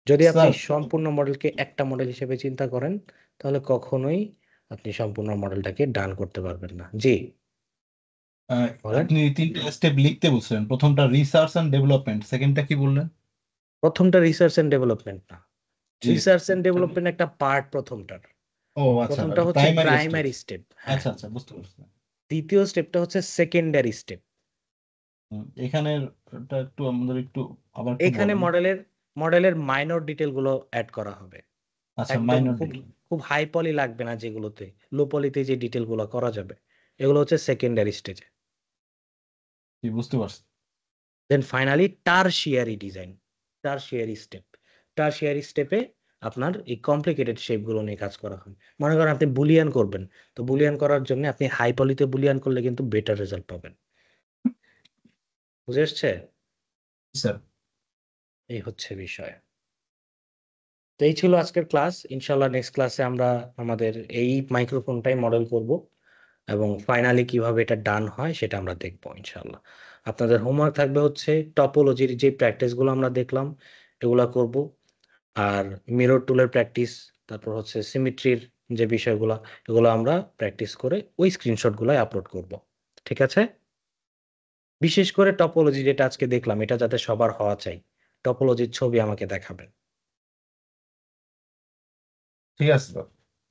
যদি আপনি স্যার সম্পূর্ণ মডেলকে একটা মডেল হিসেবে চিন্তা করেন, তাহলে কখনোই আপনি সম্পূর্ণ মডেলটাকে ডান করতে পারবেন না। জি বলেন। আপনি তিনটা স্টেপ লিখতে বলছিলেন, প্রথমটা রিসার্চ এন্ড ডেভেলপমেন্ট, সেকেন্ডটা কি বললেন? প্রথমটা রিসার্চ এন্ড ডেভেলপমেন্ট না, জি। রিসার্চ এন্ড ডেভেলপমেন্ট একটা পার্ট প্রথমটার। ও আচ্ছা, প্রথমটা হচ্ছে প্রাইমারি স্টেপ। প্রাইমারি স্টেপ, হ্যাঁ। আচ্ছা আচ্ছা, বুঝতে পারছি। দ্বিতীয় স্টেপটা হচ্ছে সেকেন্ডারি স্টেপ। এখানের টা একটু আমাদের একটু আবার একটু এখানে বলেন। মডেলের মাইনর ডিটেল গুলো অ্যাড করা হবে। আচ্ছা, একদম মাইনর খুব খুব হাই পলি লাগবে না, যেগুলোতে লো পলিতে যে ডিটেল গুলো করা যাবে, এগুলো হচ্ছে সেকেন্ডারি স্টেজে। বুঝতে পারছি। Then finally tertiary design, tertiary step. Tertiary স্টেপে আপনার এই কমপ্লিকেটেড শেপগুলো নিয়ে কাজ করা হয়। মনে করেন আপনি বুলিয়ান করবেন, তো বুলিয়ান করার জন্য আপনি হাই পলিতে বুলিয়ান করলে কিন্তু বেটার রেজাল্ট পাবেন। বুঝে আসছে? স্যার এই হচ্ছে বিষয়। তো এই ছিল আজকের ক্লাস। ইনশাল্লাহ নেক্সট ক্লাসে আমরা আমাদের এই মাইক্রোফোনটাই মডেল করব, এবং ফাইনালি কিভাবে এটা ডান হয় সেটা আমরা দেখবো ইনশাল্লাহ। আপনাদের হোমওয়ার্ক থাকবে হচ্ছে টপোলজির যে প্র্যাকটিসগুলো আমরা দেখলাম এগুলা করব, আর মিরর টুলের প্র্যাকটিস, তারপর হচ্ছে সিমেট্রির যে বিষয়গুলো, এগুলো আমরা প্র্যাকটিস করে ওই স্ক্রিনশটগুলোই আপলোড করব। ঠিক আছে? বিশেষ করে টপোলজি যেটা আজকে দেখলাম, এটা যাতে সবার হওয়া চাই, টপোলজির ছবি আমাকে দেখাবেন। ঠিক আছে স্যার।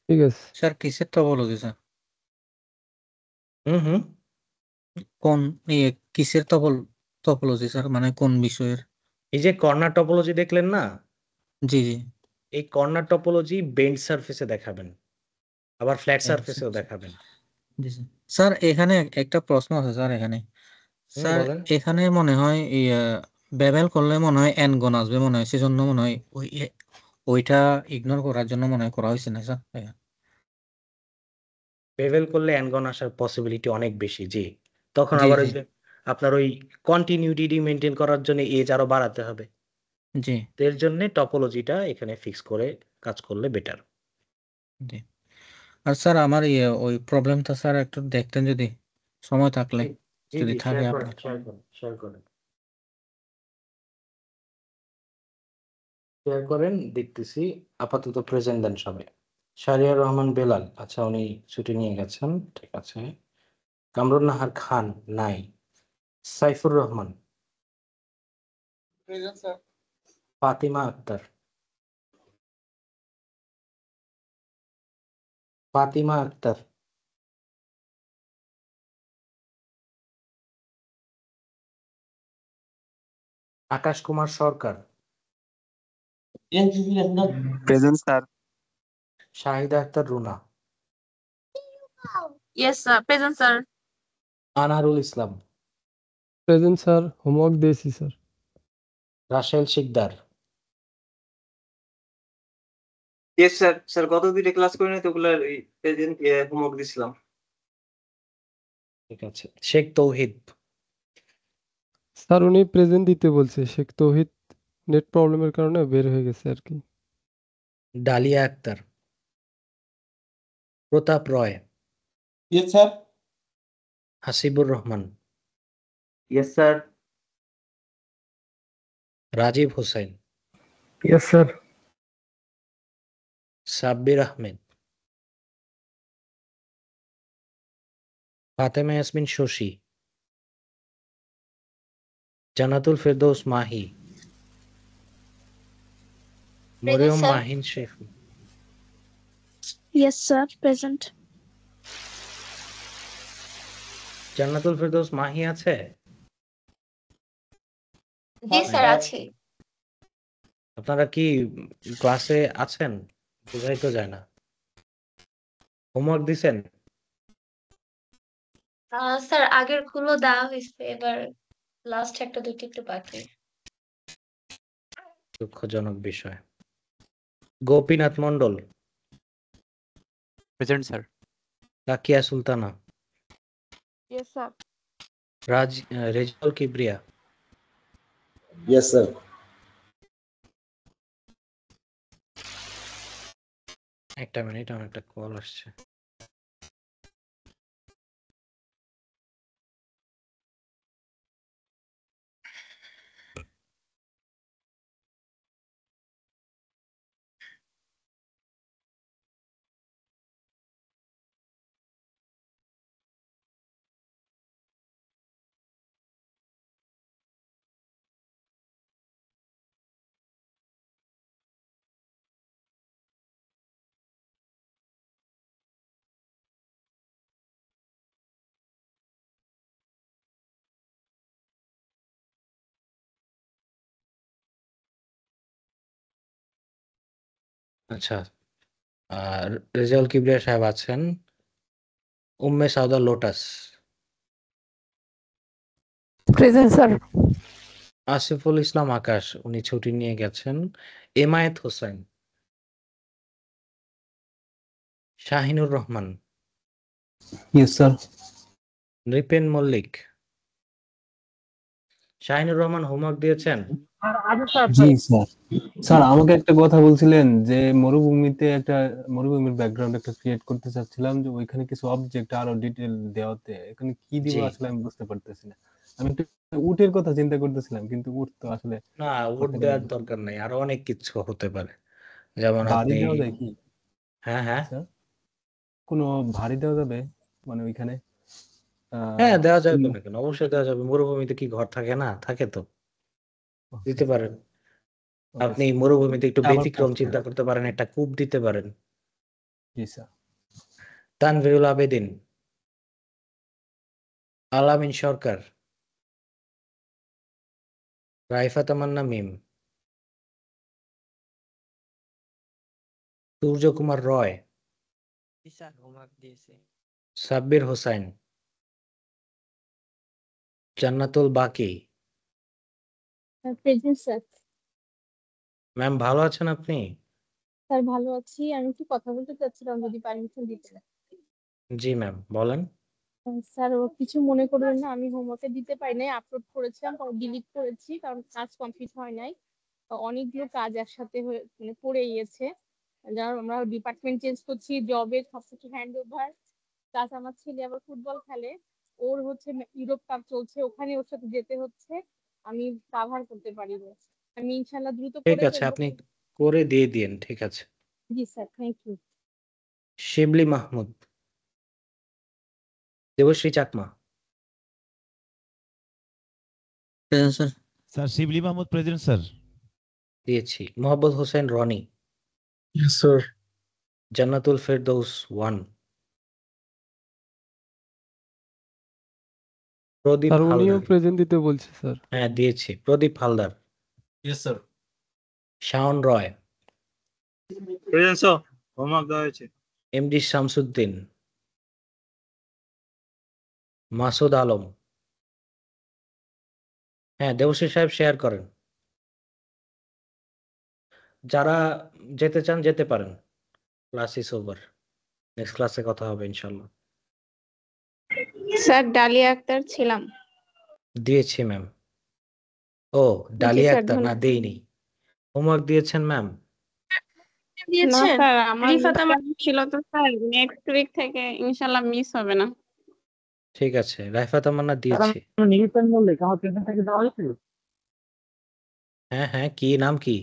ঠিক আছে। স্যার কিসের টপোলজি স্যার? হুম কোন কিসের টপোলজি স্যার, মানে কোন বিষয়ের? এই যে কর্নার টপোলজি দেখলেন না, জি জি। এই কর্নার টপোলজি বেন্ড সারফেসে দেখাবেন, আবার ফ্ল্যাট সারফেসেও আচ্ছা। দেখাবেন। জি স্যার। স্যার এখানে একটা প্রশ্ন আছে স্যার এখানে। স্যার বলেন। এখানে মনে হয় বেবেল করলে মনে হয় এন গণ আসবে মনে হয়, সেজন্য মনে হয় ওইটা ইগনোর করার জন্য মনে হয় করা হয়েছে না স্যার? বেভেল করলে অ্যানগন আসার পসিবিলিটি অনেক বেশি, জি। তখন জি আবার জি ওই যে আপনার ওই কন্টিনিউটি মেনটেন করার জন্য এজ আরো বাড়াতে হবে। জি তো এর জন্য টপোলজিটা এখানে ফিক্স করে কাজ করলে বেটার। জি। আর স্যার আমার ওই প্রবলেমটা স্যার একটু দেখতেন যদি সময় থাকলে, জি যদি জি, থাকে শেয়ার করেন আপনার। শেয়ার করেন শেয়ার করেন শেয়ার করেন, দেখতেছি। আপাতত প্রেজেন্ট দেন সবাই। শাহরিয়ার রহমান বেলাল, আচ্ছা উনি ছুটি নিয়ে গেছেন, ঠিক আছে। কামরুন নাহার খান নাই। Saifur Rahman, present sir. Fatima Akter, Fatima Akter, Akash Kumar Sarkar, present sir. Shahida Akter Runa, Yes, sir. Present, sir. Anarul Islam, present sir, homework দিয়েছি sir. Rashel Sikdar, yes sir. Sir গত দুইটা ক্লাস করে নিতে ওগুলার প্রেজেন্ট হোমওয়ার্ক দিছিলাম। ঠিক আছে। শেখ তৌহিদ, স্যার উনি প্রেজেন্ট দিতে বলছে, শেখ তৌহিদ নেট প্রবলেমের কারণে বের হয়ে গেছে আর কি। Dalia Akter, Pratap Roy, yes sir. Hasibur Rahman, yes sir. Rajib Hossain, yes sir. Sabbir Ahmed, Fatema Yasmin Shashi, Jannatul Ferdous Mahi, Mariyam sir. Mahin Sheikh, Yes, sir. Present. Jannatul Ferdous Mahi আছে? জি স্যার আছি। আপনারা কি ক্লাসে আছেন? বোঝাই তো যায় না। হোমওয়ার্ক দিছেন? স্যার আগের গুলো দেওয়া হয়েছে, এবার লাস্ট একটা দুটো একটু বাকি। দুঃখজনক বিষয়। Gopinath Mondal, present sir. Takia Sultana, yes sir. Rezaul Kibria, yes sir. একটা মিনিট, আমার একটা কল আসছে। আচ্ছা, রেজাউল কিবরিয়া সাহেব আছেন। Umme Sauda Lotus, present sir. Asiful Islam Akash, উনি ছুটি নিয়ে গেছেন। Emayet Hossain, Shahinur Rahman, yes sir. Nripen Mallick. Shahinur Rahman homework দিয়েছেন? জি স্যার। স্যার আমাকে একটা কথা বলছিলেন যে মরুভূমির ব্যাকগ্রাউন্ড একটা ক্রিয়েট করতে চাচ্ছিলাম, যে ওইখানে কিছু অবজেক্ট আরো ডিটেল দেওয়াতে, এখানে কি দিব জি। আসলে আমি বুঝতে পারতেছি না। আমি একটু উটের কথা চিন্তা করতেছিলাম, কিন্তু উট তো আসলে না, উট করতে দেওয়ার পারবো না। দরকার নেই, আরো অনেক কিছু হতে পারে। যেমন বাড়ি আপনি, দেওয়া যায় কি হ্যাঁ স্যার? কোনো বাড়ি দেওয়া যাবে মানে ওইখানে? হ্যাঁ, দেওয়া যাবে কোনো না কেন, অবশ্যই দেওয়া যাবে। মরুভূমিতে কি ঘর থাকে না? থাকে তো, দিতে পারেন। ওকে আপনি স্যার। মরুভূমিতে একটু আবার ব্যতিক্রম চিন্তা করতে পারেন, একটা কূপ দিতে পারেন। জি স্যার। তানভীরুল আবেদিন, আলামিন সরকার, রাইফা তামান্না মিম, সূর্যকুমার রয়, জি স্যার হোমওয়ার্ক দিয়েছে। সাব্বির হোসাইন, জান্নাতুল বাকি। Present sir. ম্যাম ভালো আছেন আপনি? স্যার ভালো আছি, আমি একটু কথা বলতে চাচ্ছিলাম যদি পারমিশন দিতেন। জি ম্যাম বলেন। স্যার ও কিছু মনে করবেন না, আমি হোমওয়ার্কে দিতে পারি নাই, আপলোড করেছিলাম পরে ডিলিট করেছি কারণ কাজ কমপ্লিট হয় নাই। অনেকগুলো কাজ একসাথে মানে পড়ে গিয়েছে, যারা আমরা ডিপার্টমেন্ট চেঞ্জ করছি, জবের সবকিছু হ্যান্ড ওভার, প্লাস আমার ছেলে আবার ফুটবল খেলে, ওর হচ্ছে ইউরোপ কাপ চলছে, ওখানে ওর সাথে যেতে হচ্ছে, আমি কাভার করতে পারি না। আমি ইনশাল্লাহ দ্রুত ঠিক করে আছে, ফেলবো। আপনি করে দিয়ে দিন। ঠিক আছে। Ji sir, thank you. Shibli Mahmud, Debashree Chakma, present sir. Sir Shibli Mahmud present sir. দিয়েছি। Mohammad Hossain Rony, Yes, sir. Jannatul Ferdous 1, Pradip sir উনিও হালদার। প্রেজেন্ট দিতে বলছে স্যার। হ্যাঁ দিয়েছি। Pradip Haldar, yes sir. Shaon Roy, present sir homework দেওয়া হয়েছে। এমডি শামসুদ্দিন, মাসুদ আলম। হ্যাঁ দেবশ্রী সাহেব শেয়ার করেন। যারা যেতে চান যেতে পারেন, ক্লাস ইজ ওভার, নেক্সট ক্লাসে কথা হবে ইনশাল্লাহ। স্যার ডালিয়া আক্তার ছিলাম। দিয়েছি ম্যাম। ও জি ডালিয়া স্যার আক্তার না, ধন্যবাদ। দেইনি। হোমওয়ার্ক দিয়েছেন ম্যাম? না স্যার আমার রিফাত আমার ছিল তো স্যার, নেক্সট উইক থেকে ইনশাআল্লাহ মিস হবে না। ঠিক আছে, রাইফা তামান্না দিয়েছি। নিরুপেন মল্লিক আমার প্রেজেন্ট থেকে দেওয়া হয়েছিল। হ্যাঁ হ্যাঁ, কি নাম কি?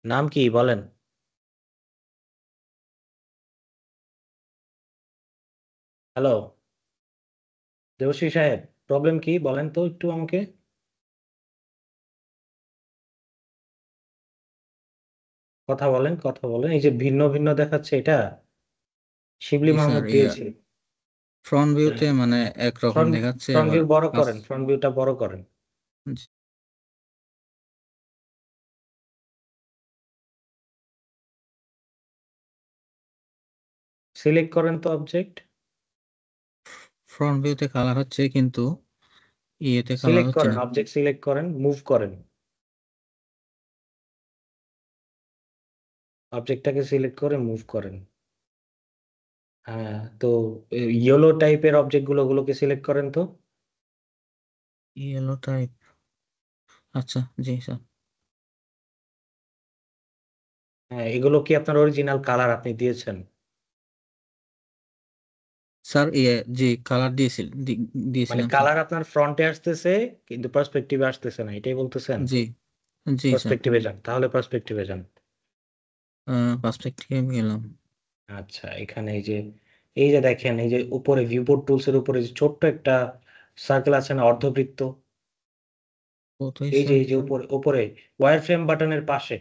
নাম কি বলেন? হ্যালো দেবশ্রী সাহেব, প্রবলেম কি বলেন তো একটু আমাকে। কথা বলেন, কথা বলেন। এই যে ভিন্ন ভিন্ন দেখাচ্ছে, এটা শিবলি জি স্যার, মাহমুদ দিয়েছি। ফ্রন্ট ভিউতে মানে একরকম ফ্রন্ট দেখাচ্ছে, ফ্রন্ট আবার ভিউ বড় কাজ। করেন, ফ্রন্ট ভিউটা বড় করেন। সিলেক্ট করেন তো অবজেক্ট। ফ্রন্ট ভিউতে কালার হচ্ছে কিন্তু ইয়েতে কালার সিলেক্ট হচ্ছে করেন, না। অবজেক্ট সিলেক্ট করেন, মুভ করেন। অবজেক্টটাকে সিলেক্ট করে মুভ করেন। হ্যাঁ তো ইয়েলো টাইপের অবজেক্ট গুলোকে সিলেক্ট করেন তো। ইয়েলো টাইপ, আচ্ছা জি স্যার। হ্যাঁ এগুলো কি আপনার অরিজিনাল কালার আপনি দিয়েছেন? স্যার জি কালার মানে দিয়েছিলাম স্যার। কালার আপনার ফ্রন্টে আসতেছে কিন্তু পার্সপেক্টিভে আসতেছে না, এটাই বলতেছেন? জি জি স্যার। পার্সপেক্টিভে যান, তাহলে পার্সপেক্টিভে যান। পার্সপেক্টিভে গেলাম। আচ্ছা এখানে এই যে দেখেন, এই যে উপরে ভিউপোর্ট টুলস এর উপরে যে ছোট্ট একটা সার্কেল আছে না, অর্ধবৃত্ত। কোথায় এই স্যার? যে উপরে উপরে ওয়্যার ফ্রেম বাটনের পাশে,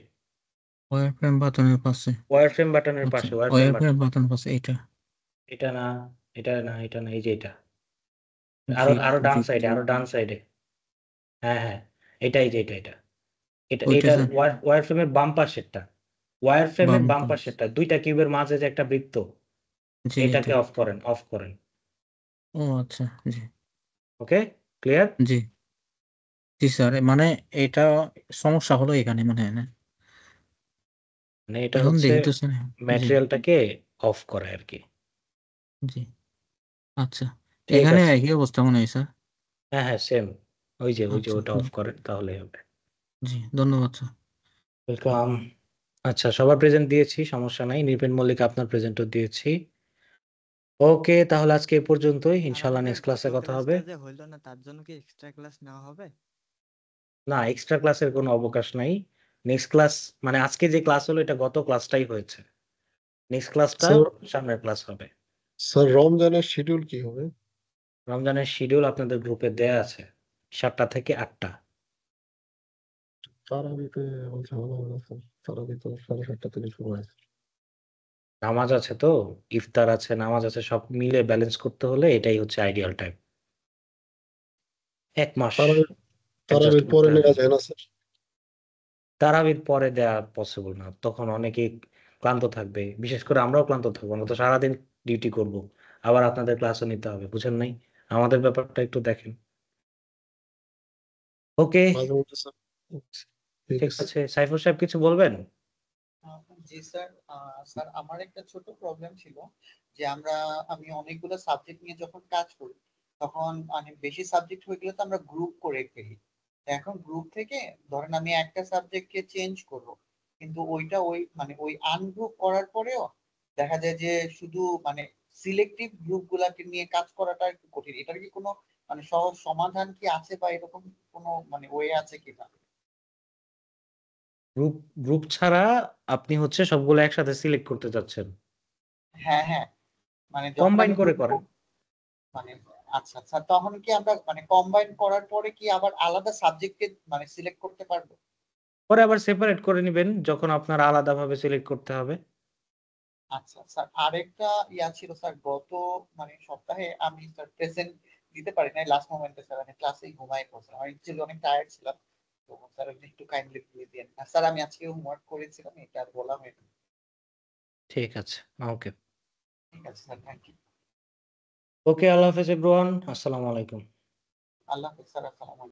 ওয়্যার ফ্রেম বাটনের পাশে। ওয়্যার ফ্রেম বাটনের আচ্ছা পাশে, wire frame wire frame button. বাটনের পাশে এটা। এটা না, এটা না, এটা না, এই যে এটা। জি আরো ডান জি সাইডে, আরো ডান সাইডে। হ্যাঁ হ্যাঁ, এটাই যে এটা এটা এটা ওইটা এটা স্যার। ওয়্যার ফ্রেমের বাম পাশেরটা, ওয়্যার ফ্রেমের বাম বাম পাশ। পাশেরটা, দুইটা কিউবের মাঝে যে একটা বৃত্ত, জি এটাকে এটা। অফ করেন, অফ করেন। ও আচ্ছা জি ওকে ক্লিয়ার? জি জি স্যার, মানে এটা সমস্যা হলো এখানে মনে হয় না, মানে এটা এখন হচ্ছে দেখিতেছে না। জি ম্যাটেরিয়ালটাকে অফ করে আর কি। জি আচ্ছা, ঠিক এখানে আছে। একই অবস্থা মনে হয় স্যার। হ্যাঁ হ্যাঁ সেম, ওই যে আচ্ছা ওটা অফ করেন তাহলেই হবে। জি ধন্যবাদ স্যার। ওয়েলকাম। আচ্ছা সবার প্রেজেন্ট দিয়েছি, সমস্যা নাই। নিপেন মল্লিক আপনার প্রেজেন্টও দিয়েছি। ওকে তাহলে আজকে এই পর্যন্তই, ইনশাআল্লাহ নেক্সট ক্লাসে কথা হবে। যে হইলো না তার জন্য কি এক্সট্রা ক্লাস নেওয়া হবে? না এক্সট্রা ক্লাসের কোনো অবকাশ নাই। নেক্সট ক্লাস মানে আজকে যে ক্লাস হলো এটা গত ক্লাসটাই হয়েছে, নেক্সট ক্লাসটা স্যার সামনের ক্লাস হবে। স্যার রমজানের শিডিউল কি হবে? রমজানের শিডিউল আপনাদের গ্রুপে দেয়া আছে, 7টা থেকে 8টা। তারাবিতে বলছে ভালো হবে না স্যার, তারাবি তো 7:30 থেকে শুরু হয়েছে। নামাজ আছে তো, ইফতার আছে, নামাজ আছে, সব মিলে ব্যালেন্স করতে হলে এটাই হচ্ছে আইডিয়াল টাইম। 1 মাস তারাবির অ্যাডজাস্ট পরে করতে হবে। নেওয়া যায় না স্যার? তারাবির পরে দেওয়া পসিবল না, তখন অনেকেই ক্লান্ত থাকবে, বিশেষ করে আমরাও ক্লান্ত থাকবো, আমরা তো সারাদিন ডিউটি করব, আবার আপনাদের ক্লাসও নিতে হবে, বুঝেন নাই? আমাদের ব্যাপারটা একটু দেখেন। ওকে, মাঝে মধ্যে স্যার। ঠিক ঠিক আছে। আছে। সাইফুল সাহেব কিছু বলবেন? জি স্যার। স্যার আমার একটা ছোট প্রবলেম ছিল যে আমি অনেকগুলো সাবজেক্ট নিয়ে যখন কাজ করি তখন মানে বেশি সাবজেক্ট হয়ে গেলে তো আমরা গ্রুপ করে ফেলি। এখন গ্রুপ থেকে ধরেন আমি একটা সাবজেক্টকে চেঞ্জ করব, কিন্তু ওইটা ওই আনগ্রুপ করার পরেও দেখা যায় যে শুধু মানে সিলেক্টিভ গ্রুপ গুলাকে নিয়ে কাজ করাটা একটু কঠিন। এটার কি কোনো মানে সহজ সমাধান কি আছে বা এরকম কোনো মানে ওয়ে আছে কিনা? গ্রুপ গ্রুপ ছাড়া আপনি হচ্ছে সবগুলো একসাথে সিলেক্ট করতে চাচ্ছেন? হ্যাঁ হ্যাঁ, মানে যখন কম্বাইন আমি করে গ্রুপ করেন। মানে আচ্ছা আচ্ছা, তখন কি আমরা মানে কম্বাইন করার পরে কি আবার আলাদা সাবজেক্টকে মানে সিলেক্ট করতে পারবো? পরে আবার সেপারেট করে নেবেন যখন আপনার আলাদাভাবে সিলেক্ট করতে হবে। আচ্ছা স্যার, আরেকটা ছিল স্যার, গত মানে সপ্তাহে আমি স্যার প্রেজেন্ট দিতে পারি নাই লাস্ট মোমেন্টে স্যার, আমি ক্লাসেই ঘুমাই পড়ছিলাম, আমি অ্যাকচুয়ালি অনেক টায়ার্ড ছিলাম। তো স্যার আপনি একটু কাইন্ডলি দিয়ে দিন। আর স্যার আমি আজকে হোমওয়ার্ক করেছিলাম, এটা আর বলা হয়নি। ঠিক আছে, ওকে। ঠিক আছে স্যার, থ্যাংক ইউ। ওকে, আল্লাহ হাফেজ এভরিওয়ান, আসসালামু আলাইকুম। আল্লাহ হাফেজ স্যার, আসসালামু আলাইকুম।